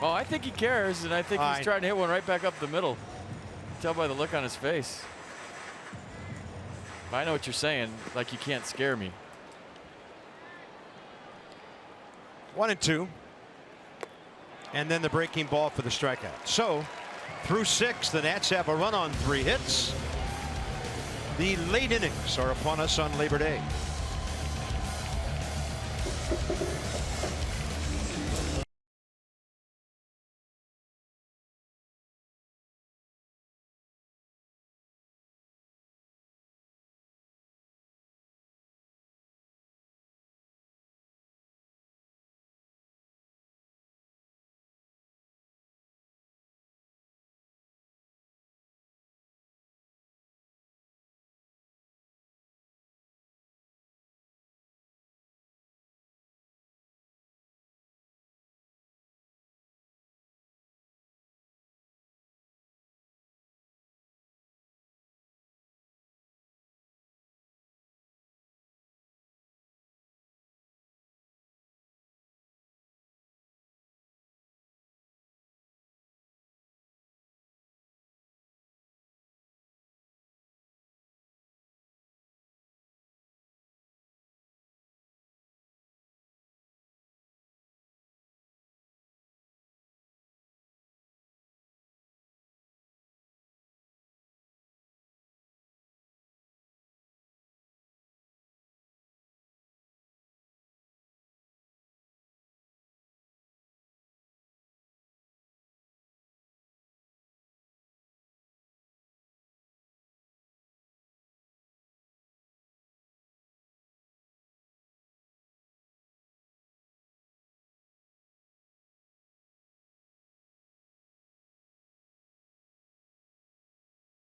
Well, I think he cares, and I think he's trying to hit one right back up the middle. Tell by the look on his face. I know what you're saying, like you can't scare me. 1-2. And then the breaking ball for the strikeout. So through 6, the Nats have a run on 3 hits. The late innings are upon us on Labor Day.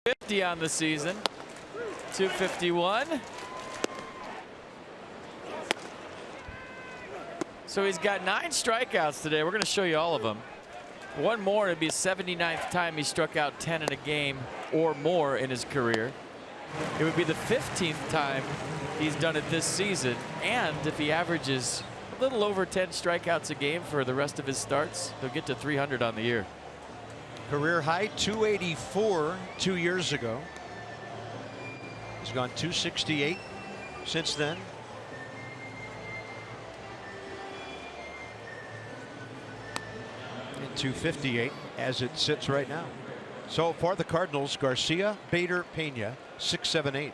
250 on the season. 251. So he's got 9 strikeouts today. We're going to show you all of them. One more, it'd be his 79th time he struck out 10 in a game or more in his career. It would be the 15th time he's done it this season. And if he averages a little over 10 strikeouts a game for the rest of his starts, he'll get to 300 on the year. Career high 284 2 years ago. He's gone 268 since then. And 258 as it sits right now. So far, the Cardinals: Garcia, Bader, Pena, 6, 7, 8.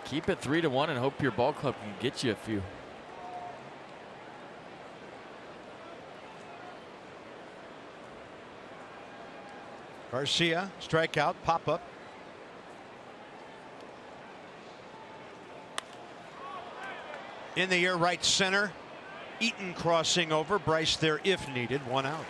Keep it 3-1 and hope your ball club can get you a few. Garcia, strikeout, pop up. In the air, right center. Eaton crossing over. Bryce there if needed. 1 out.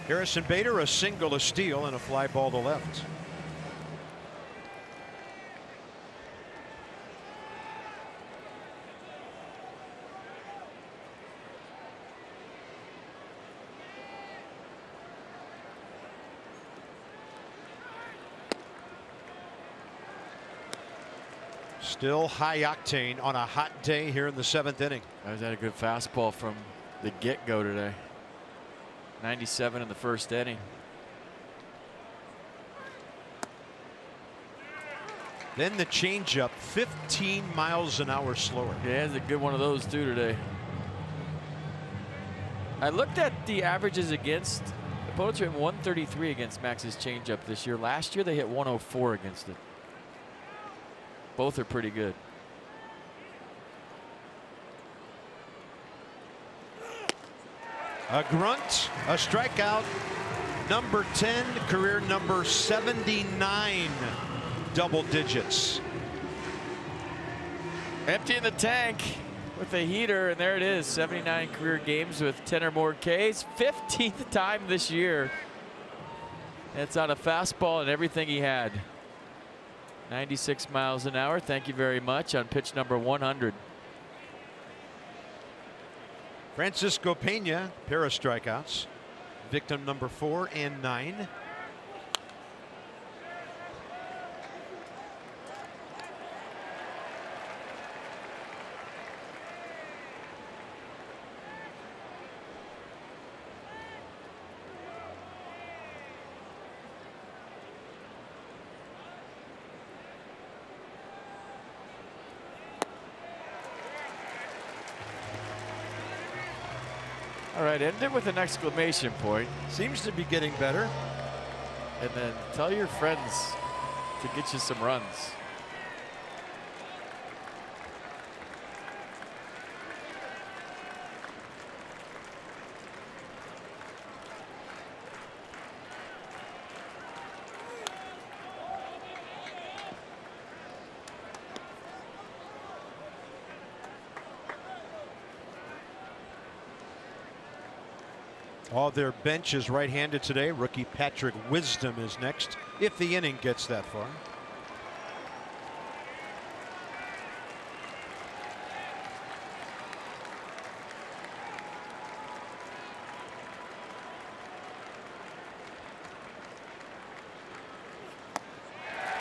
Harrison Bader, a single, a steal, and a fly ball to left. Still high octane on a hot day here in the 7th inning. That was a good fastball from the get-go today. 97 in the 1st inning. Then the changeup, 15 miles an hour slower. Yeah, it's a good one of those too today. I looked at the averages against opponents are hitting 133 against Max's changeup this year. Last year they hit 104 against it. Both are pretty good. A grunt, a strikeout, number 10, career number 79, double digits. Empty in the tank with a heater, and there it is, 79 career games with 10 or more Ks, 15th time this year. It's on a fastball and everything he had. 96 miles an hour, thank you very much, on pitch number 100. Francisco Pena, pair of strikeouts. Victim number 4 and 9. All right, end it with an exclamation point. Seems to be getting better. And then tell your friends to get you some runs. All their bench is right-handed today. Rookie Patrick Wisdom is next, if the inning gets that far.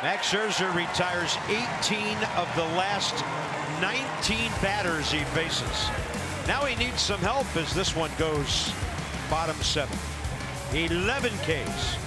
Max Scherzer retires 18 of the last 19 batters he faces. Now he needs some help as this one goes bottom 7. 11 Ks.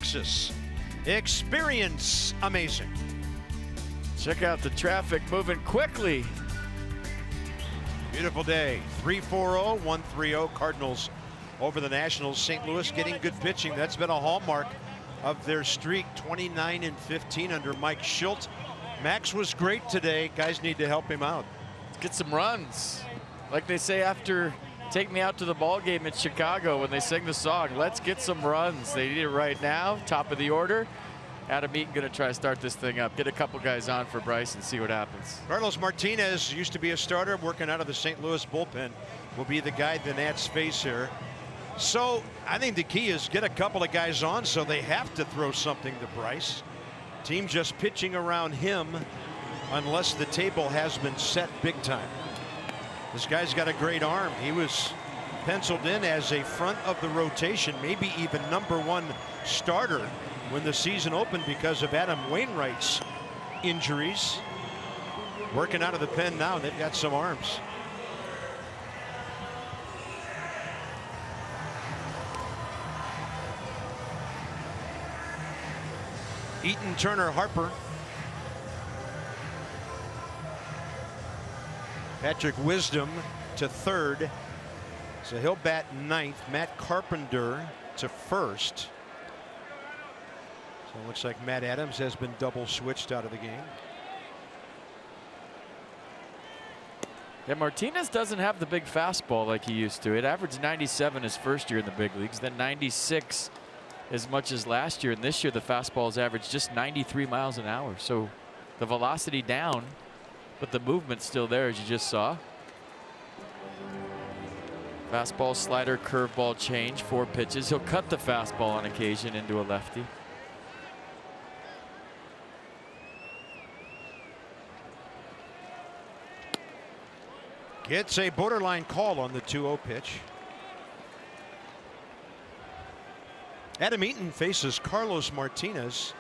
Lexus. Experience amazing. Check out the traffic moving quickly. Beautiful day. 3-4-0, 1-3-0 Cardinals over the Nationals. St. Louis getting good pitching. That's been a hallmark of their streak. 29-15 under Mike Schilt. Max was great today. Guys need to help him out. Let's get some runs. Like they say after Take Me Out to the Ball Game in Chicago when they sing the song, let's get some runs. They need it right now. Top of the order. Adam Eaton going to try to start this thing up. Get a couple guys on for Bryce and see what happens. Carlos Martinez used to be a starter working out of the St. Louis bullpen. Will be the guy the Nats face here. So I think the key is get a couple of guys on so they have to throw something to Bryce. Team just pitching around him unless the table has been set big time. This guy's got a great arm. He was penciled in as a front of the rotation, maybe even #1 starter when the season opened because of Adam Wainwright's injuries. Working out of the pen now. They've got some arms. Eaton, Turner, Harper. Patrick Wisdom to third. So he'll bat 9th. Matt Carpenter to first. So it looks like Matt Adams has been double switched out of the game. Yeah, Martinez doesn't have the big fastball like he used to. It averaged 97 his first year in the big leagues, then 96 as much as last year. And this year the fastball's averaged just 93 miles an hour. So the velocity down, but the movement's still there, as you just saw. Fastball, slider, curveball change, 4 pitches. He'll cut the fastball on occasion into a lefty. Gets a borderline call on the 2-0 pitch. Adam Eaton faces Carlos Martinez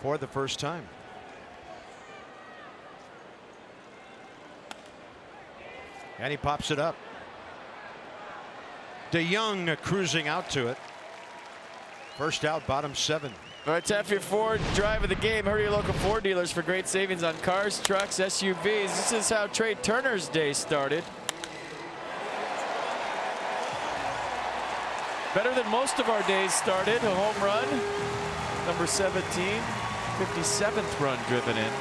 for the first time. And he pops it up. DeYoung cruising out to it. First out, bottom 7. All right, tap your Ford drive of the game. Hurry to your local Ford dealers for great savings on cars, trucks, SUVs. This is how Trey Turner's day started. Better than most of our days started. A home run. Number 17. 57th run driven in.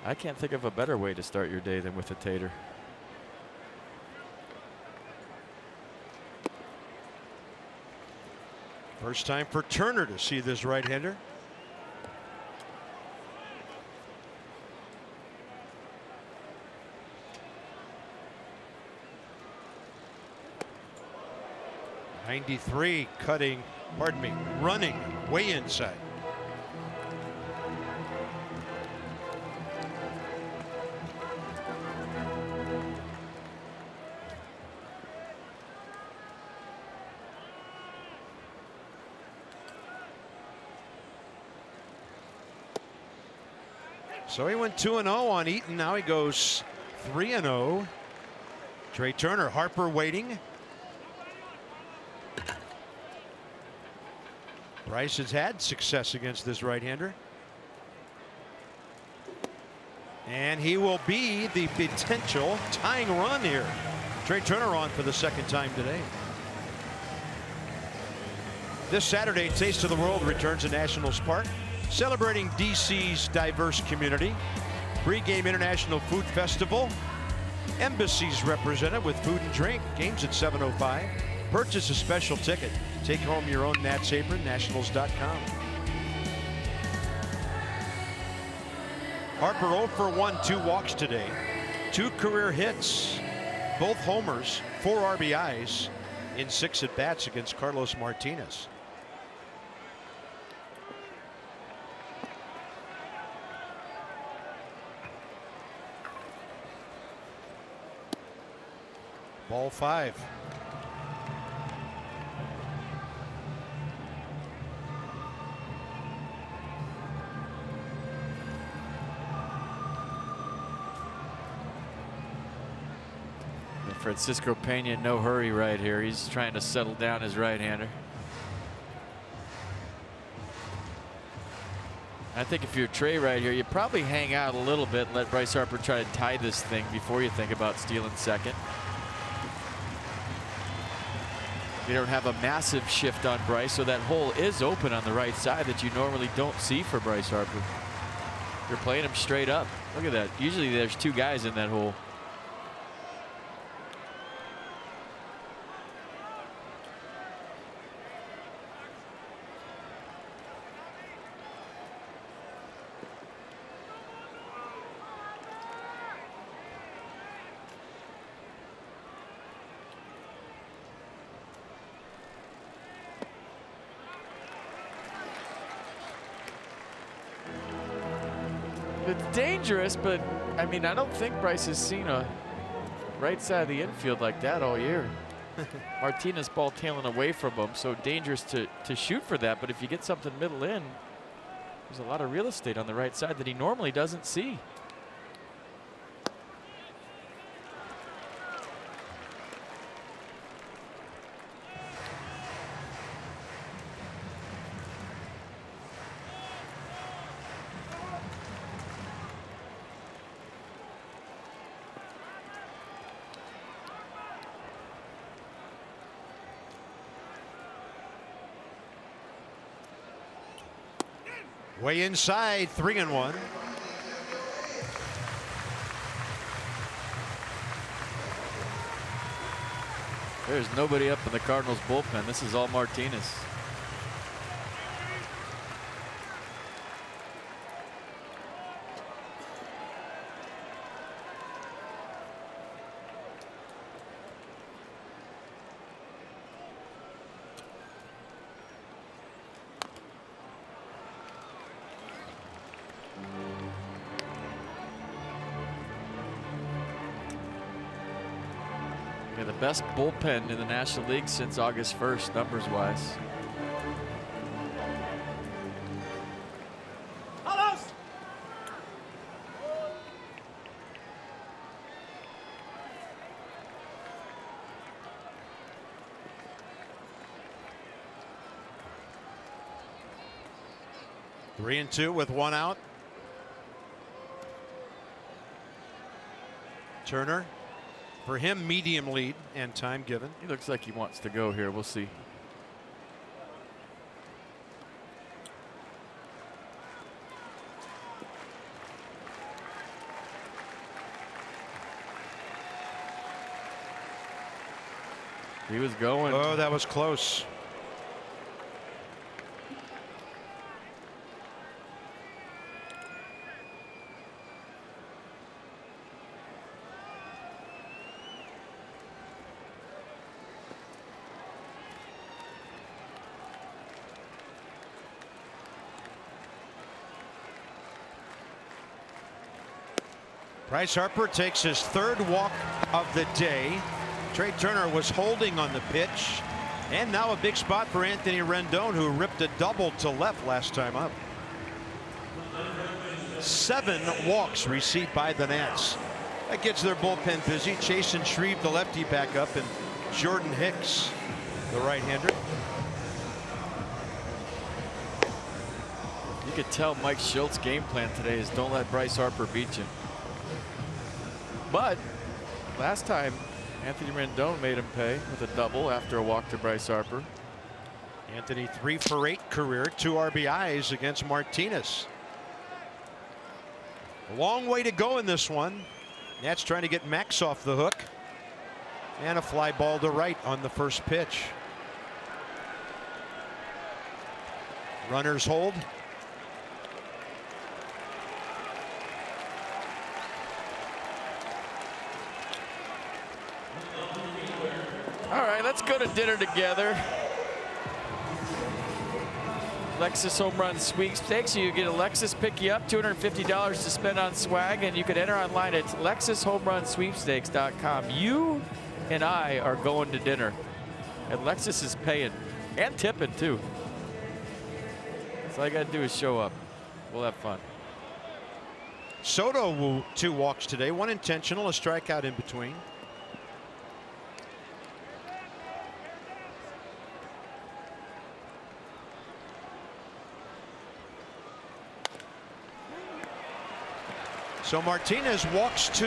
I can't think of a better way to start your day than with a tater. First time for Turner to see this right-hander. .93 cutting, pardon me, running way inside. So he went 2-0 on Eaton. Now he goes 3-0. Trey Turner, Harper waiting. Bryce has had success against this right-hander. And he will be the potential tying run here. Trey Turner on for the second time today. This Saturday, Taste of the World returns to Nationals Park, celebrating DC's diverse community. Pre-game International Food Festival. Embassies represented with food and drink. Games at 7:05. Purchase a special ticket. Take home your own Nats apron, nationals.com. Harper 0 for 1, 2 walks today. 2 career hits, both homers, 4 RBIs in 6 at-bats against Carlos Martinez. Ball 5. Francisco Pena in no hurry right here. He's trying to settle down his right-hander. I think if you're Trey right here, you probably hang out a little bit and let Bryce Harper try to tie this thing before you think about stealing second. You don't have a massive shift on Bryce, so that hole is open on the right side that you normally don't see for Bryce Harper. You're playing him straight up. Look at that. Usually there's 2 guys in that hole. It's dangerous, but I mean, I don't think Bryce has seen a right side of the infield like that all year. Martinez ball tailing away from him, so dangerous to shoot for that. But if you get something middle in, there's a lot of real estate on the right side that he normally doesn't see. Way inside, 3-1. There's nobody up in the Cardinals bullpen. This is all Martinez. Yeah, the best bullpen in the National League since August 1st, numbers-wise. Three and 2 with 1 out. Turner For him, medium lead and time given. He looks like he wants to go here. We'll see. He was going. Oh, that was close. Bryce Harper takes his third walk of the day. Trey Turner was holding on the pitch. And now a big spot for Anthony Rendon, who ripped a double to left last time up. 7 walks received by the Nats. That gets their bullpen busy. Chasen Shreve, the lefty, back up, and Jordan Hicks, the right-hander. You could tell Mike Schultz's game plan today is don't let Bryce Harper beat you. But last time, Anthony Rendon made him pay with a double after a walk to Bryce Harper. Anthony 3 for 8 career, 2 RBIs against Martinez. A long way to go in this one. Nats trying to get Max off the hook. And a fly ball to right on the first pitch. Runners hold. All right, let's go to dinner together. Lexus Home Run Sweepstakes. You get a Lexus pick you up, $250 to spend on swag, and you can enter online at LexusHomeRunSweepstakes.com. You and I are going to dinner, and Lexus is paying and tipping too. So all I got to do is show up. We'll have fun. Soto 2 walks today, 1 intentional, a strikeout in between. So Martinez walks 2.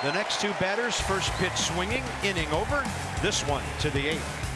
The next 2 batters, first pitch swinging, inning over. This one to the 8th.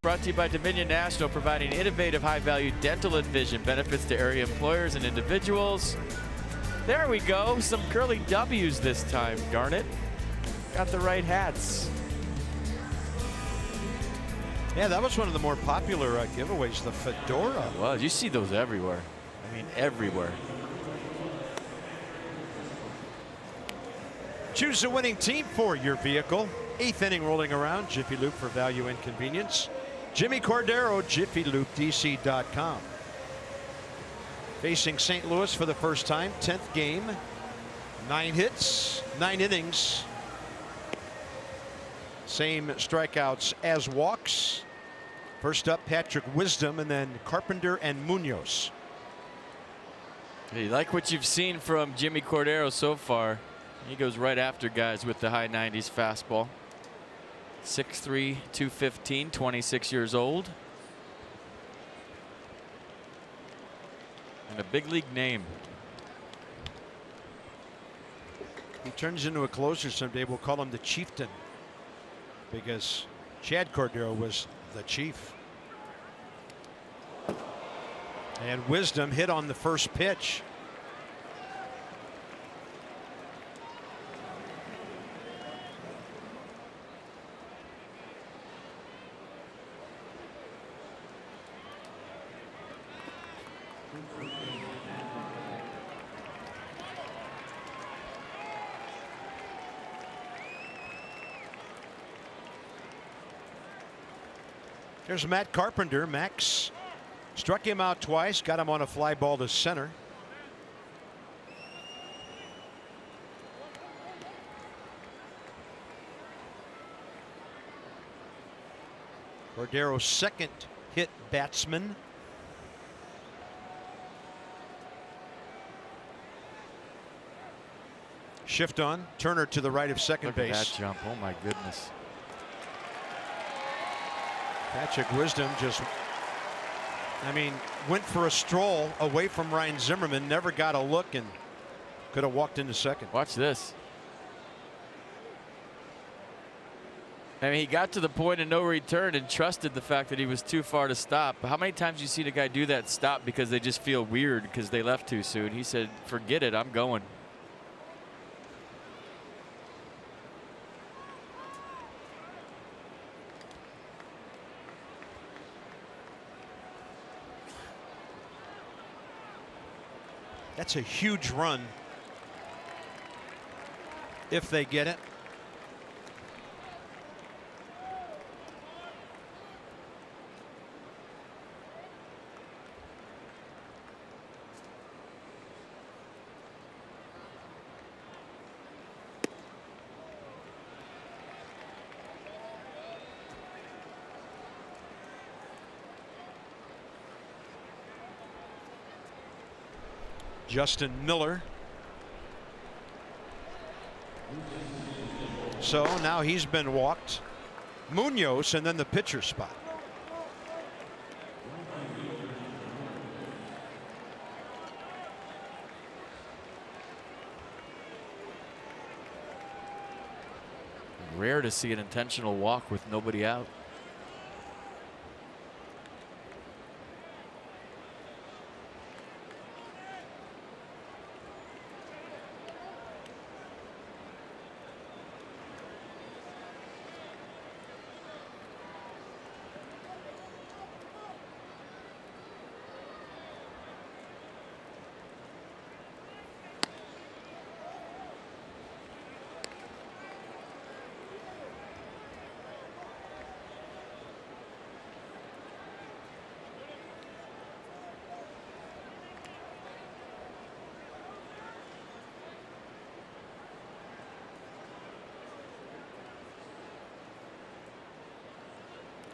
Brought to you by Dominion National, providing innovative high-value dental and vision benefits to area employers and individuals. There we go. Some curly W's this time, darn it. Got the right hats. Yeah, that was one of the more popular giveaways, the fedora. Well, you see those everywhere. I mean, everywhere. Choose a winning team for your vehicle. 8th inning rolling around. Jiffy Lube for value and convenience. Jimmy Cordero, JiffyLubeDC.com. Facing St. Louis for the first time, 10th game, 9 hits, 9 innings. Same strikeouts as walks. First up, Patrick Wisdom, and then Carpenter and Munoz. You like what you've seen from Jimmy Cordero so far. He goes right after guys with the high 90s fastball. 6'3", 215, 26 years old. And a big league name. He turns into a closer someday. We'll call him the Chieftain, because Chad Cordero was the Chief. And Wisdom hit on the first pitch. There's Matt Carpenter. Max struck him out twice, got him on a fly ball to center. Cordero's second hit batsman. Shift on. Turner to the right of second base. Look at that jump. Oh my goodness. Patrick Wisdom just, went for a stroll away from Ryan Zimmerman, never got a look, and could have walked into second. Watch this. He got to the point of no return and trusted the fact that he was too far to stop. How many times do you see a guy do that stop because they just feel weird because they left too soon? He said, forget it, I'm going. That's a huge run if they get it. Justin Miller. So now he's been walked. Munoz, and then the pitcher spot. Rare to see an intentional walk with nobody out.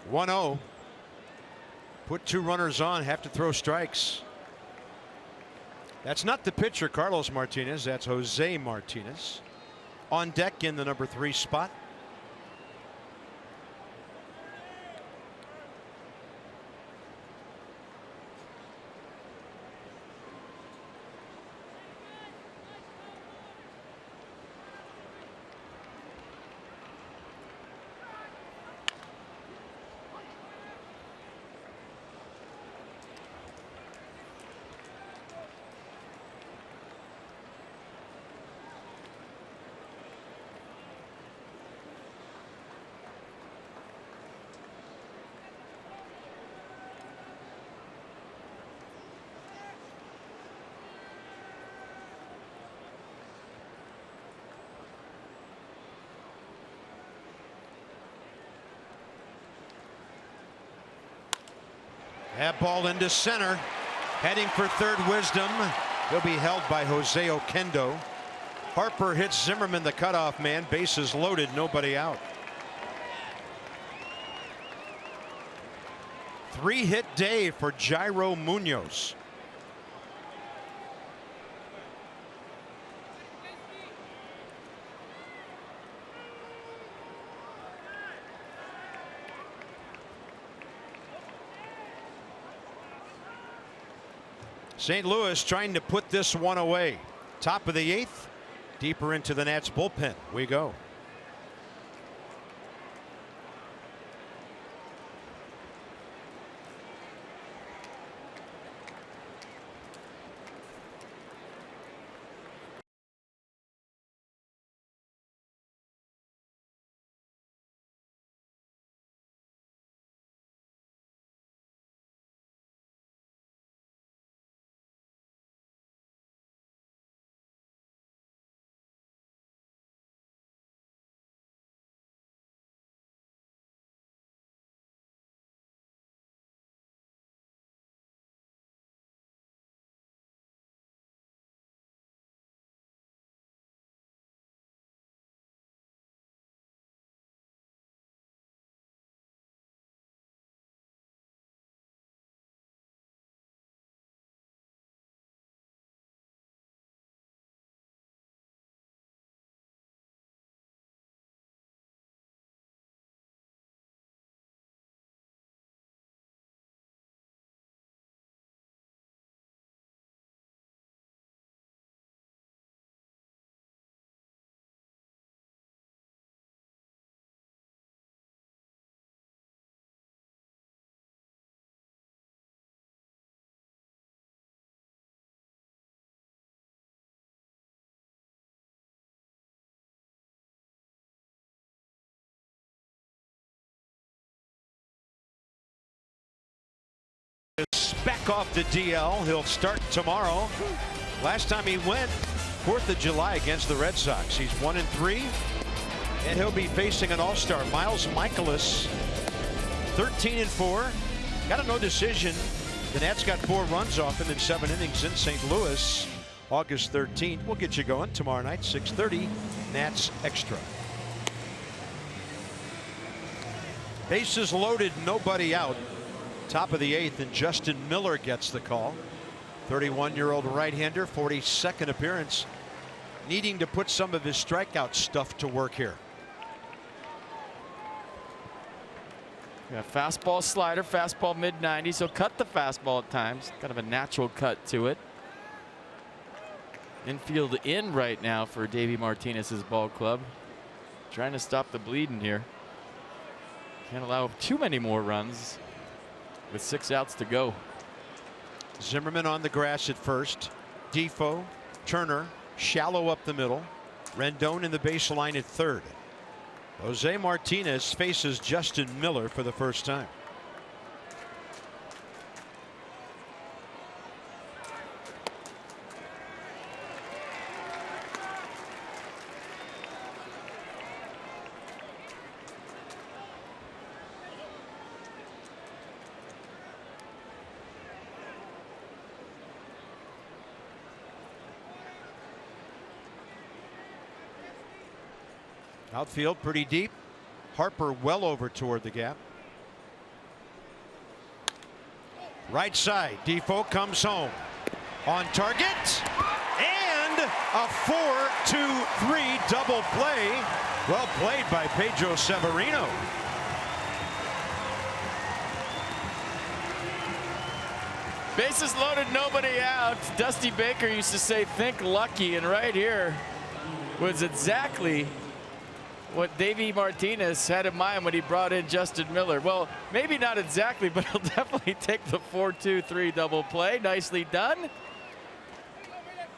(1-0). Put two runners on, have to throw strikes. That's not the pitcher, Carlos Martinez. That's Jose Martinez. On deck in the number 3 spot. That ball into center, heading for third. Wisdom. He'll be held by Jose Oquendo. Harper hits Zimmerman, the cutoff man. Bases loaded, nobody out. 3-hit day for Jairo Munoz. St. Louis trying to put this one away. Top of the 8th, deeper into the Nats bullpen we go. Back off the DL. He'll start tomorrow. Last time he went, 4th of July against the Red Sox. He's 1-3, and he'll be facing an all-star, Miles Michaelis, 13-4. Got a no decision. The Nats got 4 runs off him in 7 innings in St. Louis. August 13th. We'll get you going tomorrow night, 6:30. Nats Extra. Bases loaded, nobody out. Top of the 8th, and Justin Miller gets the call. 31-year-old right-hander, 42nd appearance, needing to put some of his strikeout stuff to work here. Yeah, fastball, slider, fastball mid-90s. He'll cut the fastball at times. Kind of a natural cut to it. Infield in right now for Davey Martinez's ball club. Trying to stop the bleeding here. Can't allow too many more runs with 6 outs to go. Zimmerman on the grass at first. Defoe, Turner, shallow up the middle. Rendon in the baseline at third. Jose Martinez faces Justin Miller for the first time. Outfield pretty deep. Harper well over toward the gap. Right side. Defoe comes home. On target. And a 4-2-3 double play. Well played by Pedro Severino. Bases loaded, nobody out. Dusty Baker used to say, think lucky, and right here was exactly what Davey Martinez had in mind when he brought in Justin Miller. Well, maybe not exactly, but he'll definitely take the 4-2-3 double play. Nicely done.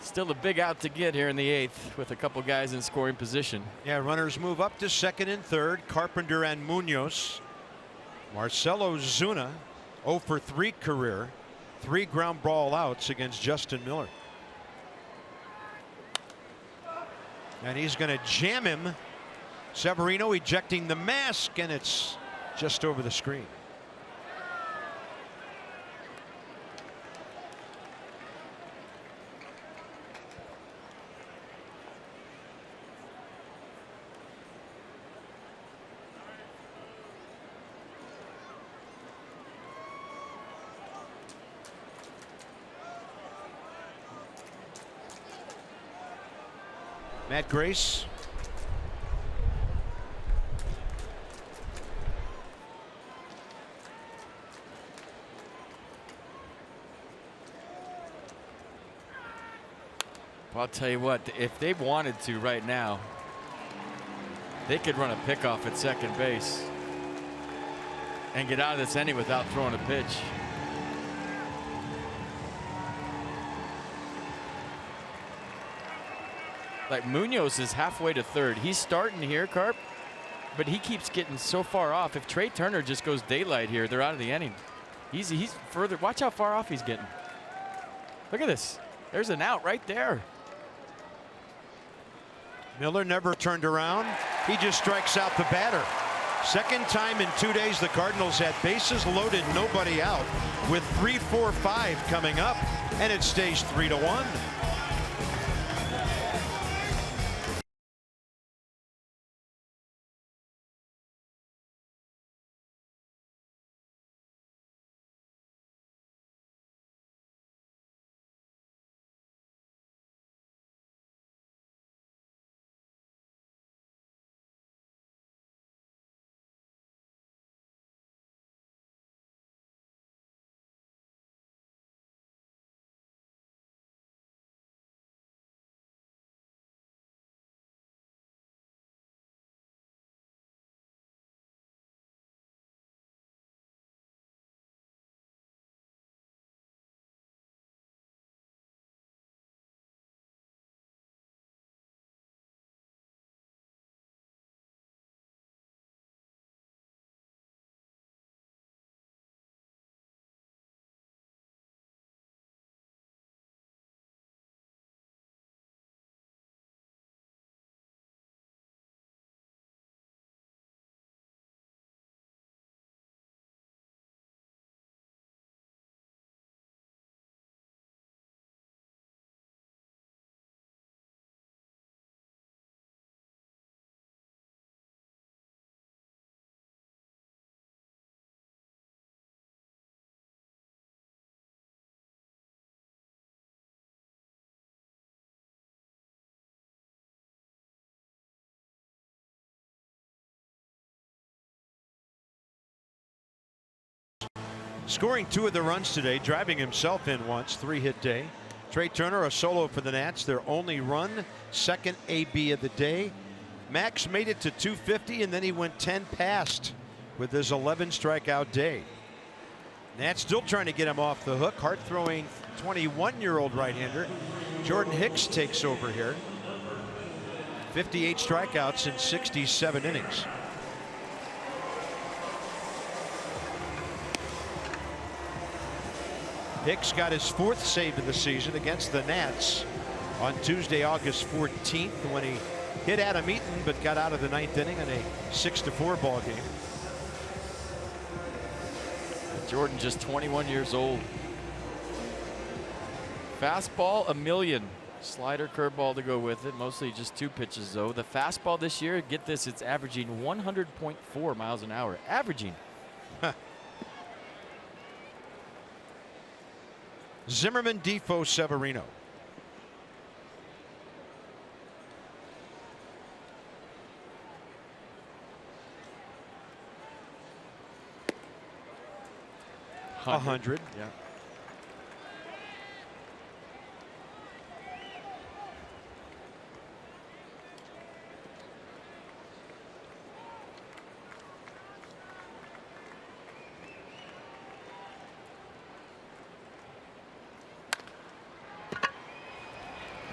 Still a big out to get here in the 8th with a couple guys in scoring position. Yeah, runners move up to 2nd and 3rd. Carpenter and Munoz. Marcelo Zuna, 0 for 3 career. 3 ground ball outs against Justin Miller. And he's going to jam him. Severino ejecting the mask, and it's just over the screen. Matt Grace. I'll tell you what, if they wanted to right now, they could run a pickoff at second base and get out of this inning without throwing a pitch. Like Munoz is halfway to third. He's starting here, Carp, but he keeps getting so far off. If Trey Turner just goes daylight here, they're out of the inning. He's further. Watch how far off he's getting. Look at this. There's an out right there. Miller never turned around. He just strikes out the batter. Second time in 2 days the Cardinals had bases loaded, nobody out, with 3, 4, 5 coming up, and it stays 3-1. Scoring 2 of the runs today, driving himself in once, 3-hit day. Trey Turner, a solo for the Nats, their only run, second AB of the day. Max made it to 250, and then he went 10 past with his 11 strikeout day. Nats still trying to get him off the hook. Hard throwing 21-year-old right-hander Jordan Hicks takes over here. 58 strikeouts in 67 innings. Hicks got his 4th save of the season against the Nats on Tuesday, August 14th, when he hit Adam Eaton but got out of the 9th inning in a 6-4 ball game. Jordan just 21 years old. Fastball, 1,000,000. Slider, curveball to go with it. Mostly just 2 pitches, though. The fastball this year, get this, it's averaging 100.4 miles an hour. Averaging. Zimmerman, Defoe, Severino. $100. Yeah.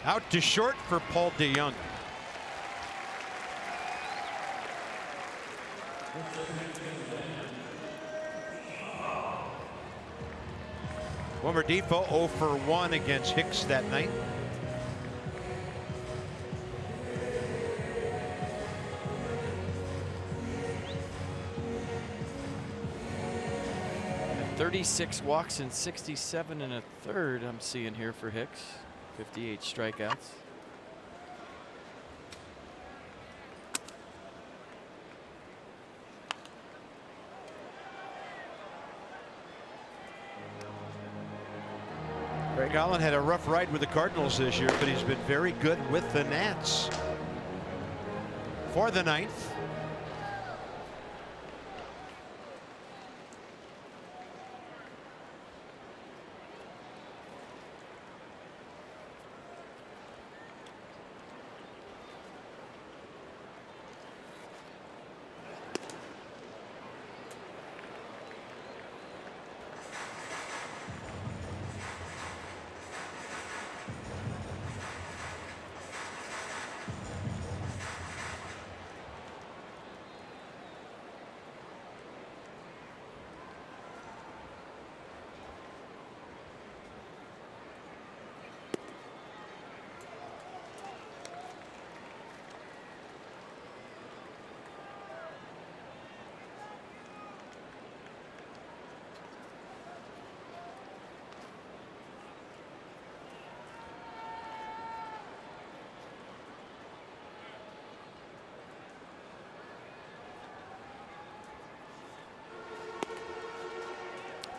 Out to short for Paul DeYoung. Wilmer Defoe 0 for 1 against Hicks that night. And 36 walks and 67 1/3 I'm seeing here for Hicks. 58 strikeouts. Greg Holland had a rough ride with the Cardinals this year, but he's been very good with the Nats. for the 9th.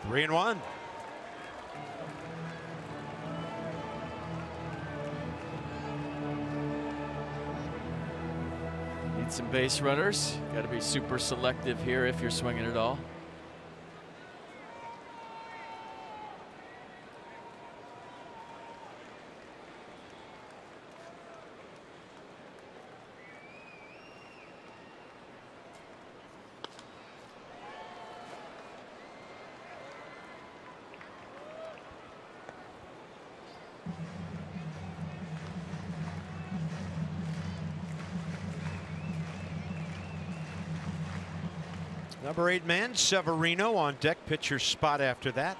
Three and one. Need some base runners. Got to be super selective here if you're swinging it all. Number 8 man, Severino on deck, pitcher's spot after that.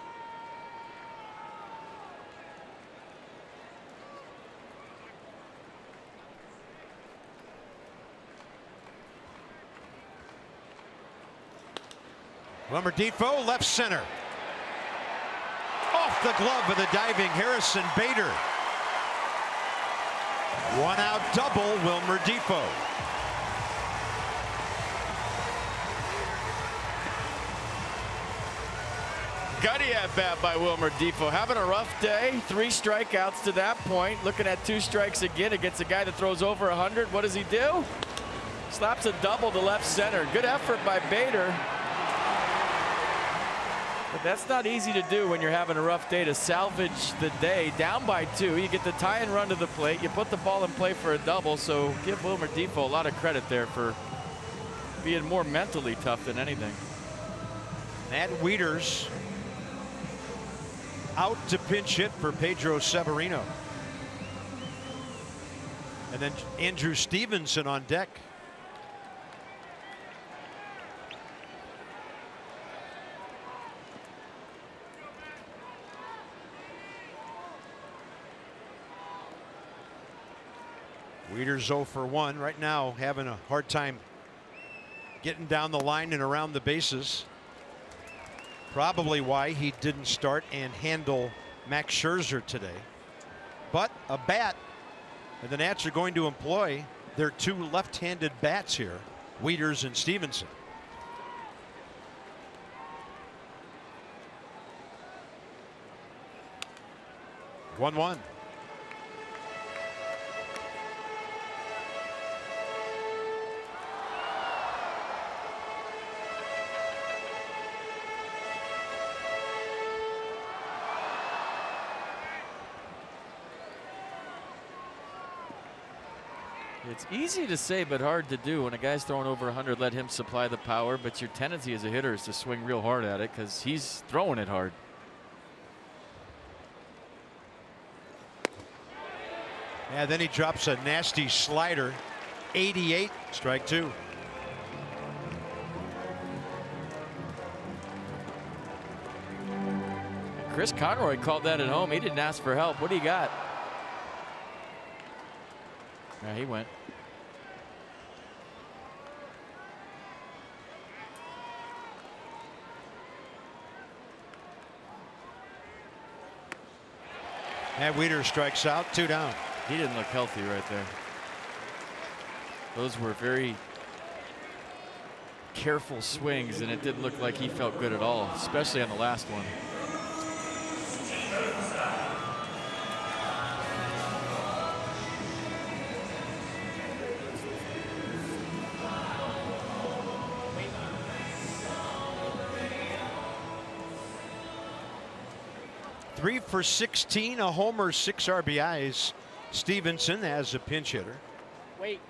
Wilmer Defoe, left center. Off the glove of the diving Harrison Bader. One out double, Wilmer Defoe. Gutty at bat by Wilmer Defoe. Having a rough day. 3 strikeouts to that point. Looking at 2 strikes again against a guy that throws over 100. What does he do? Slaps a double to left center. Good effort by Bader. But that's not easy to do when you're having a rough day, to salvage the day. Down by 2. You get the tie and run to the plate. You put the ball in play for a double. So give Wilmer Defoe a lot of credit there for being more mentally tough than anything. Matt Wieters out to pinch hit for Pedro Severino. And then Andrew Stevenson on deck. Wieters 0 for 1 right now, having a hard time getting down the line and around the bases. Probably why he didn't start and handle Max Scherzer today. But a bat, and the Nats are going to employ their 2 left-handed bats here, Wieters and Stevenson. One. It's easy to say but hard to do. When a guy's throwing over 100, let him supply the power, but your tendency as a hitter is to swing real hard at it because he's throwing it hard. Yeah, then he drops a nasty slider. 88, strike 2. Chris Conroy called that at home. He didn't ask for help. What do you got? Yeah, he went. Matt Wieters strikes out, 2 down. He didn't look healthy right there. Those were very careful swings, and it didn't look like he felt good at all, especially on the last one. 3 for 16, a homer, 6 RBIs. Stevenson as a pinch hitter. Wait.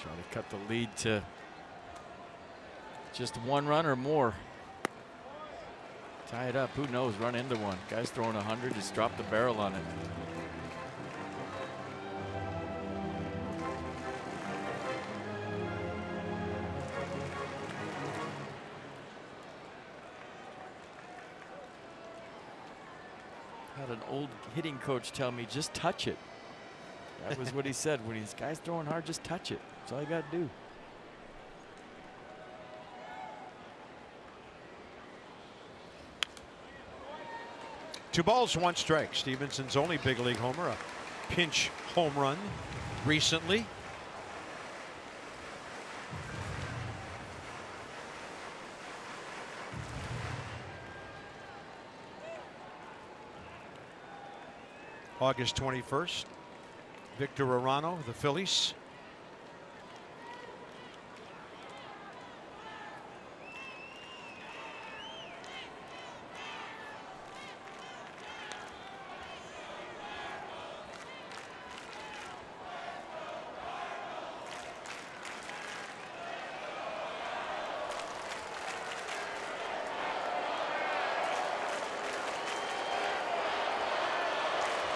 Trying to cut the lead to just 1 run or more. Tie it up. Who knows? Run into one. Guy's throwing 100. Just drop the barrel on it. Had an old hitting coach tell me, just touch it. That was what he said. When these guys throwing hard, just touch it. That's all you got to do. Two balls, 1 strike. Stevenson's only big league homer, a pinch home run recently. August 21st. Victor Arano, the Phillies.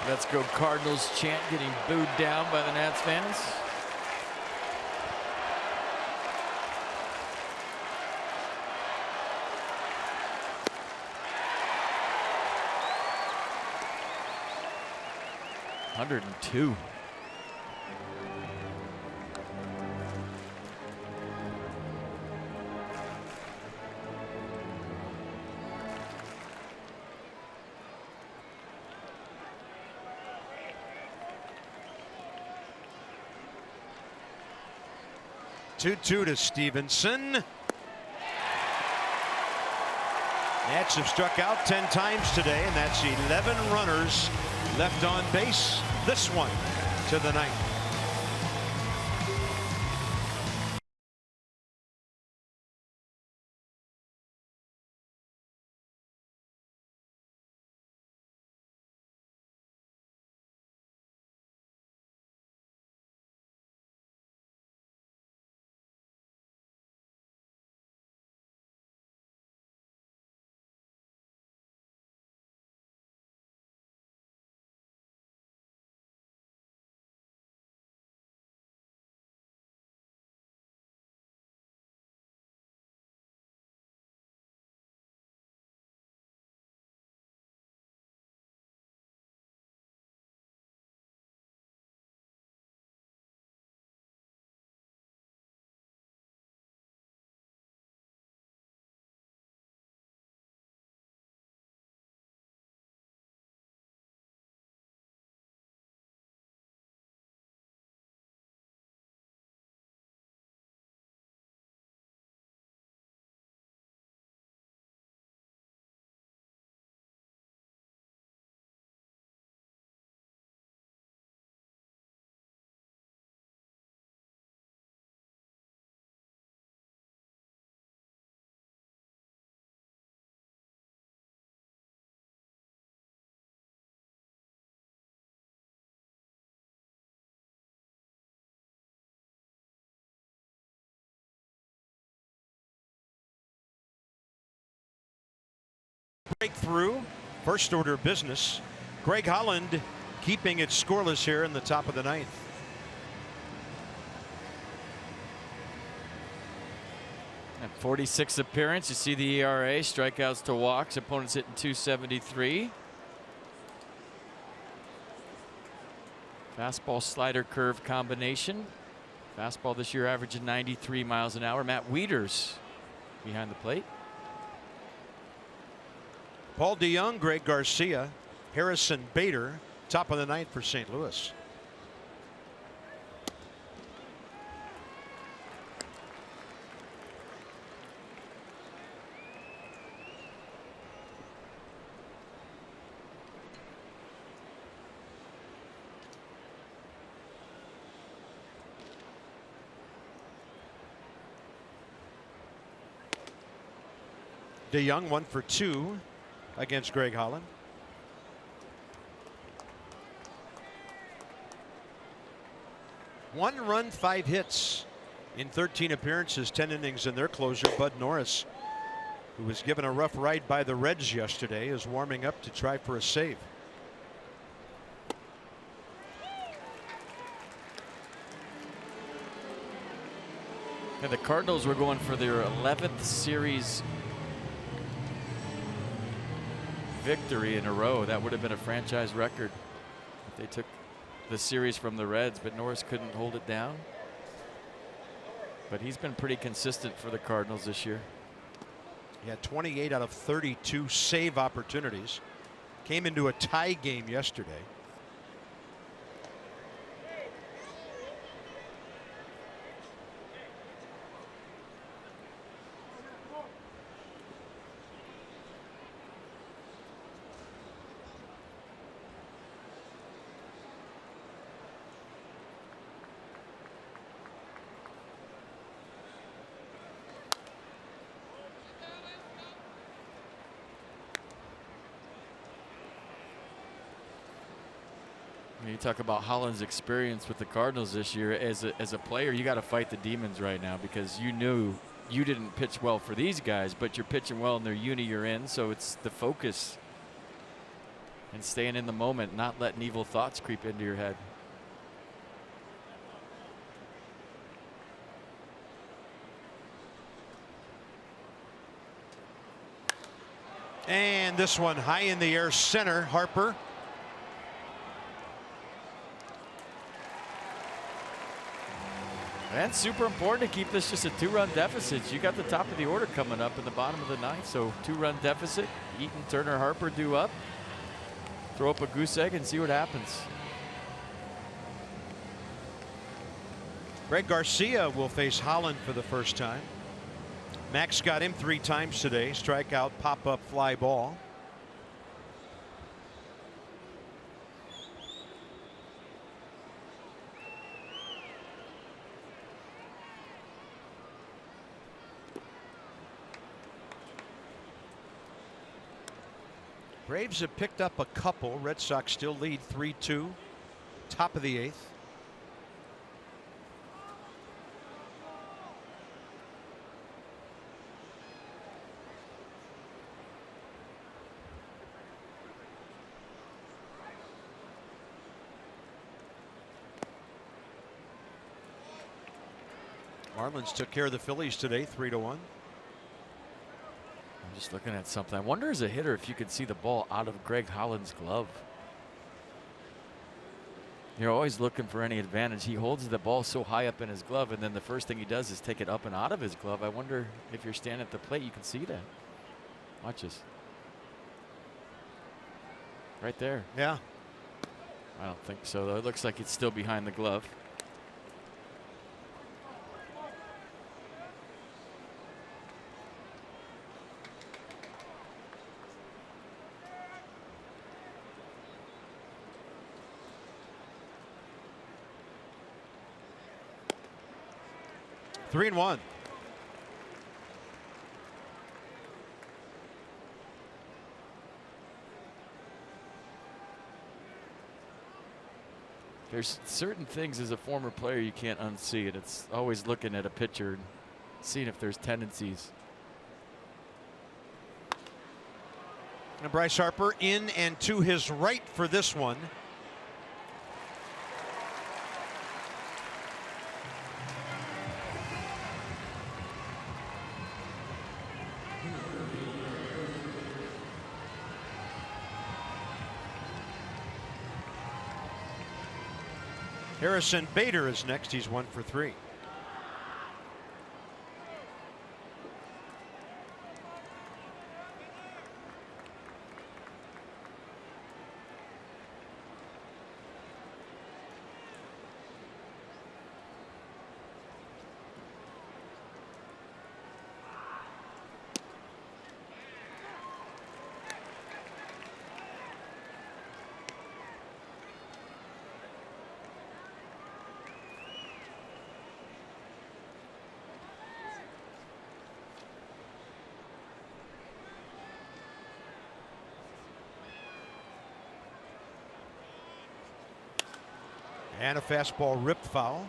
Let's go Cardinals chant getting booed down by the Nats fans. $102. Two to Stevenson. Nats have struck out 10 times today, and that's 11 runners left on base. This one to the 9th. Breakthrough, first order of business. Greg Holland keeping it scoreless here in the top of the 9th. At 46 appearance, you see the ERA, strikeouts to walks, opponents hitting .273. Fastball slider curve combination. Fastball this year averaging 93 miles an hour. Matt Wieters behind the plate. Paul DeYoung, Greg Garcia, Harrison Bader, top of the ninth for St. Louis. DeYoung 1 for 2 against Greg Holland. One run, 5 hits in 13 appearances, 10 innings in their closer. Bud Norris, who was given a rough ride by the Reds yesterday, is warming up to try for a save. And the Cardinals were going for their 11th series victory in a row. That would have been a franchise record if they took the series from the Reds, but Norris couldn't hold it down. But he's been pretty consistent for the Cardinals this year. He had 28 out of 32 save opportunities. Came into a tie game yesterday. You talk about Holland's experience with the Cardinals this year. As a player, you got to fight the demons right now, because you knew you didn't pitch well for these guys, but you're pitching well in their uni you're in. So it's the focus and staying in the moment, not letting evil thoughts creep into your head. And this one high in the air center. Harper. And super important to keep this just a 2-run deficit. You got the top of the order coming up in the bottom of the ninth, so 2-run deficit. Eaton, Turner, Harper due up. Throw up a goose egg and see what happens. Greg Garcia will face Holland for the first time. Max got him 3 times today. Strikeout, pop up, fly ball. Braves have picked up a couple. Red Sox still lead 3-2. Top of the 8th. Marlins took care of the Phillies today, 3-1. I'm just looking at something. I wonder as a hitter if you could see the ball out of Greg Holland's glove. You're always looking for any advantage. He holds the ball so high up in his glove, and then the first thing he does is take it up and out of his glove. I wonder if you're standing at the plate, you can see that. Watch this. Right there. Yeah. I don't think so, though. It looks like it's still behind the glove. Three and one. There's certain things as a former player you can't unsee, and it's always looking at a pitcher and seeing if there's tendencies. And Bryce Harper in and to his right for this one. Harrison Bader is next. He's 1 for 3. And a fastball ripped foul.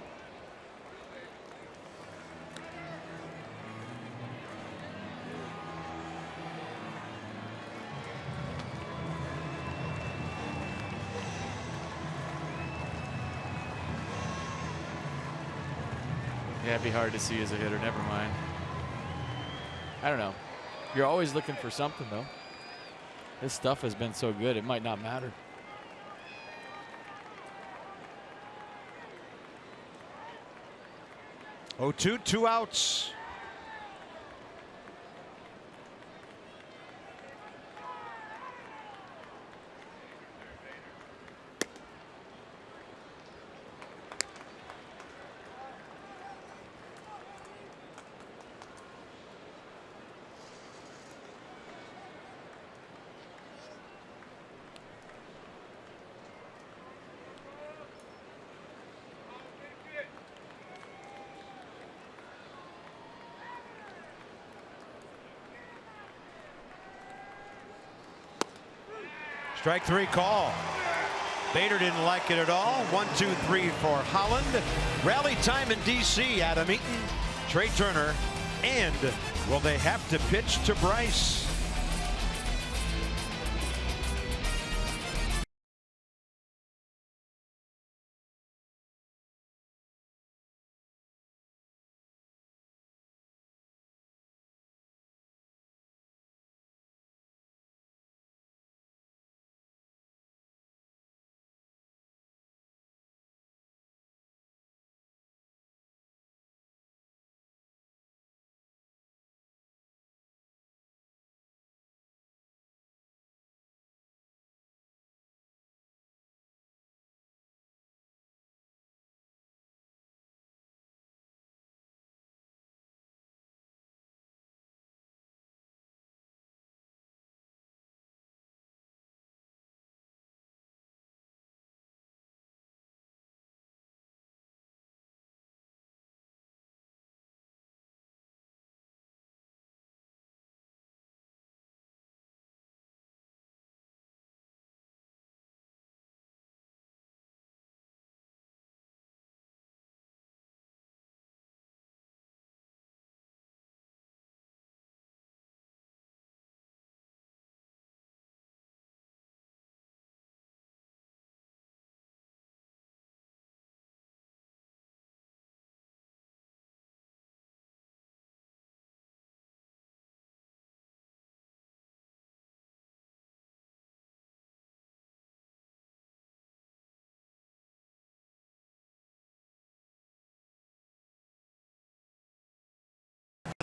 Yeah, it'd be hard to see as a hitter. Never mind. I don't know. You're always looking for something, though. This stuff has been so good, it might not matter. Oh, 2 outs. Strike 3 call. Bader didn't like it at all. 1-2-3 for Holland. Rally time in DC. Adam Eaton, Trey Turner, and will they have to pitch to Bryce?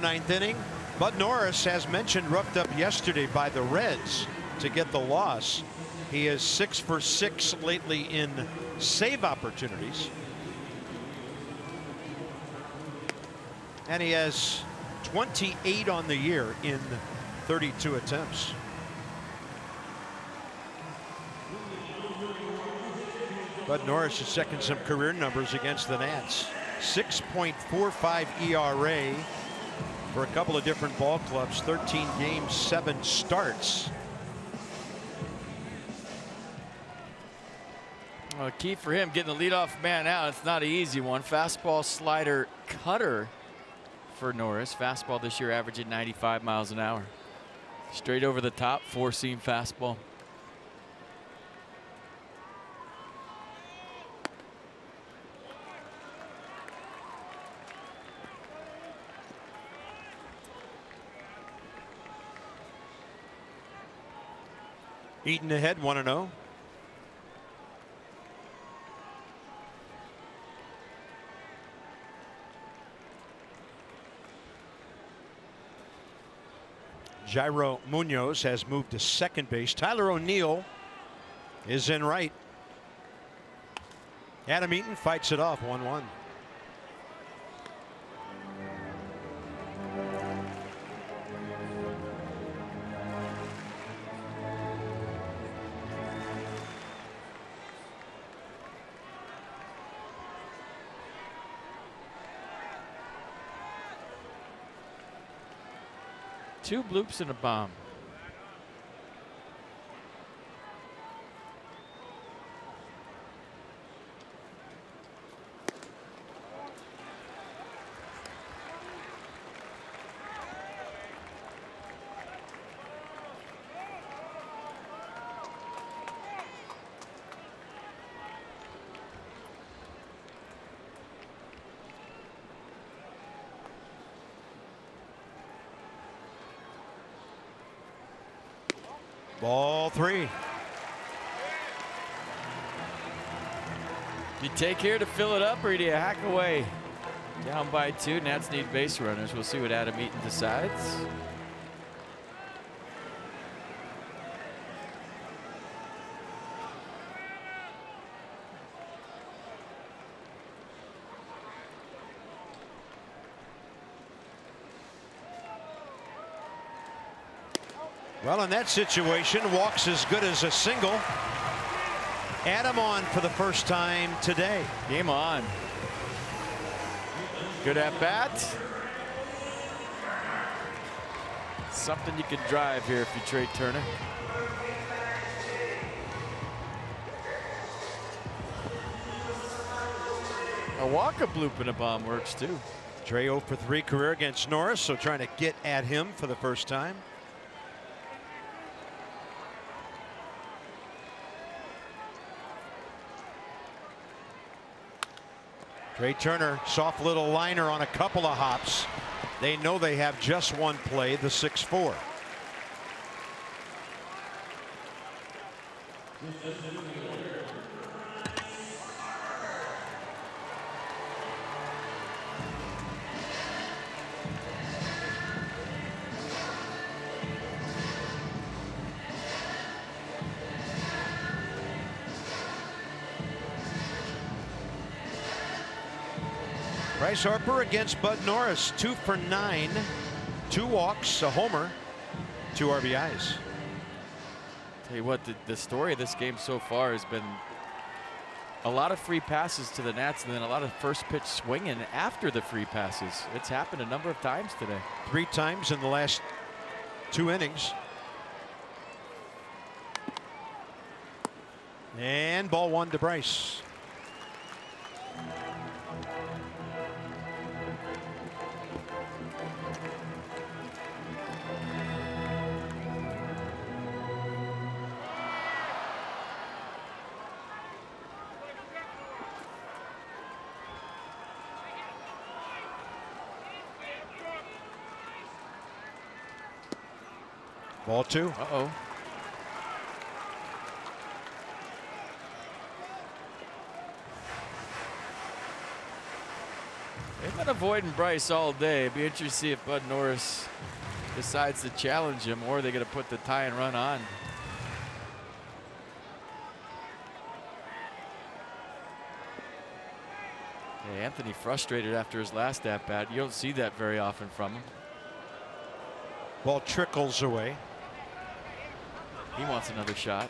Ninth inning. Bud Norris, as mentioned, roughed up yesterday by the Reds to get the loss. He is 6 for 6 lately in save opportunities. And he has 28 on the year in 32 attempts. Bud Norris is second some career numbers against the Nats. 6.45 ERA. For a couple of different ball clubs, 13 games, 7 starts. Well, key for him getting the leadoff man out. It's not an easy one. Fastball, slider, cutter for Norris. Fastball this year averaging 95 miles an hour. Straight over the top, 4-seam fastball. Eaton ahead 1-0. Jairo Munoz has moved to second base. Tyler O'Neill is in right. Adam Eaton fights it off 1-1. Two bloops and a bomb. Ball 3. You take here to fill it up, or do you hack away? Down by 2. Nats need base runners. We'll see what Adam Eaton decides. Well, in that situation, walks as good as a single. Adam on for the first time today. Game on. Good at bat. Something you can drive here if you trade Turner. A walk, a bloop, and a bomb works too. Trey 0 for 3 career against Norris, so trying to get at him for the first time. Trey Turner, soft little liner on a couple of hops. They know they have just one play, the 6-4. Bryce Harper against Bud Norris, 2 for 9, 2 walks, a homer, 2 RBIs. Tell you what, the story of this game so far has been a lot of free passes to the Nats and then a lot of first pitch swinging after the free passes. It's happened a number of times today. 3 times in the last 2 innings. And ball 1 to Bryce. Ball 2. Uh-oh. They've been avoiding Bryce all day. It'd be interesting to see if Bud Norris decides to challenge him, or they're going to put the tie and run on. Yeah, Anthony frustrated after his last at-bat. You don't see that very often from him. Ball trickles away. He wants another shot.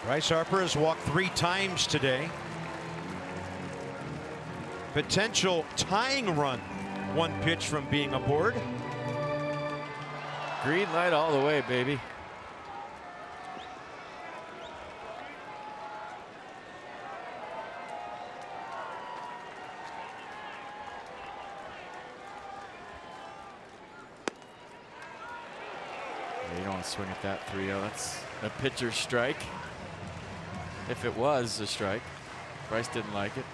Bryce Harper has walked 3 times today. Potential tying run, 1 pitch from being aboard. Green light all the way, baby. You don't want to swing at that 3-0. That's a pitcher's strike. If it was a strike. Bryce didn't like it.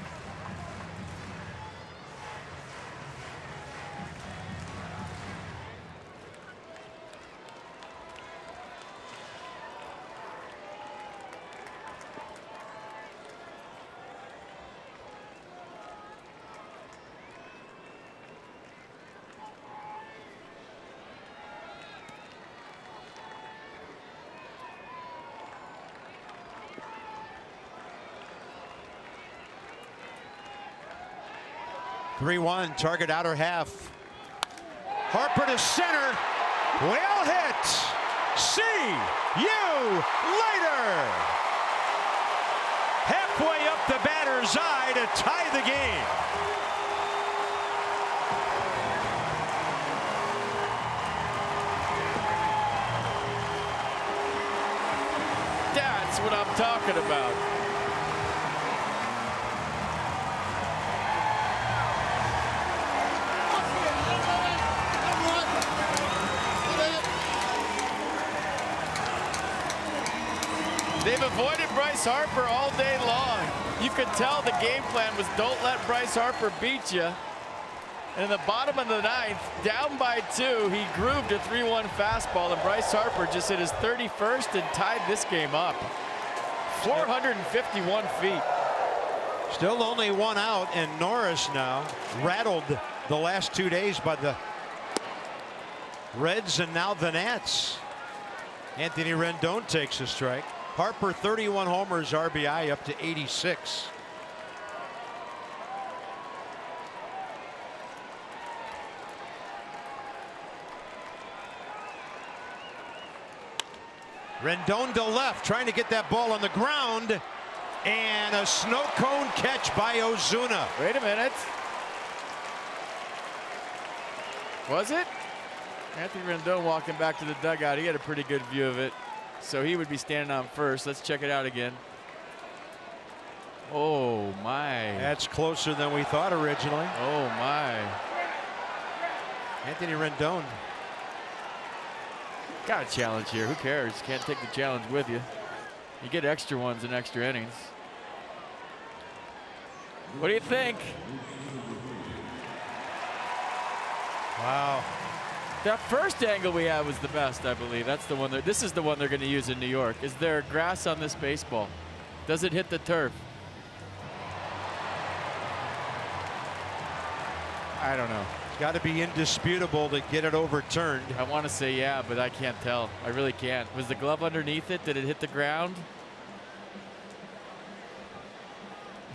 (3-1), target outer half. Harper to center. Well hit. See you later. Halfway up the batter's eye to tie the game. That's what I'm talking about. They've avoided Bryce Harper all day long. You could tell the game plan was don't let Bryce Harper beat you. And in the bottom of the ninth, down by 2, he grooved a 3-1 fastball, and Bryce Harper just hit his 31st and tied this game up. 451 feet. Still only 1 out, and Norris now rattled the last 2 days by the Reds and now the Nats. Anthony Rendon takes a strike. Harper 31 homers, RBI up to 86. Rendon to left, trying to get that ball on the ground, and a snow cone catch by Ozuna. Wait a minute. Was it? Anthony Rendon walking back to the dugout. He had a pretty good view of it. So he would be standing on first. Let's check it out again. Oh, my. That's closer than we thought originally. Oh, my. Anthony Rendon. Got a challenge here. Who cares? Can't take the challenge with you. You get extra ones in extra innings. What do you think? Wow. That first angle we had was the best, I believe. That's the one. This is the one they're going to use in New York. Is there grass on this baseball? Does it hit the turf? I don't know. It's got to be indisputable to get it overturned. I want to say yeah, but I can't tell. I really can't. Was the glove underneath it? Did it hit the ground?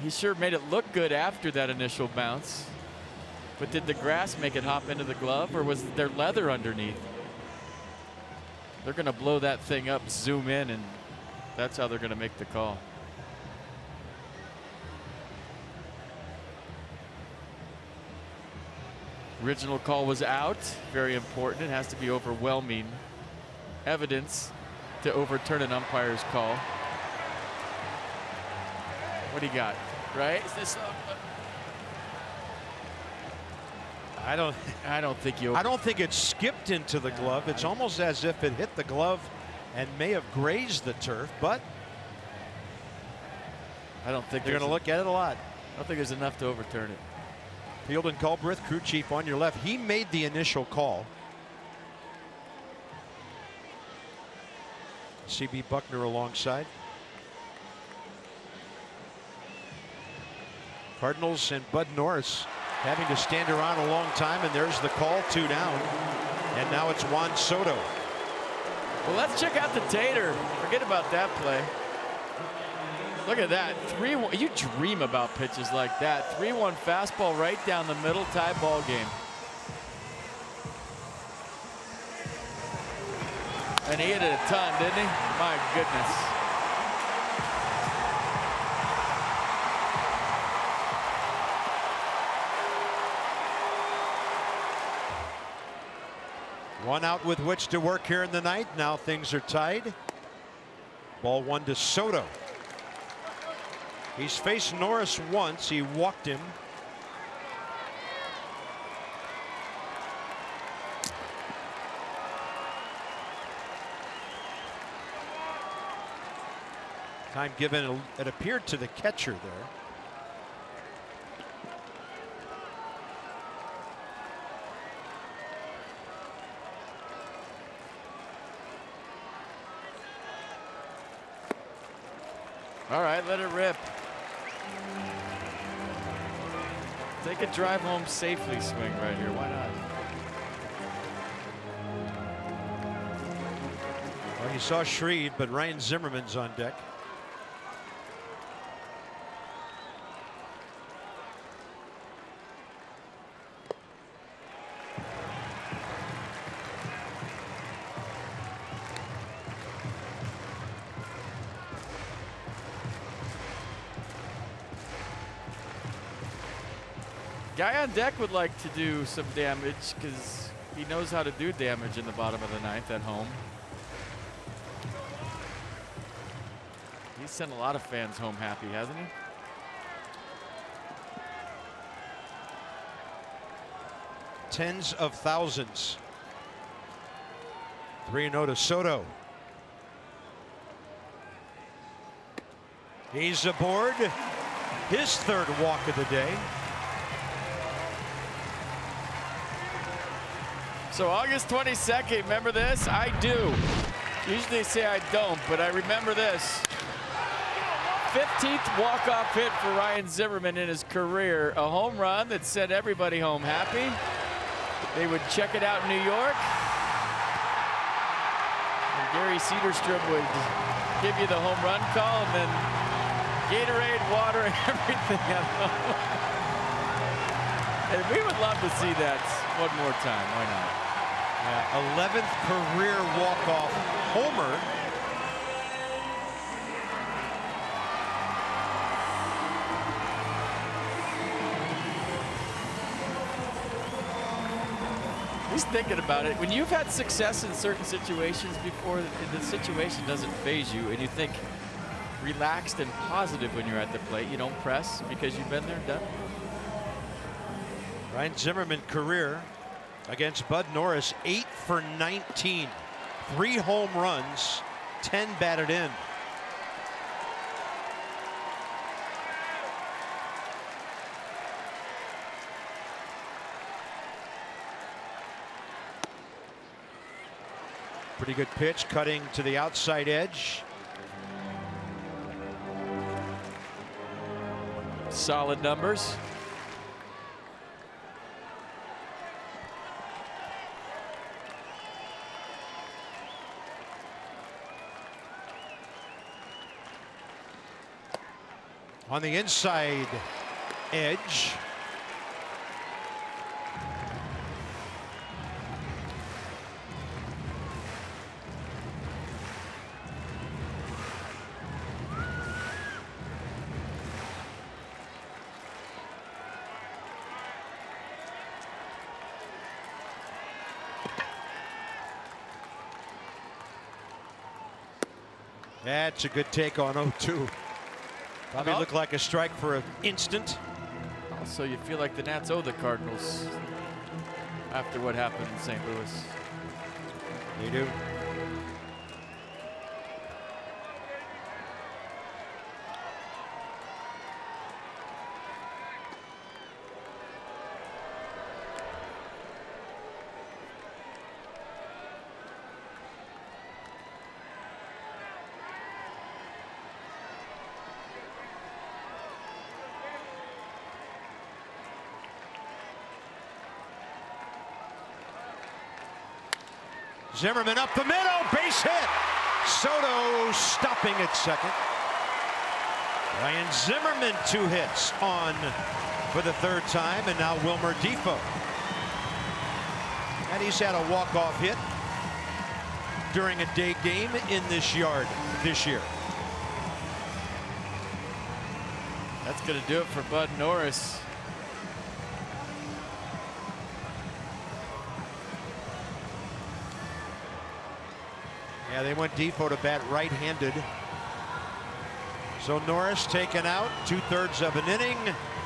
He sure made it look good after that initial bounce. But did the grass make it hop into the glove, or was there leather underneath? They're going to blow that thing up, zoom in, and that's how they're going to make the call. Original call was out. Very important. It has to be overwhelming evidence to overturn an umpire's call. What do you got? Right? Is this? I don't think it skipped into the glove. It's almost as if it hit the glove and may have grazed the turf, but I don't think they're going to look at it a lot. I don't think there's enough to overturn it. Field and Culbreth, crew chief on your left. He made the initial call. CB Buckner alongside. Cardinals and Bud Norris having to stand around a long time, and there's the call, 2 down. And now it's Juan Soto. Well, let's check out the tater. Forget about that play. Look at that. 3-1. You dream about pitches like that. 3-1 fastball right down the middle, tie ball game. And he hit it a ton, didn't he? My goodness. One out with which to work here in the ninth. Now things are tied. Ball 1 to Soto. He's faced Norris once. He walked him. Time given, it appeared to the catcher there. All right, let it rip. Take a drive home safely swing right here. Why not? Well, you saw Shreve, but Ryan Zimmerman's on deck. Guy on deck would like to do some damage because he knows how to do damage in the bottom of the ninth at home. He's sent a lot of fans home happy, hasn't he? Tens of thousands. 3-0 to Soto. He's aboard. His third walk of the day. So August 22nd, remember this? I do. Usually they say I don't, but I remember this. 15th walk-off hit for Ryan Zimmerman in his career. A home run that sent everybody home happy. They would check it out in New York. And Gary Cederstrom would give you the home run call, and then Gatorade, water, and everything at home. And we would love to see that one more time. Why not? 11th career walk-off homer. He's thinking about it. When you've had success in certain situations before, the situation doesn't faze you, and you think relaxed and positive when you're at the plate. You don't press because you've been there, done. Ryan Zimmerman career against Bud Norris, 8 for 19. 3 home runs, 10 batted in. Pretty good pitch, cutting to the outside edge. Solid numbers. On the inside edge. That's a good take on 0-2. Probably looked like a strike for an instant. Also, you feel like the Nats owe the Cardinals after what happened in St. Louis. They do. Zimmerman up the middle, base hit. Soto stopping at second. Ryan Zimmerman 2 hits on for the 3rd time, and now Wilmer Defoe. And he's had a walk-off hit during a day game in this yard this year. That's going to do it for Bud Norris. Yeah, they went Defoe to bat right-handed. So Norris taken out, 2/3 of an inning,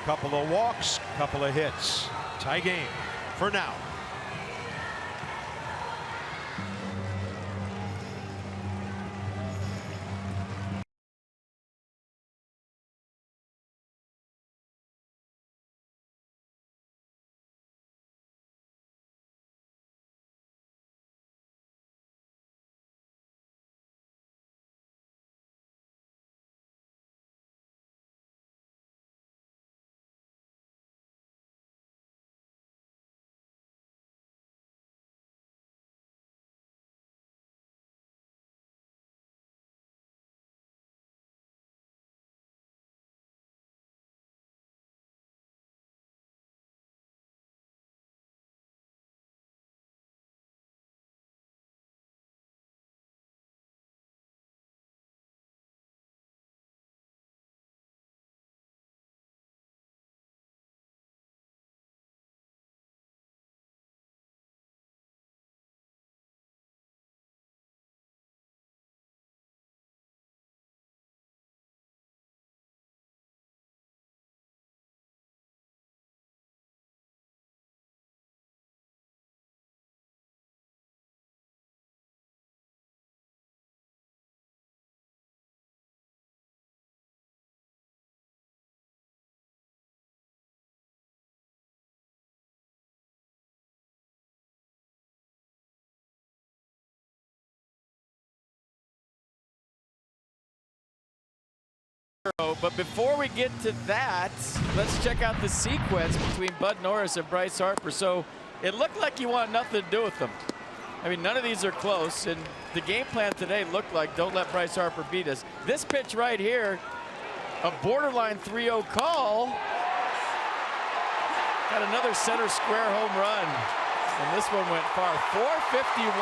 couple of walks, couple of hits. Tie game for now. But before we get to that, let's check out the sequence between Bud Norris and Bryce Harper. So it looked like you want nothing to do with them. I mean, none of these are close, and the game plan today looked like don't let Bryce Harper beat us. This pitch right here, a borderline 3-0 call. Got another center square home run, and this one went far. 451,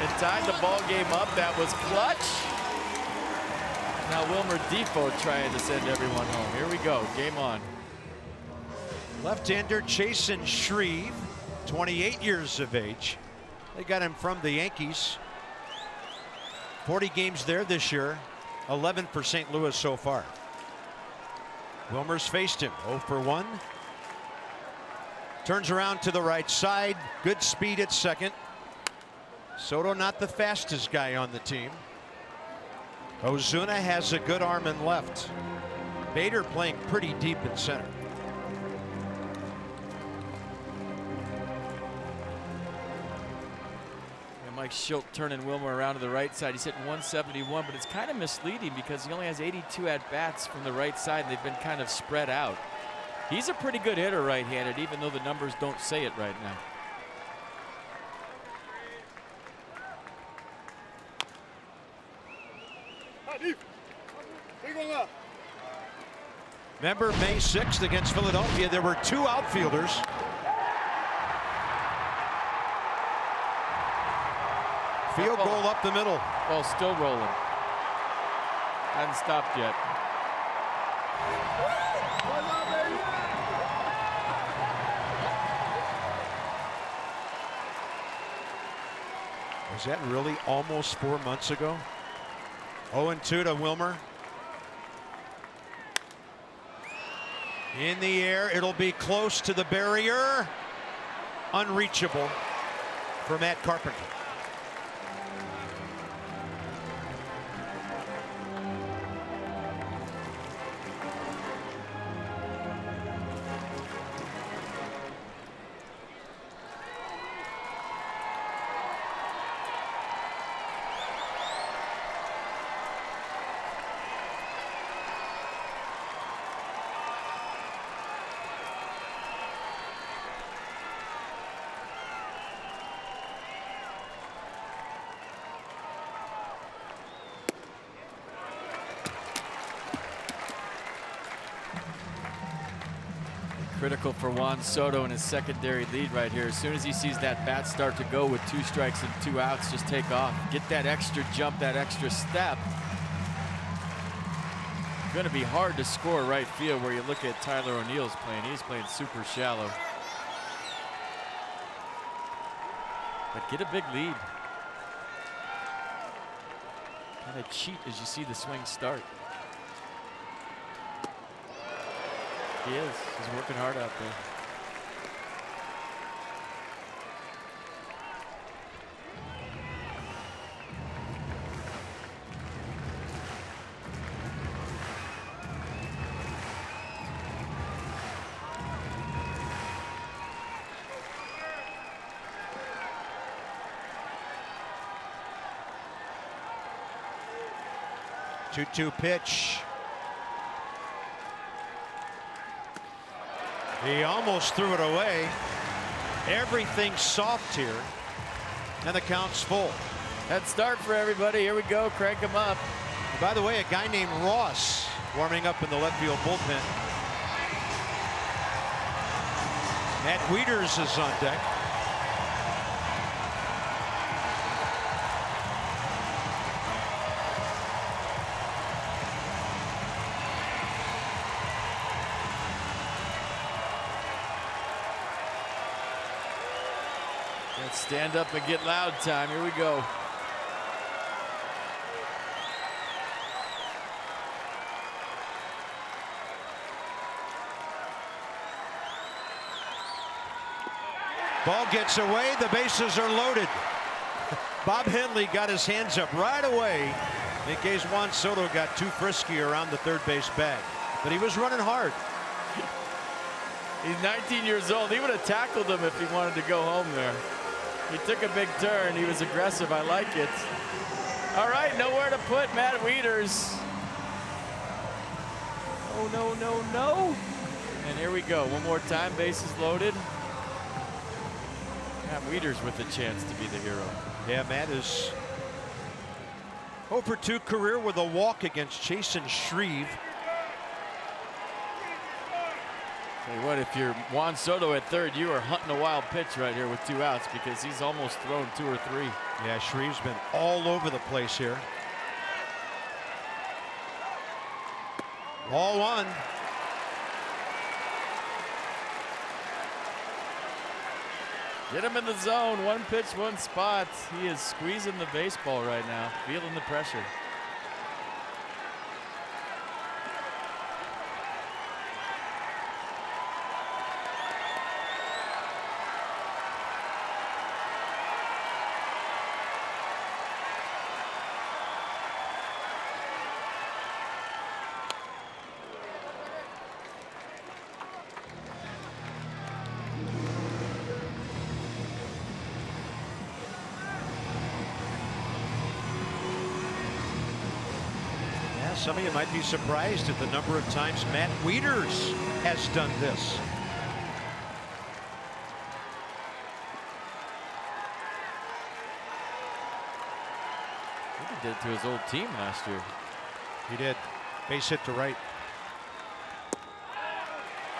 and tied the ball game up. That was clutch. Now Wilmer Defoe trying to send everyone home. Here we go, game on. Left-hander Chasen Shreve, 28 years of age. They got him from the Yankees. 40 games there this year, 11 for St. Louis so far. Wilmer's faced him, 0 for 1. Turns around to the right side, good speed at second. Soto not the fastest guy on the team. Ozuna has a good arm in left. Bader playing pretty deep in center. And Mike Schilt turning Wilmer around to the right side. He's hitting 171, but it's kind of misleading because he only has 82 at-bats from the right side, and they've been kind of spread out. He's a pretty good hitter right-handed, even though the numbers don't say it right now. Remember May 6th against Philadelphia, there were 2 outfielders. Field goal up the middle. Ball still rolling. Hasn't stopped yet. Was that really almost 4 months ago? 0-2 to Wilmer. In the air, it'll be close to the barrier. Unreachable for Matt Carpenter. Critical for Juan Soto in his secondary lead right here. As soon as he sees that bat start to go with 2 strikes and 2 outs, just take off. Get that extra jump, that extra step. Going to be hard to score right field where you look at Tyler O'Neill's playing. He's playing super shallow. But get a big lead. Kind of cheat as you see the swing start. He is. He's working hard out there. Two-two pitch. He almost threw it away. Everything's soft here, and the count's full. Head start for everybody. Here we go. Crank them up. And by the way, a guy named Ross warming up in the left field bullpen. Matt Wieters is on deck. Stand up and get loud time. Here we go. Ball gets away. The bases are loaded. Bob Henley got his hands up right away in case Juan Soto got too frisky around the third base bag. But he was running hard. He's 19 years old. He would have tackled him if he wanted to go home there. He took a big turn. He was aggressive. I like it. All right, nowhere to put Matt Wieters. Oh, no, no, no. And here we go. One more time, bases loaded. Matt Wieters with a chance to be the hero. Yeah, Matt is 0 for 2 career with a walk against Chasen Shreve. Tell you what, if you're Juan Soto at third, you are hunting a wild pitch right here with 2 outs because he's almost thrown 2 or 3. Yeah, Shreve's been all over the place here. Ball 1. Get him in the zone. 1 pitch, 1 spot. He is squeezing the baseball right now, feeling the pressure. Some of you might be surprised at the number of times Matt Wieters has done this. I think he did it to his old team last year. He did. Base hit to right.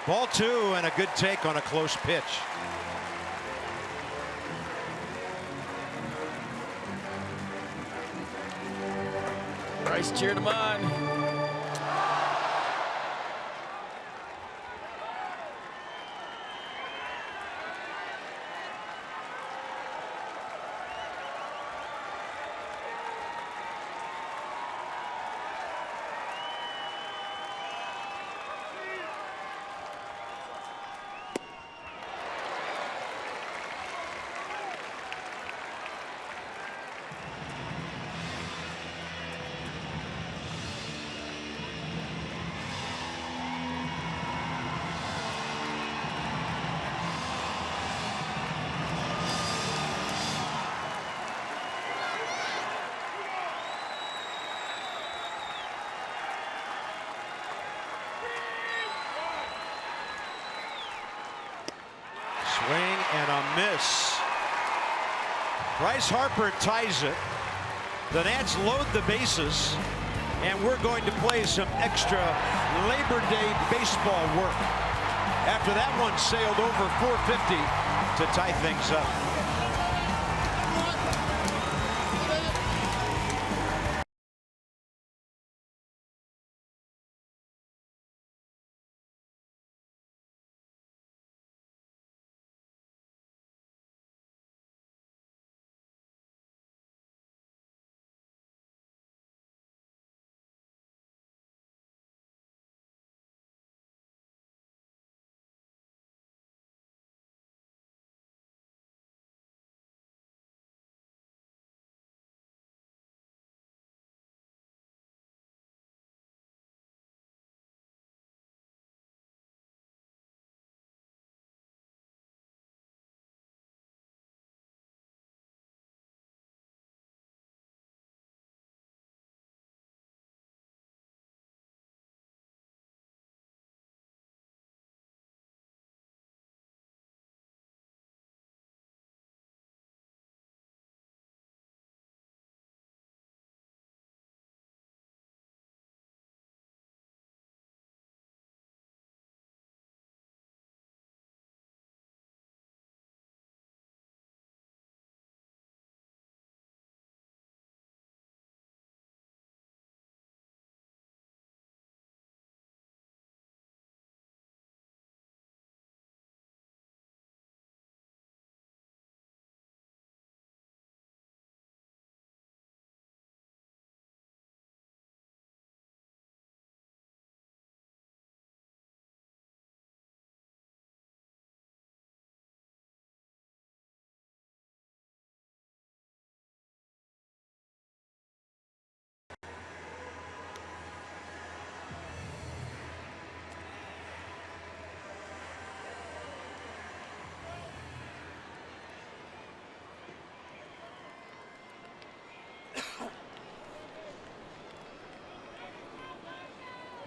Ball 2 and a good take on a close pitch. Bryce cheered him on. Swing and a miss. Bryce Harper ties it. The Nats load the bases, and we're going to play some extra Labor Day baseball work. After that one sailed over 450 to tie things up.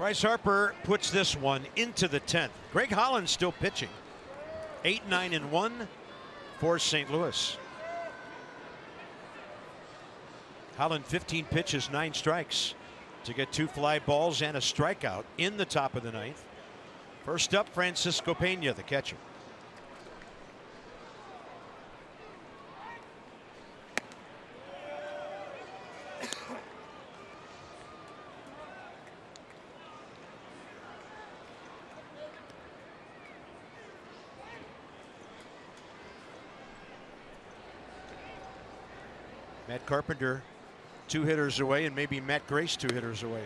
Bryce Harper puts this one into the 10th. Greg Holland still pitching. 8-9-1 for St. Louis. Holland 15 pitches, 9 strikes to get 2 fly balls and a strikeout in the top of the 9th. First up, Francisco Pena, the catcher. Matt Carpenter 2 hitters away, and maybe Matt Grace 2 hitters away.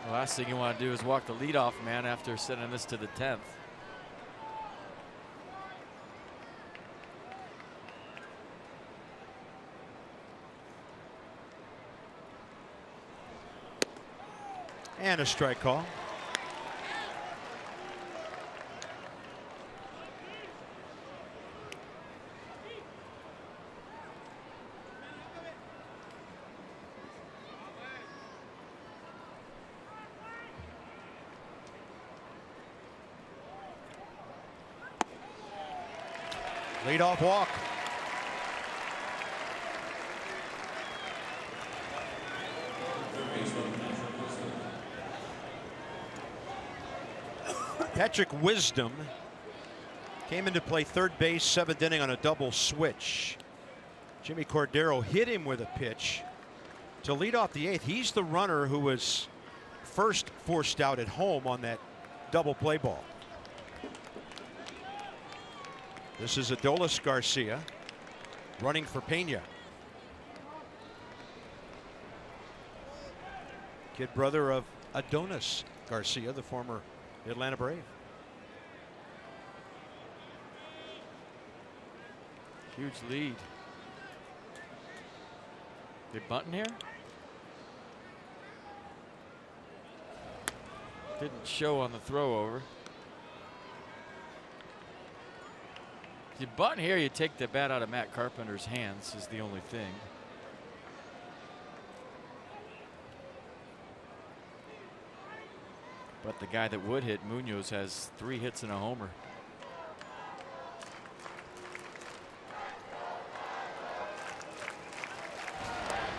The last thing you want to do is walk the leadoff man after sending this to the 10th. And a strike call. Leadoff walk. Patrick Wisdom came into play third base, 7th inning on a double switch. Jimmy Cordero hit him with a pitch to lead off the 8th. He's the runner who was first forced out at home on that double play ball. This is Adolis Garcia running for Pena. Kid brother of Adonis Garcia, the former Atlanta Brave. Huge lead. They bunting here? Didn't show on the throw over. If you bunt here, you take the bat out of Matt Carpenter's hands is the only thing. But the guy that would hit, Munoz, has 3 hits and a homer.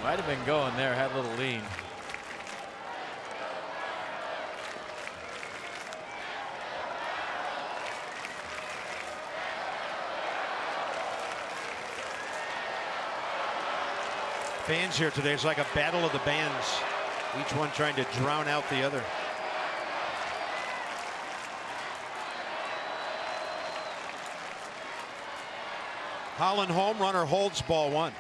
Might have been going there, had a little lean. Fans here today, it's like a battle of the bands, each one trying to drown out the other. Holland home, runner holds, ball 1.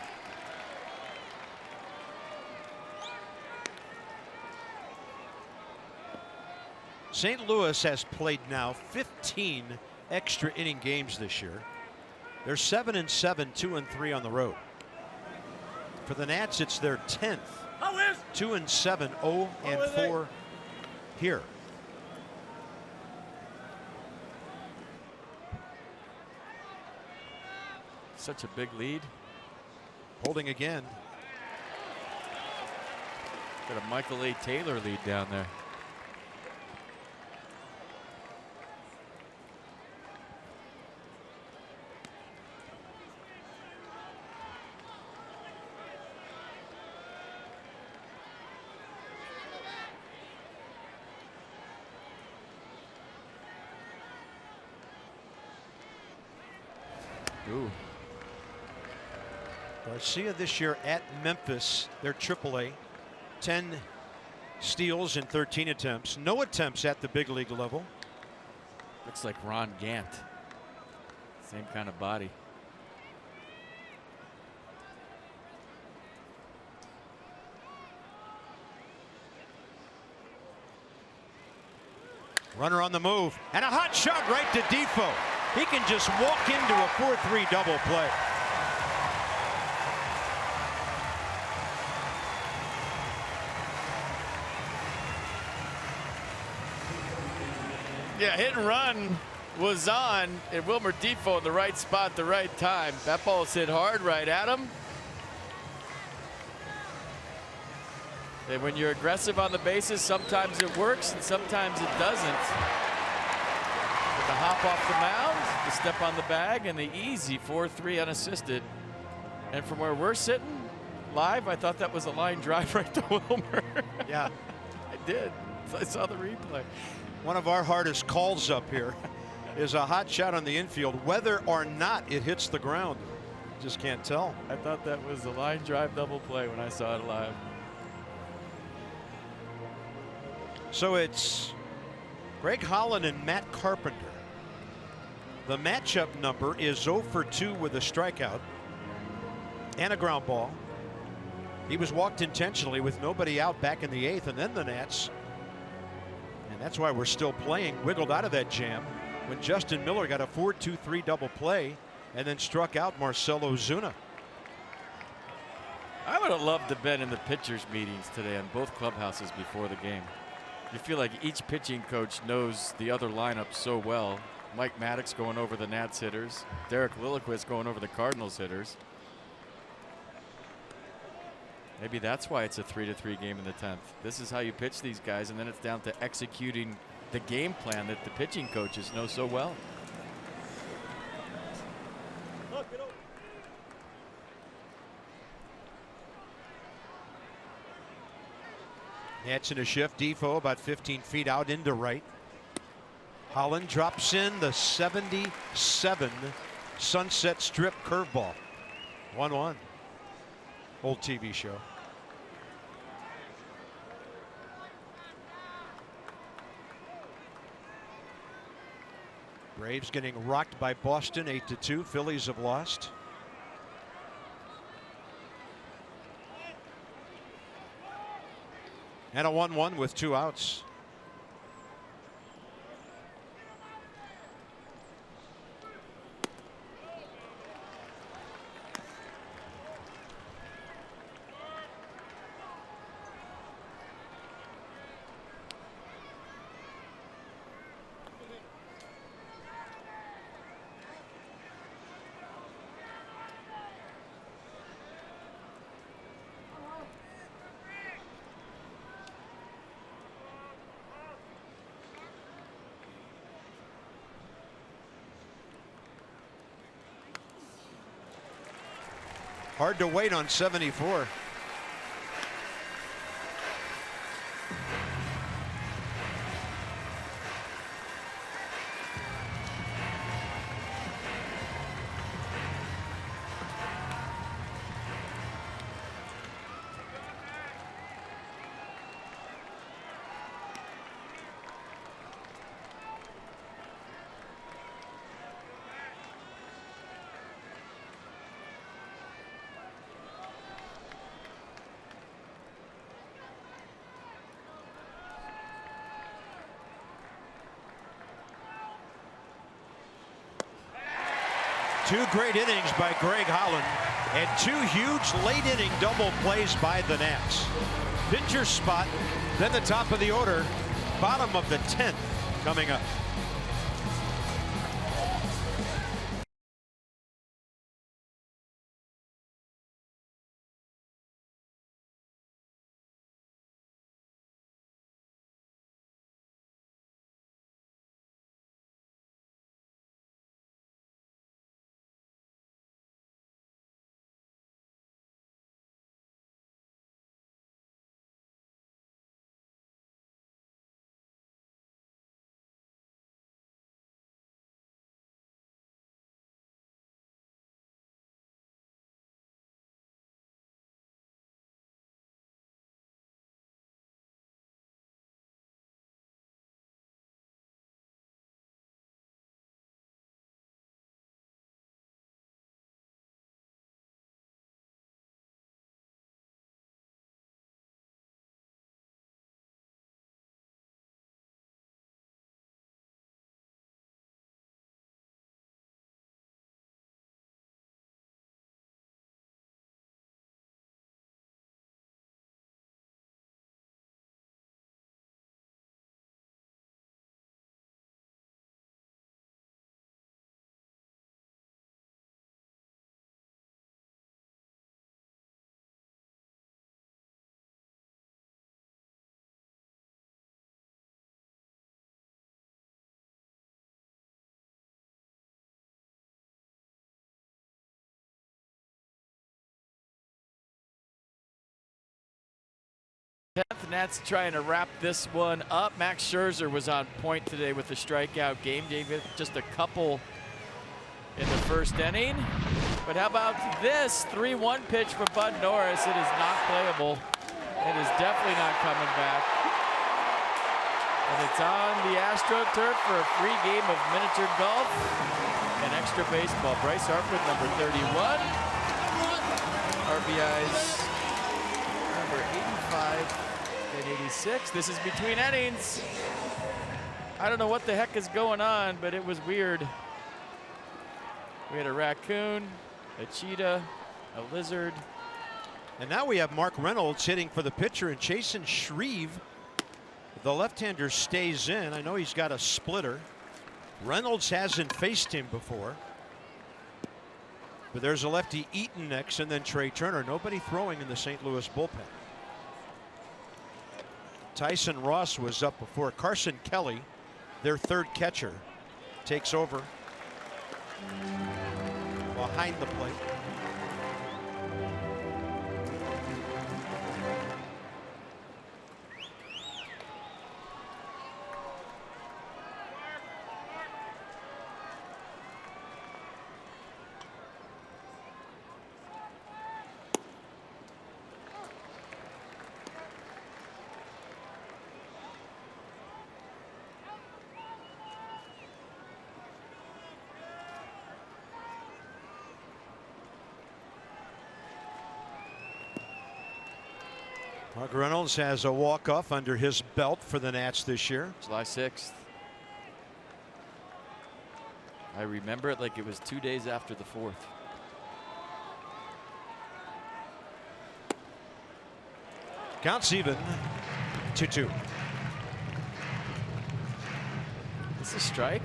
St. Louis has played now 15 extra inning games this year. They're 7-7, 2-3 on the road. For the Nats, it's their 10th. 2-7, 0-4 here. Such a big lead. Holding again. Got a Michael A. Taylor lead down there. Ooh. Garcia this year at Memphis, they're AAA. 10 steals in 13 attempts. No attempts at the big league level. Looks like Ron Gant. Same kind of body. Runner on the move, and a hot shot right to Defoe. He can just walk into a 4-3 double play. Yeah, hit and run was on, and Wilmer Defoe in the right spot, the right time. That ball's hit hard right at him. And when you're aggressive on the bases, sometimes it works and sometimes it doesn't. But the hop off the mound, the step on the bag, and the easy 4-3 unassisted. And from where we're sitting live, I thought that was a line drive right to Wilmer. Yeah. I did. I saw the replay. One of our hardest calls up here is a hot shot on the infield, whether or not it hits the ground. Just can't tell. I thought that was a line drive double play when I saw it live. So it's Greg Holland and Matt Carpenter. The matchup number is 0 for 2 with a strikeout and a ground ball. He was walked intentionally with nobody out back in the 8th, and then the Nats, and that's why we're still playing, wiggled out of that jam when Justin Miller got a 4-2-3 double play and then struck out Marcell Ozuna. I would have loved to have been in the pitchers meetings today in both clubhouses before the game. You feel like each pitching coach knows the other lineup so well. Mike Maddox going over the Nats hitters, Derek Lilliquist going over the Cardinals hitters. Maybe that's why it's a 3-3 game in the 10th. This is how you pitch these guys, and then it's down to executing the game plan that the pitching coaches know so well. Nats in a shift. Defoe about 15 feet out into right. Holland drops in the 77 Sunset Strip curveball. 1-1. Old TV show. Braves getting rocked by Boston 8-2. Phillies have lost. And a 1-1 with 2 outs. Hard to wait on 74. Two great innings by Greg Holland and 2 huge late inning double plays by the Nats. Pitcher spot, then the top of the order, bottom of the 10th coming up. 10th. Nats trying to wrap this one up. Max Scherzer was on point today with the strikeout game. Gave it just a couple in the first inning. But how about this 3-1 pitch for Bud Norris? It is not playable. It is definitely not coming back. And it's on the AstroTurf for a free game of miniature golf and extra baseball. Bryce Harper, number 31. RBIs, number 85 and 86. This is between innings. I don't know what the heck is going on, but it was weird. We had a raccoon, a cheetah, a lizard. And now we have Mark Reynolds hitting for the pitcher, and Chasen Shreve, the left-hander, stays in. I know he's got a splitter. Reynolds hasn't faced him before. But there's a lefty, Eaton, next, and then Trey Turner. Nobody throwing in the St. Louis bullpen. Tyson Ross was up before. Carson Kelly, their third catcher, takes over behind the plate. Mark Reynolds has a walk-off under his belt for the Nats this year. July 6th. I remember it like it was 2 days after the 4th. Counts even, 2-2. Is this a strike?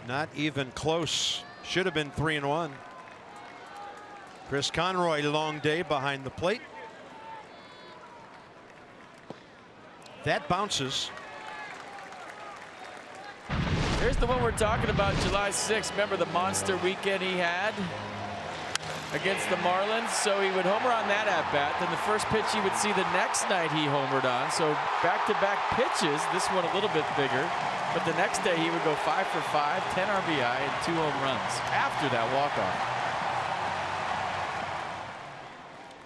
Not even close. Should have been 3-1. Chris Conroy, long day behind the plate. That bounces. Here's the one we're talking about, July 6th. Remember the monster weekend he had against the Marlins? So he would homer on that at-bat. Then the first pitch he would see the next night he homered on. So back-to-back pitches, this one a little bit bigger. But the next day he would go 5 for 5, 10 RBI, and 2 home runs after that walk-off.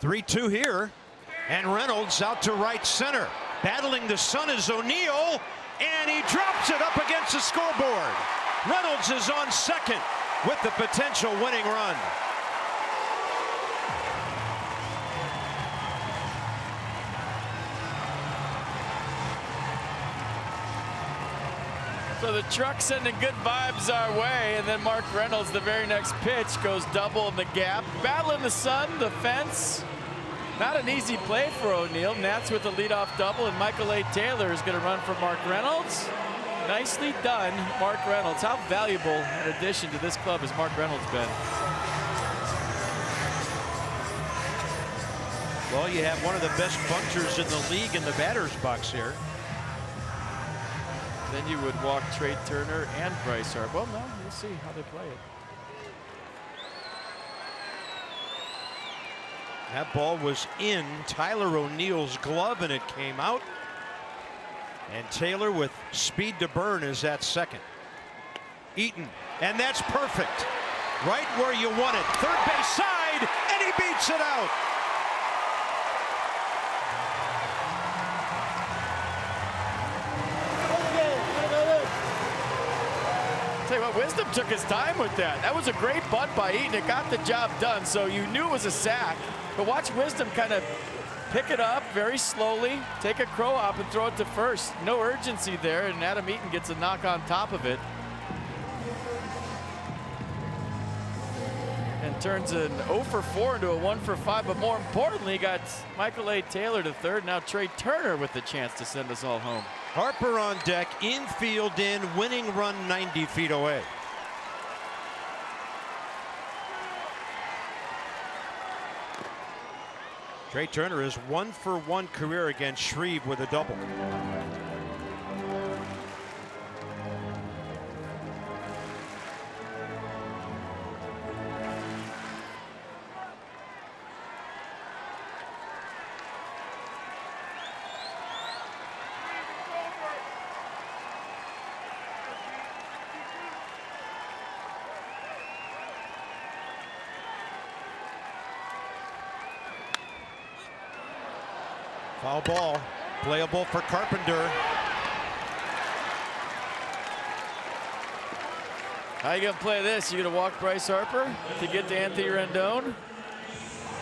3-2 here, and Reynolds out to right center. Battling the sun is O'Neill, and he drops it up against the scoreboard. Reynolds is on second with the potential winning run. So the truck sending good vibes our way, and then Mark Reynolds, the very next pitch, goes double in the gap. Battling the sun, the fence. Not an easy play for O'Neill. Nats with a leadoff double, and Michael A. Taylor is going to run for Mark Reynolds. Nicely done, Mark Reynolds. How valuable an addition to this club has Mark Reynolds been? Well, you have one of the best bunters in the league in the batter's box here. Then you would walk Trey Turner and Bryce Harper. Well, no, we'll see how they play it. That ball was in Tyler O'Neill's glove, and it came out. And Taylor with speed to burn is at second. Eaton, and that's perfect. Right where you want it. Third base side, and he beats it out. Tell you what, Wisdom took his time with that. That was a great bunt by Eaton. It got the job done, so you knew it was a sack. But watch Wisdom kind of pick it up very slowly, take a crow up and throw it to first. No urgency there, and Adam Eaton gets a knock on top of it. And turns an 0 for 4 into a 1 for 5, but more importantly, got Michael A. Taylor to third. Now Trey Turner with the chance to send us all home. Harper on deck, infield in, winning run 90 feet away. Trey Turner is 1 for 1 career against Shreve with a double. Foul ball, playable for Carpenter. How you gonna play this? You gonna walk Bryce Harper to get to Anthony Rendon?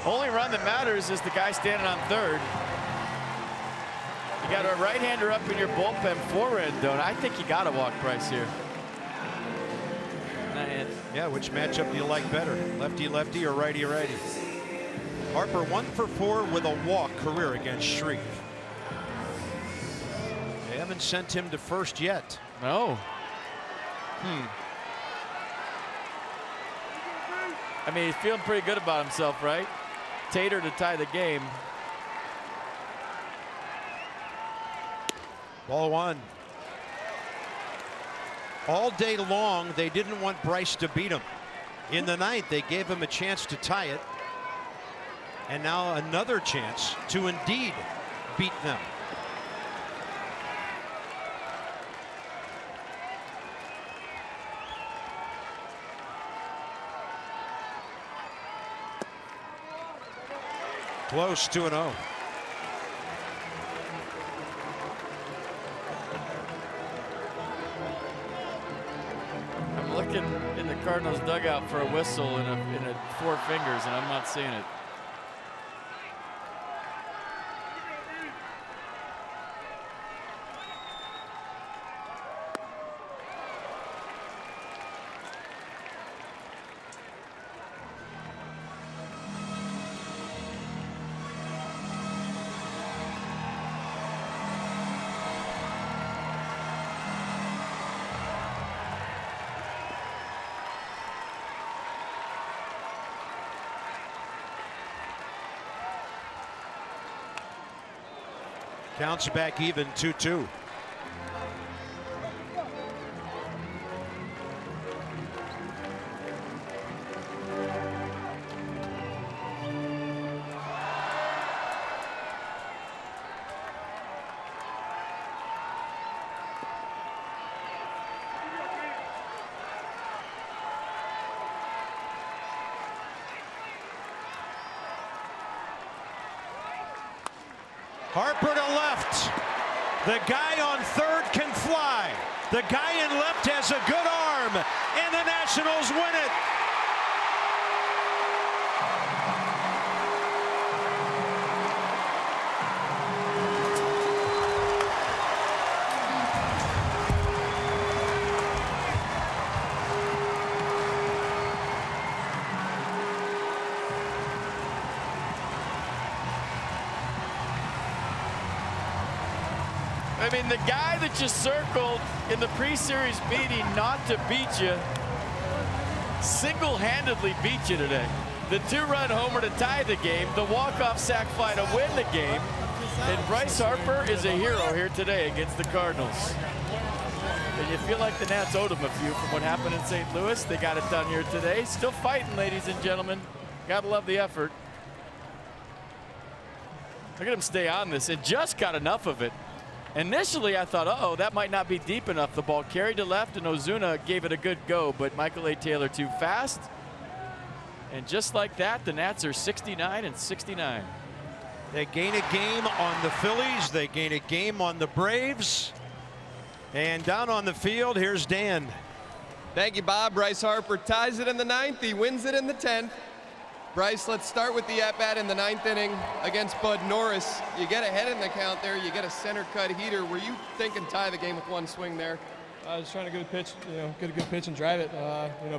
Only run that matters is the guy standing on third. You got a right-hander up in your bullpen for Rendon. I think you gotta walk Bryce here. Yeah, which matchup do you like better? Lefty-lefty or righty-righty? Harper 1 for 4 with a walk career against Shreve. They haven't sent him to first yet. No. I mean, he's feeling pretty good about himself, right? Tater to tie the game. Ball 1. All day long, they didn't want Bryce to beat him. In the ninth, they gave him a chance to tie it. And now another chance to indeed beat them. Close, 2-0. I'm looking in the Cardinals dugout for a whistle in a 4 fingers, and I'm not seeing it. Counts back even, 2-2. Harper to left. The guy on third can fly. The guy in left has a good arm, and the Nationals win it. I mean, the guy that you circled in the pre-series meeting not to beat you single-handedly beat you today. The 2-run homer to tie the game, the walk-off sac fly to win the game, and Bryce Harper is a hero here today against the Cardinals. And you feel like the Nats owed him a few from what happened in St. Louis. They got it done here today. Still fighting, ladies and gentlemen. Gotta love the effort. Look at him stay on this and just got enough of it. Initially, I thought, uh-oh, that might not be deep enough. The ball carried to left, and Ozuna gave it a good go, but Michael A. Taylor too fast. And just like that, the Nats are 69-69. They gain a game on the Phillies. They gain a game on the Braves. And down on the field, here's Dan. Thank you, Bob. Bryce Harper ties it in the ninth. He wins it in the 10th. Bryce, let's start with the at-bat in the ninth inning against Bud Norris. You get ahead in the count there. You get a center cut heater. Were you thinking tie the game with one swing there? I was trying to get a pitch, get a good pitch and drive it.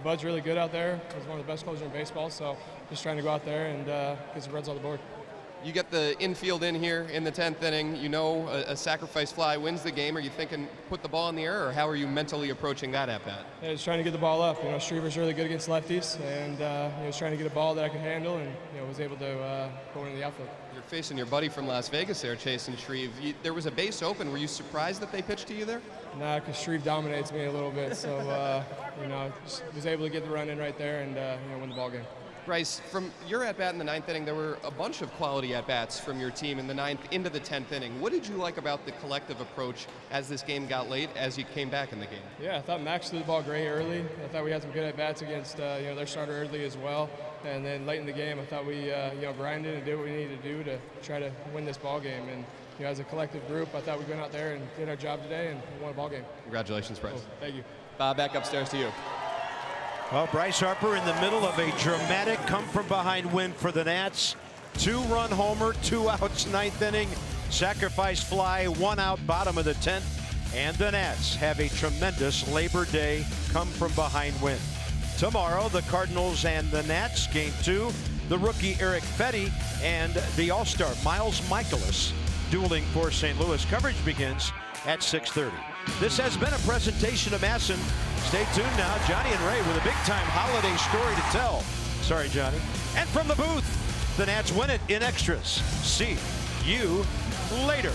Bud's really good out there. He's one of the best closers in baseball, so just trying to go out there and get some runs on the board. You get the infield in here in the 10th inning. You know a sacrifice fly wins the game. Are you thinking put the ball in the air, or how are you mentally approaching that at-bat? Yeah, just trying to get the ball up. Shriver's really good against lefties, and was trying to get a ball that I could handle, and was able to go into the outfield. You're facing your buddy from Las Vegas there, chasing Shreve. There was a base open. Were you surprised that they pitched to you there? Nah, because Shreve dominates me a little bit, so was able to get the run in right there and win the ball game. Bryce, from your at-bat in the ninth inning, there were a bunch of quality at-bats from your team in the ninth into the 10th inning. What did you like about the collective approach as this game got late, as you came back in the game? Yeah, I thought Max threw the ball great early. I thought we had some good at-bats against their starter early as well. And then late in the game, I thought we grinded and did what we needed to do to try to win this ball game. And as a collective group, I thought we went out there and did our job today and won a ball game. Congratulations, Bryce. Cool. Thank you. Bob, back upstairs to you. Well, Bryce Harper in the middle of a dramatic come-from-behind win for the Nats. 2-run homer, 2 outs, 9th inning. Sacrifice fly, 1 out, bottom of the 10th. And the Nats have a tremendous Labor Day come-from-behind win. Tomorrow, the Cardinals and the Nats, Game 2. The rookie Eric Fetty and the All-Star Miles Michaelis dueling for St. Louis. Coverage begins at 6:30. This has been a presentation of Masson. Stay tuned now. Johnny and Ray with a big-time holiday story to tell. Sorry, Johnny. And from the booth, the Nats win it in extras. See you later.